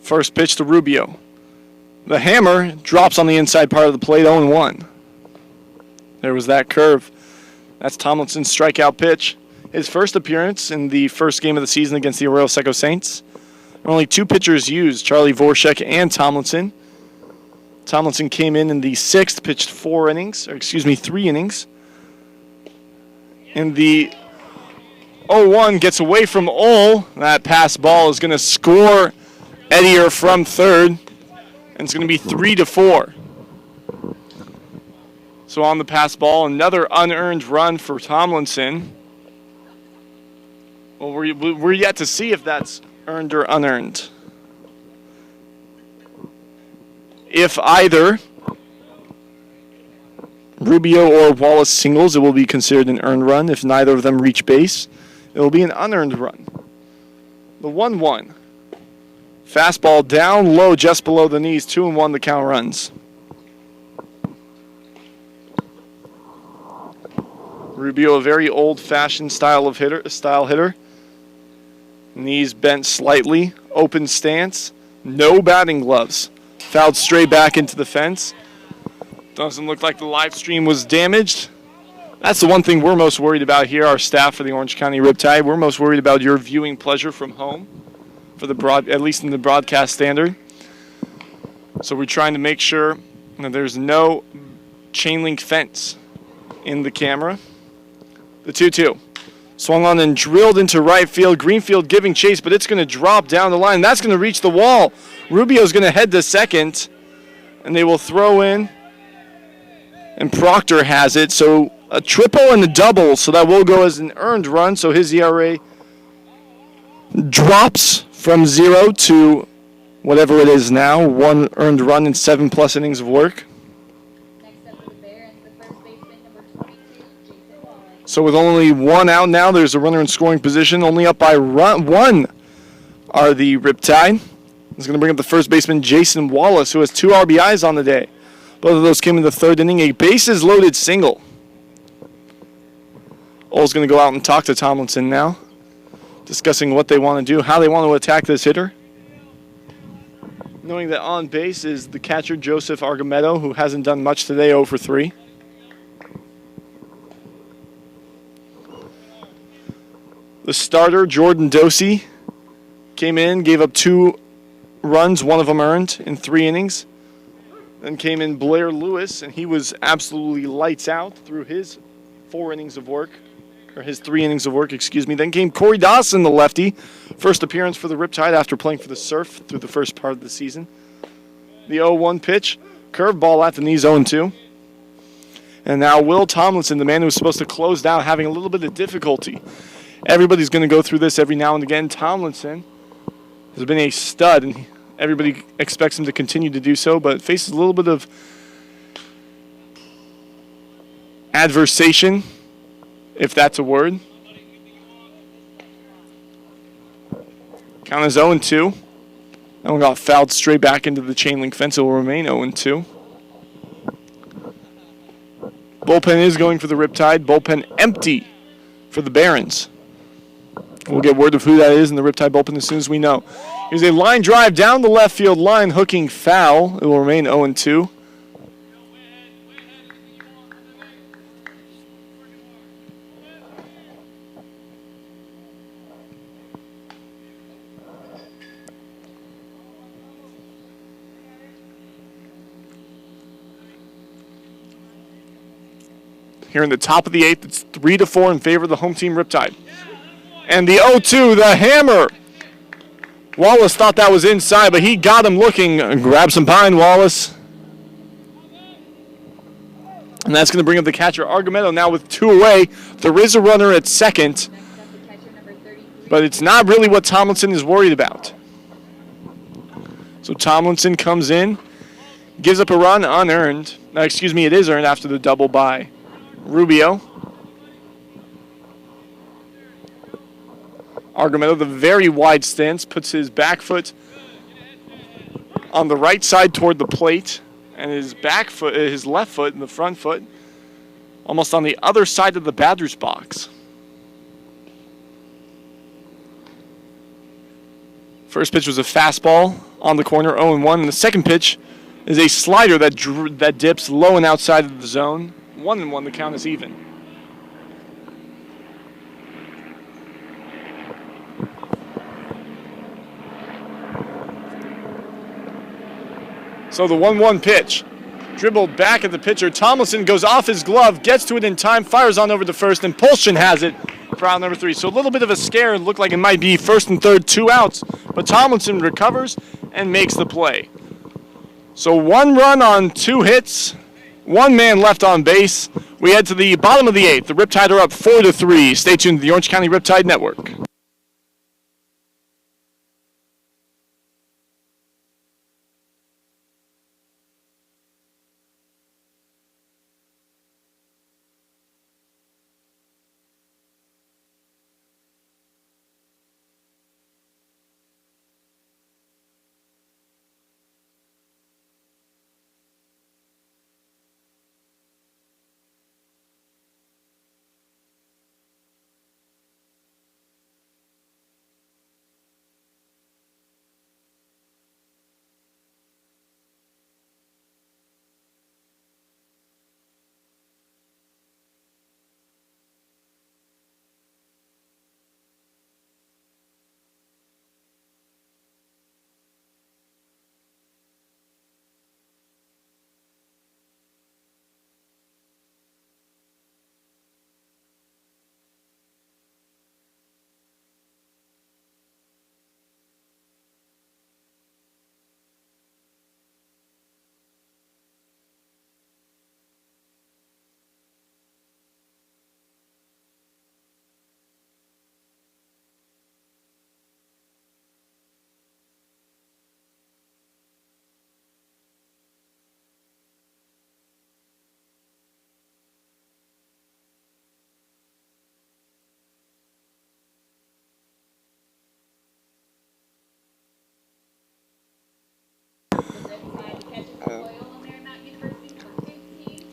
First pitch to Rubio. The hammer drops on the inside part of the plate, 0-1. There was that curve. That's Tomlinson's strikeout pitch. His first appearance in the first game of the season against the Arroyo Seco Saints. Only 2 pitchers used, Charlie Vorshek and Tomlinson. Tomlinson came in the 6th, pitched 3 innings. And the 0-1 gets away from Ole. That pass ball is going to score Edier from third. And it's going to be 3-4. So on the pass ball, another unearned run for Tomlinson. Well, we're yet to see if that's earned or unearned. If either Rubio or Wallace singles, it will be considered an earned run. If neither of them reach base, it will be an unearned run. The 1-1. Fastball down low just below the knees. 2-1 the count runs. Rubio, a very old-fashioned style hitter. Knees bent slightly. Open stance. No batting gloves. Fouled straight back into the fence. Doesn't look like the live stream was damaged. That's the one thing we're most worried about here, our staff for the Orange County Riptide. We're most worried about your viewing pleasure from home, for at least in the broadcast standard. So we're trying to make sure that there's no chain link fence in the camera. The 2-2. Swung on and drilled into right field. Greenfield giving chase, but it's going to drop down the line. That's going to reach the wall. Rubio's going to head to second, and they will throw in. And Proctor has it. So a triple and a double, so that will go as an earned run. So his ERA drops from 0 to whatever it is now, 1 earned run in 7+ innings of work. So with only 1 out now, there's a runner in scoring position. Only up by 1 are the Riptide. He's going to bring up the first baseman, Jason Wallace, who has 2 RBIs on the day. Both of those came in the 3rd inning. A bases-loaded single. Ole's going to go out and talk to Tomlinson now, discussing what they want to do, how they want to attack this hitter. Knowing that on base is the catcher, Joseph Argametto, who hasn't done much today, 0 for 3. The starter, Jordan Dosey, came in, gave up 2 runs, 1 of them earned in 3 innings. Then came in Blair Lewis, and he was absolutely lights out through his 3 innings of work. Then came Corey Dawson, the lefty. First appearance for the Riptide after playing for the Surf through the first part of the season. The 0-1 pitch, curveball at the knees, 0-2. And now Will Tomlinson, the man who was supposed to close down, having a little bit of difficulty. Everybody's going to go through this every now and again. Tomlinson has been a stud, and everybody expects him to continue to do so, but faces a little bit of adversation, if that's a word. Count is 0-2. That one got fouled straight back into the chain link fence. It will remain 0-2. Bullpen is going for the Riptide. Bullpen empty for the Barons. We'll get word of who that is in the Riptide bullpen as soon as we know. Here's a line drive down the left field line, hooking foul. It will remain 0-2. Here in the top of the 8th, it's 3-4 in favor of the home team Riptide. And the 0-2, the hammer. Wallace thought that was inside, but he got him looking. Grab some pine, Wallace. And that's going to bring up the catcher, Argumedo, now with 2 away. There is a runner at second, but it's not really what Tomlinson is worried about. So Tomlinson comes in, gives up a run unearned. It is earned after the double by Rubio. Argumedo, the very wide stance, puts his back foot on the right side toward the plate, and his left foot and the front foot almost on the other side of the batter's box. First pitch was a fastball on the corner, 0-1. And the second pitch is a slider that dips low and outside of the zone. 1-1, the count is even. So the 1-1 pitch, dribbled back at the pitcher. Tomlinson goes off his glove, gets to it in time, fires on over to first, and Polshin has it for out number 3. So a little bit of a scare. It looked like it might be first and third, 2 outs, but Tomlinson recovers and makes the play. So 1 run on 2 hits, 1 man left on base. We head to the bottom of the 8th. The Riptide are up 4-3. Stay tuned to the Orange County Riptide Network.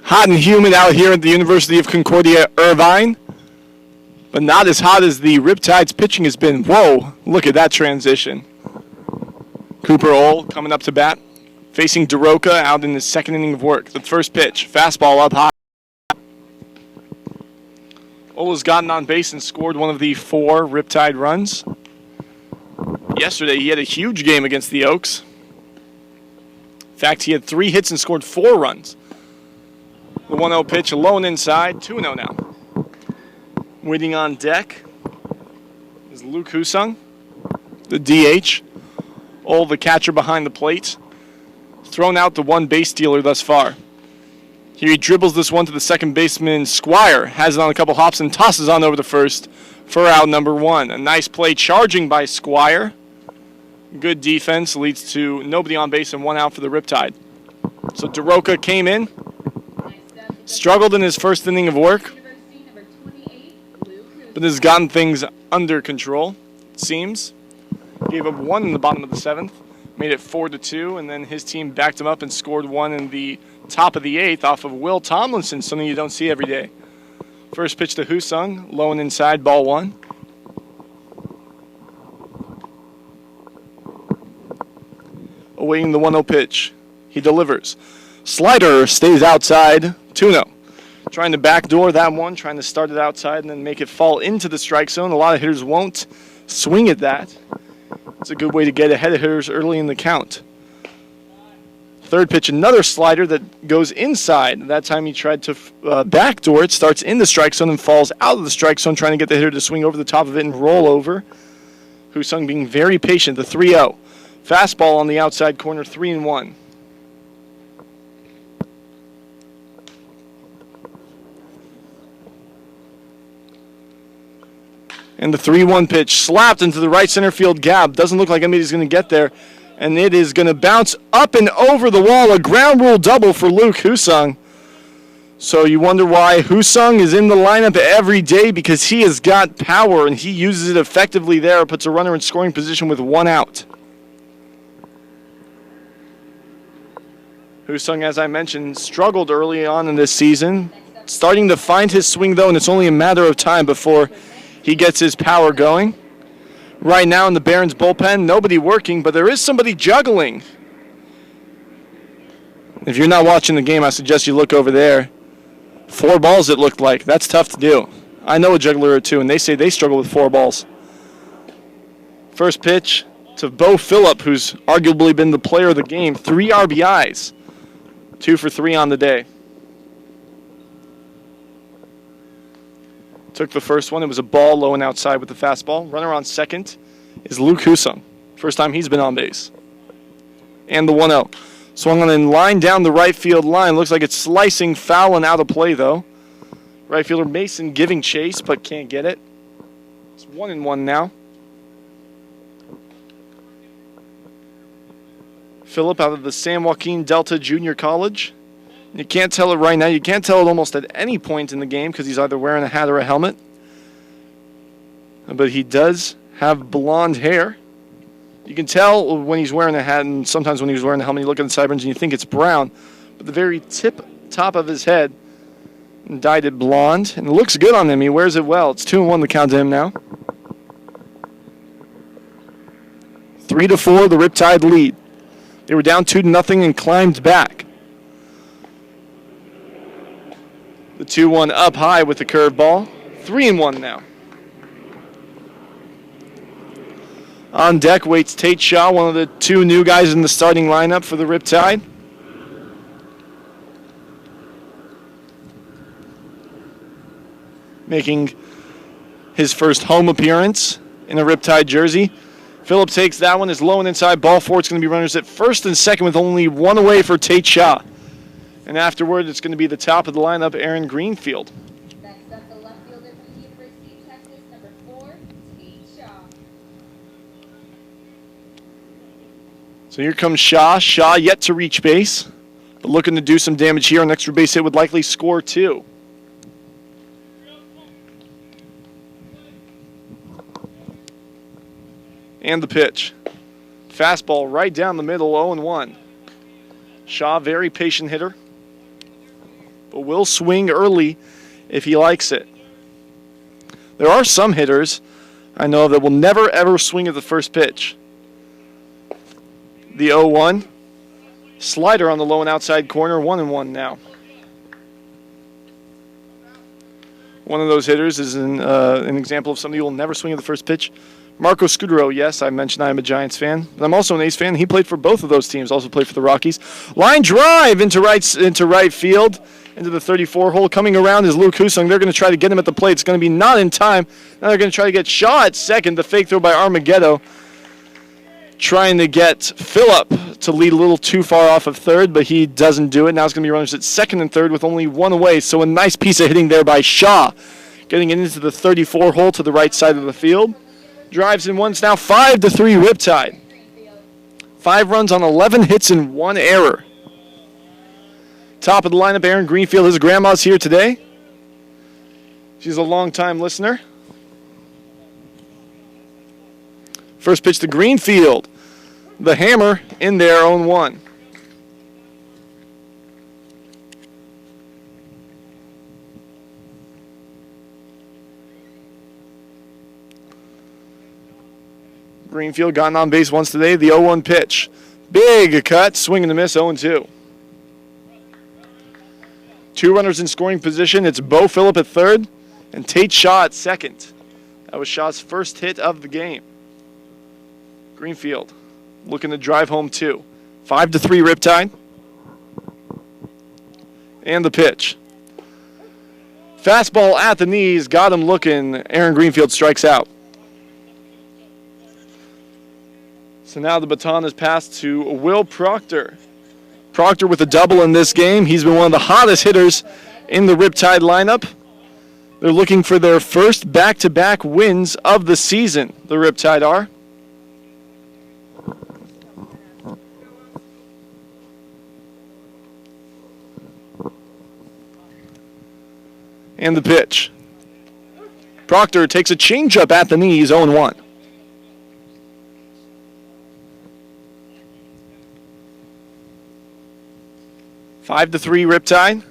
Hot and humid out here at the University of Concordia, Irvine, but not as hot as the Riptide's pitching has been. Whoa, look at that transition. Cooper Ole coming up to bat, facing DeRoca out in his second inning of work. The first pitch, fastball up high. Ole has gotten on base and scored one of the 4 Riptide runs. Yesterday, he had a huge game against the Oaks. In fact, he had 3 hits and scored 4 runs. The 1-0 pitch, low and inside, 2-0 now. Waiting on deck is Luke Husung, the DH. Ole, the catcher behind the plate. Thrown out the 1 base stealer thus far. Here he dribbles this one to the second baseman, Squire. Has it on a couple hops and tosses on over to first for out number 1. A nice play charging by Squire. Good defense leads to nobody on base and 1 out for the Riptide. So DeRoca came in. Struggled in his first inning of work, but has gotten things under control, it seems. Gave up 1 in the bottom of the 7th, made it 4-2, and then his team backed him up and scored 1 in the top of the 8th off of Will Tomlinson, something you don't see every day. First pitch to Husung, low and inside, ball 1. Awaiting the 1-0 pitch. He delivers. Slider stays outside, 2-0. Trying to backdoor that one, trying to start it outside and then make it fall into the strike zone. A lot of hitters won't swing at that. It's a good way to get ahead of hitters early in the count. Third pitch, another slider that goes inside. That time he tried to backdoor it, starts in the strike zone and falls out of the strike zone, trying to get the hitter to swing over the top of it and roll over. Husung being very patient, the 3-0. Fastball on the outside corner, 3-1. And the 3-1 pitch slapped into the right center field gap. Doesn't look like anybody's going to get there. And it is going to bounce up and over the wall. A ground rule double for Luke Husung. So you wonder why Husung is in the lineup every day, because he has got power and he uses it effectively there. Puts a runner in scoring position with 1 out. Husung, as I mentioned, struggled early on in this season. Starting to find his swing, though, and it's only a matter of time before he gets his power going. Right now in the Barons bullpen, nobody working, but there is somebody juggling. If you're not watching the game, I suggest you look over there. 4 balls, it looked like. That's tough to do. I know a juggler or two, and they say they struggle with 4 balls. First pitch to Bo Phillip, who's arguably been the player of the game. 3 RBIs. 2 for 3 on the day. Took the first one. It was a ball low and outside with the fastball. Runner on second is Luke Husung. First time he's been on base. And the 1-0. Swung on and line down the right field line. Looks like it's slicing foul and out of play, though. Right fielder Mason giving chase, but can't get it. It's 1-1 now. Phillip out of the San Joaquin Delta Junior College. You can't tell it right now. You can't tell it almost at any point in the game because he's either wearing a hat or a helmet. But he does have blonde hair. You can tell when he's wearing a hat, and sometimes when he's wearing a helmet, you look at the sideburns and you think it's brown. But the very top of his head dyed it blonde, and it looks good on him. He wears it well. It's 2-1 the count to him now. 3-4, the Riptide lead. They were down 2-0 and climbed back. The 2-1 up high with the curveball. 3-1 now. On deck waits Tate Shaw, one of the 2 new guys in the starting lineup for the Riptide. Making his first home appearance in a Riptide jersey. Phillip takes that one. Is low and inside. Ball 4. It's going to be runners at first and second with only 1 away for Tate Shaw. And afterward, it's going to be the top of the lineup, Aaron Greenfield. Next up, the left fielder from the University of Texas, number 4, Tate Shaw. So here comes Shaw. Shaw yet to reach base, but looking to do some damage here. An extra base hit would likely score 2. And the pitch. Fastball right down the middle, 0-1. Shaw, very patient hitter, but will swing early if he likes it. There are some hitters I know that will never, ever swing at the first pitch. The 0-1. Slider on the low and outside corner, 1-1 now. One of those hitters is an example of somebody who will never swing at the first pitch. Marco Scudero, yes, I mentioned I'm a Giants fan, but I'm also an A's fan. He played for both of those teams, also played for the Rockies. Line drive into right field, into the 34 hole. Coming around is Luke Husung. They're going to try to get him at the plate. It's going to be not in time. Now they're going to try to get Shaw at second. The fake throw by Armageddon. Trying to get Phillip to lead a little too far off of third, but he doesn't do it. Now it's going to be runners at second and third with only 1 away. So a nice piece of hitting there by Shaw. Getting it into the 34 hole to the right side of the field. Drives in one. It's now 5-3 Riptide. 5 runs on 11 hits and 1 error. Top of the lineup, Aaron Greenfield. His grandma's here today. She's a long-time listener. First pitch to Greenfield. The hammer in there, 0-1. Greenfield gotten on base once today. The 0-1 pitch. Big cut. Swing and a miss, 0-2. 2 runners in scoring position. It's Bo Phillip at third and Tate Shaw at second. That was Shaw's first hit of the game. Greenfield looking to drive home 2. 5-3 Riptide. And the pitch. Fastball at the knees. Got him looking. Aaron Greenfield strikes out. So now the baton is passed to Will Proctor. Proctor with a double in this game. He's been one of the hottest hitters in the Riptide lineup. They're looking for their first back-to-back wins of the season, the Riptide are. And the pitch. Proctor takes a changeup at the knees, 0-1. Five to 3 Riptide.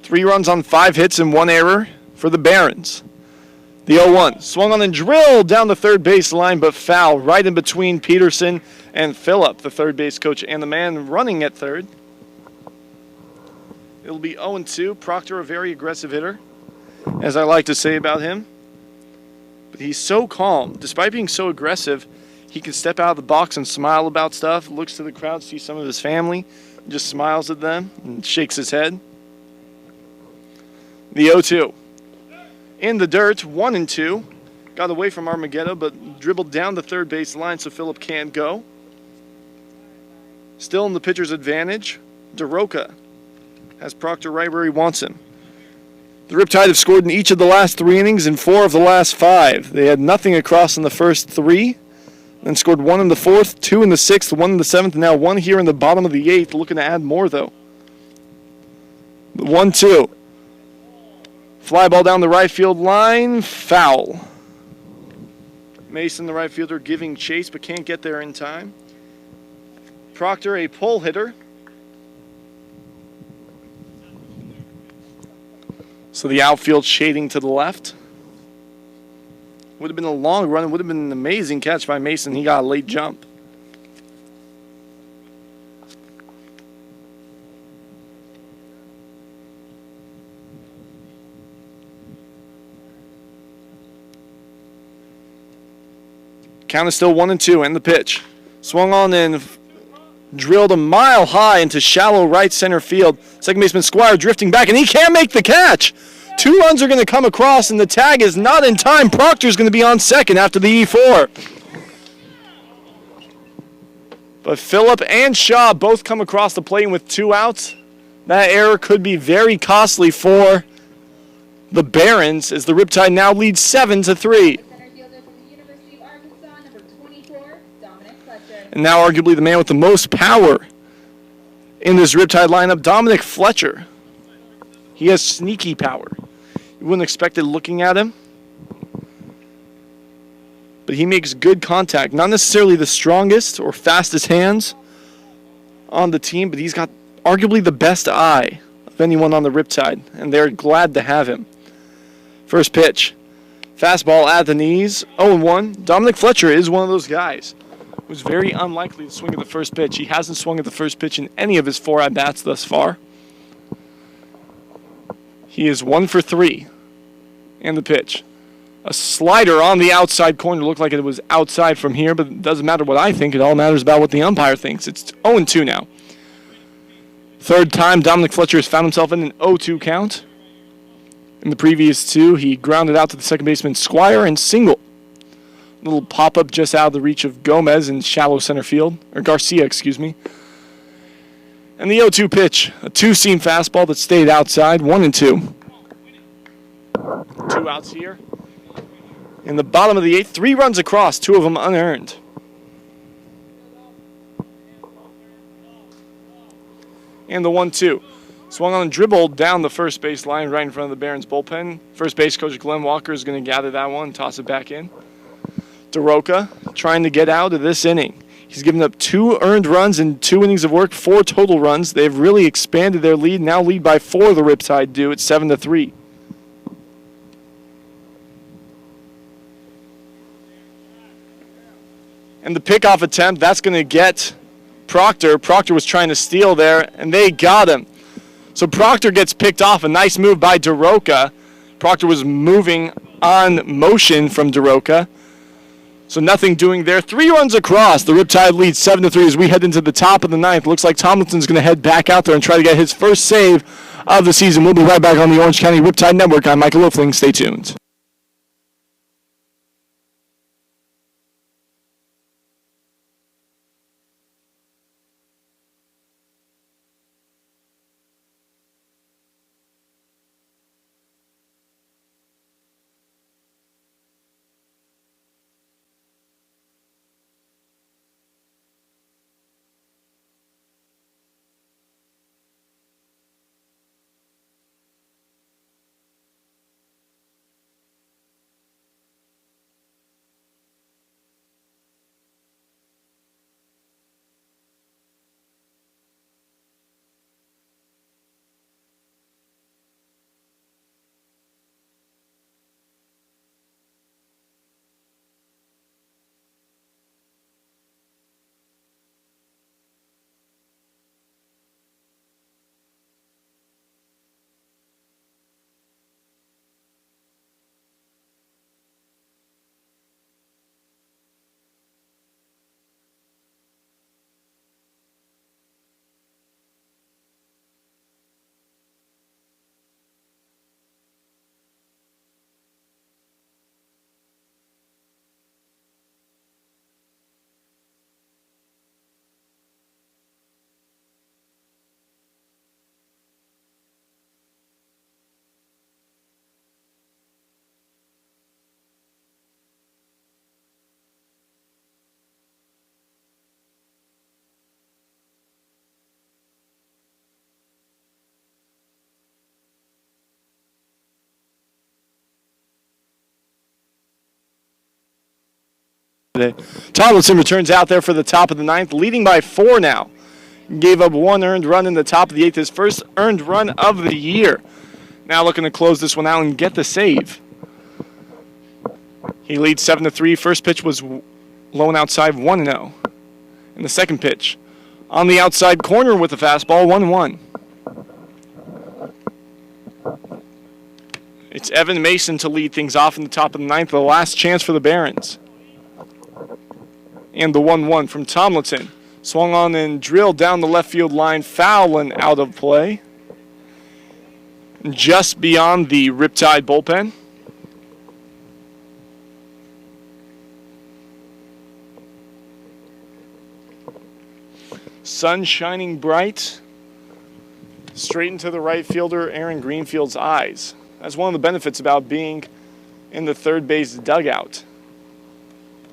3 runs on 5 hits and 1 error for the Barons. The 0-1 swung on and drilled down the third base line, but foul right in between Peterson and Phillip, the third base coach, and the man running at third. It'll be 0-2. Proctor, a very aggressive hitter, as I like to say about him. But he's so calm. Despite being so aggressive, he can step out of the box and smile about stuff, looks to the crowd, sees some of his family, just smiles at them and shakes his head. The 0-2. In the dirt, 1-2. Got away from Armageddon, but dribbled down the third base line so Phillip can't go. Still in the pitcher's advantage. DeRoca has Proctor right where he wants him. The Riptide have scored in each of the last 3 innings and 4 of the last 5. They had nothing across in the first 3, then scored 1 in the 4th, 2 in the 6th, 1 in the 7th, and now 1 here in the bottom of the 8th, looking to add more, though. The 1-2. Fly ball down the right field line, foul. Mason, the right fielder, giving chase, but can't get there in time. Proctor, a pull hitter. So the outfield shading to the left. Would have been a long run. It would have been an amazing catch by Mason. He got a late jump. Count is still 1-2, and the pitch. Swung on and drilled a mile high into shallow right center field. Second baseman Squire drifting back, and he can't make the catch. 2 runs are going to come across, and the tag is not in time. Proctor's going to be on second after the E4. But Phillip and Shaw both come across the plate with 2 outs. That error could be very costly for the Barons as the Riptide now lead 7-3. And now arguably the man with the most power in this Riptide lineup, Dominic Fletcher. He has sneaky power. You wouldn't expect it looking at him. But he makes good contact. Not necessarily the strongest or fastest hands on the team, but he's got arguably the best eye of anyone on the Riptide, and they're glad to have him. First pitch. Fastball at the knees, 0-1. Dominic Fletcher is one of those guys who's very unlikely to swing at the first pitch. He hasn't swung at the first pitch in any of his 4 at-bats thus far. He is 1 for 3. And the pitch. A slider on the outside corner. Looked like it was outside from here, but it doesn't matter what I think. It all matters about what the umpire thinks. It's 0-2 now. Third time Dominic Fletcher has found himself in an 0-2 count. In the previous 2, he grounded out to the second baseman Squire and single. Little pop-up just out of the reach of Gomez in shallow center field. Or Garcia, excuse me. And the 0-2 pitch. A 2-seam fastball that stayed outside. 1-2. 2 outs here. In the bottom of the 8th, 3 runs across, 2 of them unearned. And the 1-2. Swung on and dribbled down the first base line right in front of the Barons bullpen. First base coach Glenn Walker is going to gather that one and toss it back in. DeRoca trying to get out of this inning. He's given up 2 earned runs in 2 innings of work, 4 total runs. They've really expanded their lead. Now lead by 4, the Riptide do. It's 7-3. And the pickoff attempt, that's going to get Proctor. Proctor was trying to steal there, and they got him. So Proctor gets picked off. A nice move by DeRoca. Proctor was moving on motion from DeRoca. So nothing doing there. 3 runs across. The Riptide leads 7-3 as we head into the top of the 9th. Looks like Tomlinson's going to head back out there and try to get his first save of the season. We'll be right back on the Orange County Riptide Network. I'm Michael Loeffling. Stay tuned. today. Tomlinson returns out there for the top of the ninth, leading by 4 now. Gave up 1 earned run in the top of the 8th, his first earned run of the year. Now looking to close this one out and get the save. He leads 7-3. First pitch was low and outside, 1-0. And the second pitch on the outside corner with the fastball, 1-1. It's Evan Mason to lead things off in the top of the 9th, the last chance for the Barons. And the 1-1 from Tomlinson. Swung on and drilled down the left field line, foul and out of play. Just beyond the Riptide bullpen. Sun shining bright, straight into the right fielder Aaron Greenfield's eyes. That's one of the benefits about being in the third base dugout.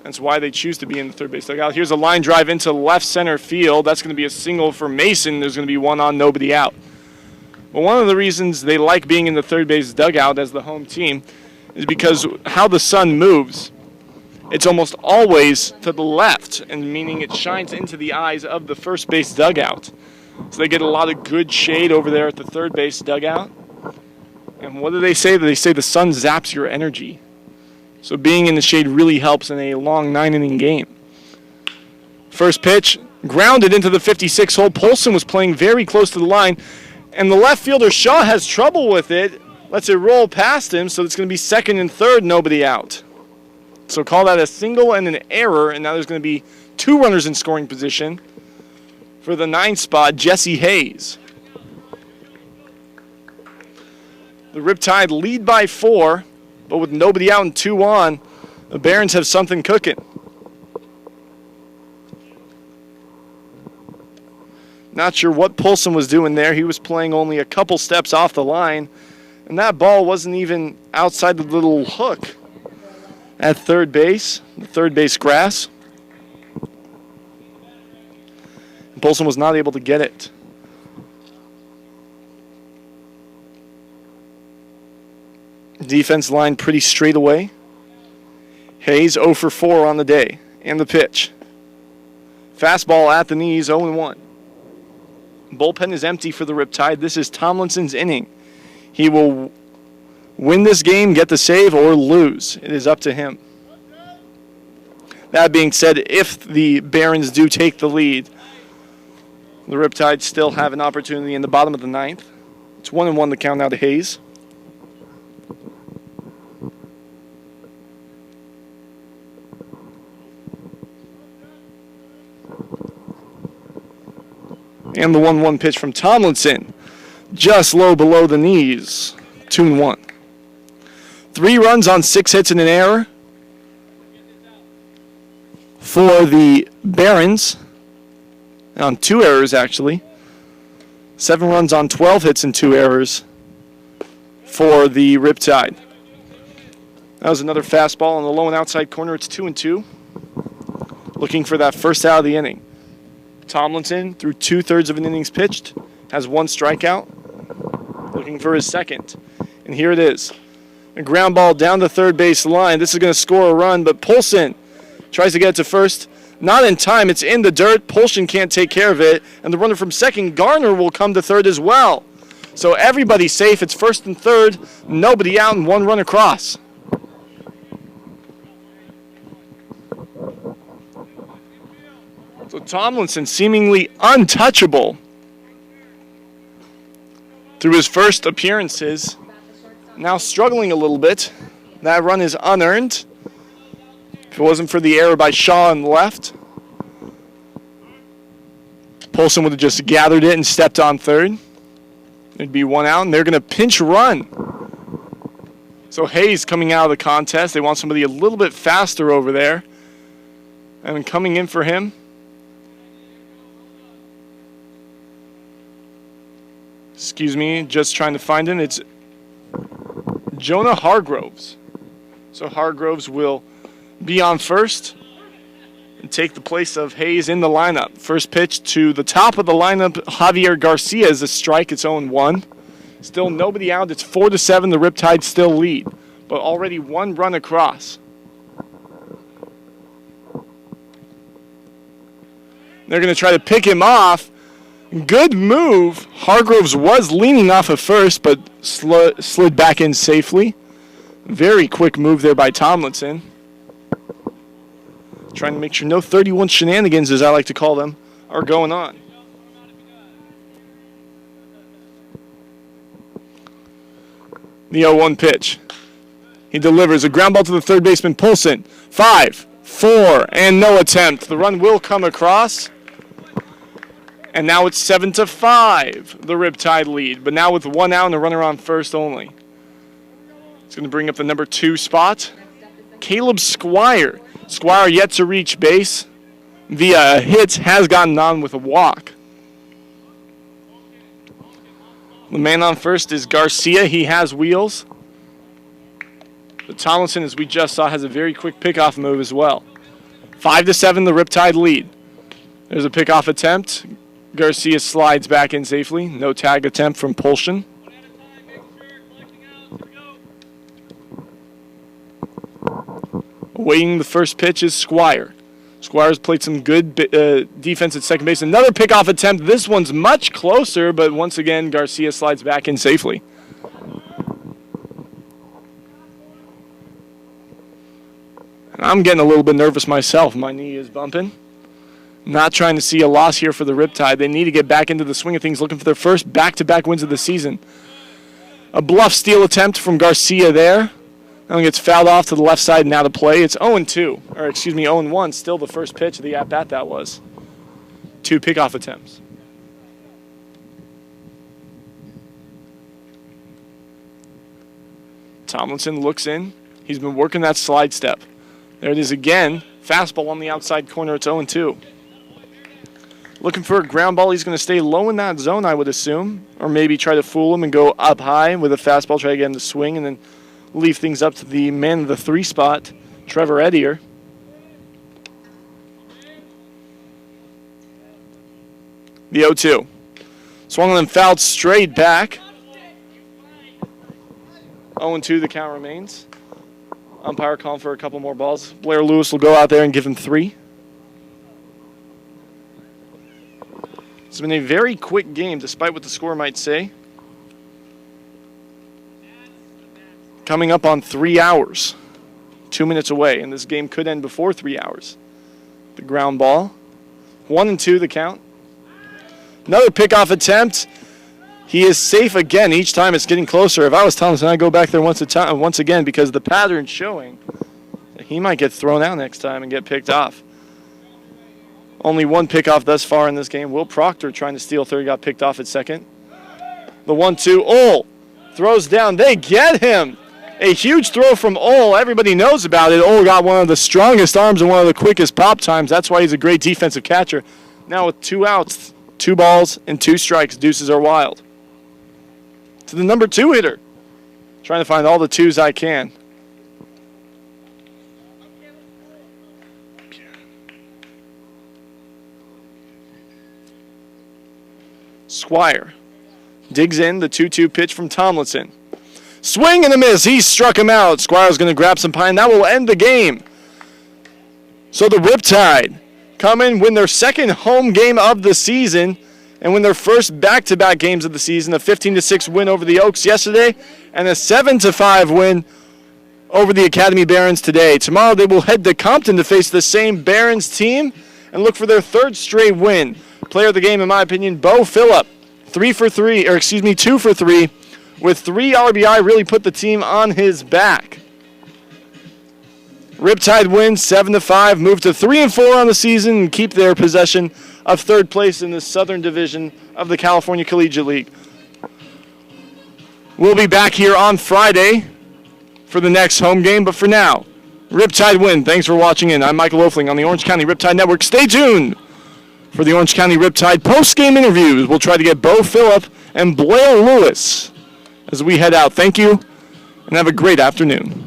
That's why they choose to be in the third base dugout. Here's a line drive into left center field. That's going to be a single for Mason. There's going to be 1 on, nobody out. But one of the reasons they like being in the third base dugout as the home team is because how the sun moves, it's almost always to the left, and meaning it shines into the eyes of the first base dugout. So they get a lot of good shade over there at the third base dugout. And what do they say? They say the sun zaps your energy. So being in the shade really helps in a long 9-inning game. First pitch, grounded into the 56 hole. Polson was playing very close to the line, and the left fielder Shaw has trouble with it. Lets it roll past him, so it's going to be second and third, nobody out. So call that a single and an error, and now there's going to be 2 runners in scoring position for the 9th spot, Jesse Hayes. The Riptide lead by 4, but with nobody out and 2 on, the Barons have something cooking. Not sure what Polson was doing there. He was playing only a couple steps off the line, and that ball wasn't even outside the little hook at third base, the third base grass. And Polson was not able to get it. Defense line pretty straight away. Hayes 0 for 4 on the day. And the pitch. Fastball at the knees, 0-1. Bullpen is empty for the Riptide. This is Tomlinson's inning. He will win this game, get the save, or lose. It is up to him. That being said, if the Barons do take the lead, the Riptide still have an opportunity in the bottom of the 9th. It's 1-1 the count now to Hayes. And the 1-1 pitch from Tomlinson, just low below the knees, 2-1. 3 runs on 6 hits and an error for the Barons, on 2 errors actually. 7 runs on 12 hits and 2 errors for the Riptide. That was another fastball on the low and outside corner. It's 2-2. Looking for that first out of the inning. Tomlinson, through 2/3 of an innings pitched, has 1 strikeout. Looking for his second. And here it is. A ground ball down the third base line. This is going to score a run, but Polson tries to get it to first. Not in time. It's in the dirt. Polson can't take care of it. And the runner from second, Garner, will come to third as well. So everybody's safe. It's first and third. Nobody out and 1 run across. So Tomlinson seemingly untouchable through his first appearances. Now struggling a little bit. That run is unearned. If it wasn't for the error by Shaw on the left, Polson would have just gathered it and stepped on third. There'd be 1 out, and they're going to pinch run. So Hayes coming out of the contest. They want somebody a little bit faster over there. And coming in for him, excuse me, just trying to find him. It's Jonah Hargroves. So Hargroves will be on first and take the place of Hayes in the lineup. First pitch to the top of the lineup, Javier Garcia is a strike. It's 0-1. Still nobody out. It's 4-7. The Riptide still lead, but already 1 run across. They're going to try to pick him off. Good move. Hargroves was leaning off at first, but slid back in safely. Very quick move there by Tomlinson. Trying to make sure no 31 shenanigans, as I like to call them, are going on. The 0-1 pitch. He delivers a ground ball to the third baseman, Poulsen. 5, 4, and no attempt. The run will come across. And now it's 7-5, the Riptide lead. But now with 1 out and a runner on first only. It's going to bring up the number 2 spot. Caleb Squire. Squire yet to reach base via a hit, has gotten on with a walk. The man on first is Garcia. He has wheels. But Tomlinson, as we just saw, has a very quick pickoff move as well. 5-7, the Riptide lead. There's a pickoff attempt. Garcia slides back in safely. No tag attempt from Poulsen. Awaiting the first pitch is Squire. Squire's played some good defense at second base. Another pickoff attempt. This one's much closer, but once again, Garcia slides back in safely. And I'm getting a little bit nervous myself. My knee is bumping. Not trying to see a loss here for the Riptide. They need to get back into the swing of things, looking for their first back-to-back wins of the season. A bluff steal attempt from Garcia there. Now gets fouled off to the left side and out of play. It's 0-2, or excuse me, 0-1. Still the first pitch of the at-bat that was. 2 pickoff attempts. Tomlinson looks in. He's been working that slide step. There it is again. Fastball on the outside corner. It's 0-2. Looking for a ground ball. He's going to stay low in that zone, I would assume. Or maybe try to fool him and go up high with a fastball, try to get him to swing, and then leave things up to the man of the 3 spot, Trevor Edier. The 0-2. Swung and then fouled straight back. 0-2, the count remains. Umpire calling for a couple more balls. Blair Lewis will go out there and give him 3. It's been a very quick game, despite what the score might say. Coming up on 3 hours. 2 minutes away, and this game could end before 3 hours. The ground ball. 1-2 the count. Another pickoff attempt. He is safe again. Each time it's getting closer. If I was Thompson, I'd go back there once again because the pattern's showing that he might get thrown out next time and get picked off. Only 1 pickoff thus far in this game. Will Proctor trying to steal third, got picked off at second. The 1-2. Ole throws down. They get him. A huge throw from Ole. Everybody knows about it. Ole got one of the strongest arms and one of the quickest pop times. That's why he's a great defensive catcher. Now with 2 outs, 2 balls, and 2 strikes, deuces are wild. To the number 2 hitter. Trying to find all the 2s I can. Squire digs in the 2-2 pitch from Tomlinson. Swing and a miss. He struck him out. Squire's going to grab some pine. That will end the game. So the Riptide come in, win their second home game of the season, and win their first back-to-back games of the season. A 15-6 win over the Oaks yesterday, and a 7-5 win over the Academy Barons today. Tomorrow they will head to Compton to face the same Barons team and look for their 3rd straight win. Player of the game, in my opinion, Bo Phillip, 2 for 3, with 3 RBI, really put the team on his back. Riptide wins 7-5, move to 3-4 on the season, and keep their possession of 3rd place in the Southern Division of the California Collegiate League. We'll be back here on Friday for the next home game, but for now, Riptide win. Thanks for watching in. I'm Michael Oefling on the Orange County Riptide Network. Stay tuned for the Orange County Riptide post-game interviews. We'll try to get Bo Phillip and Blair Lewis as we head out. Thank you, and have a great afternoon.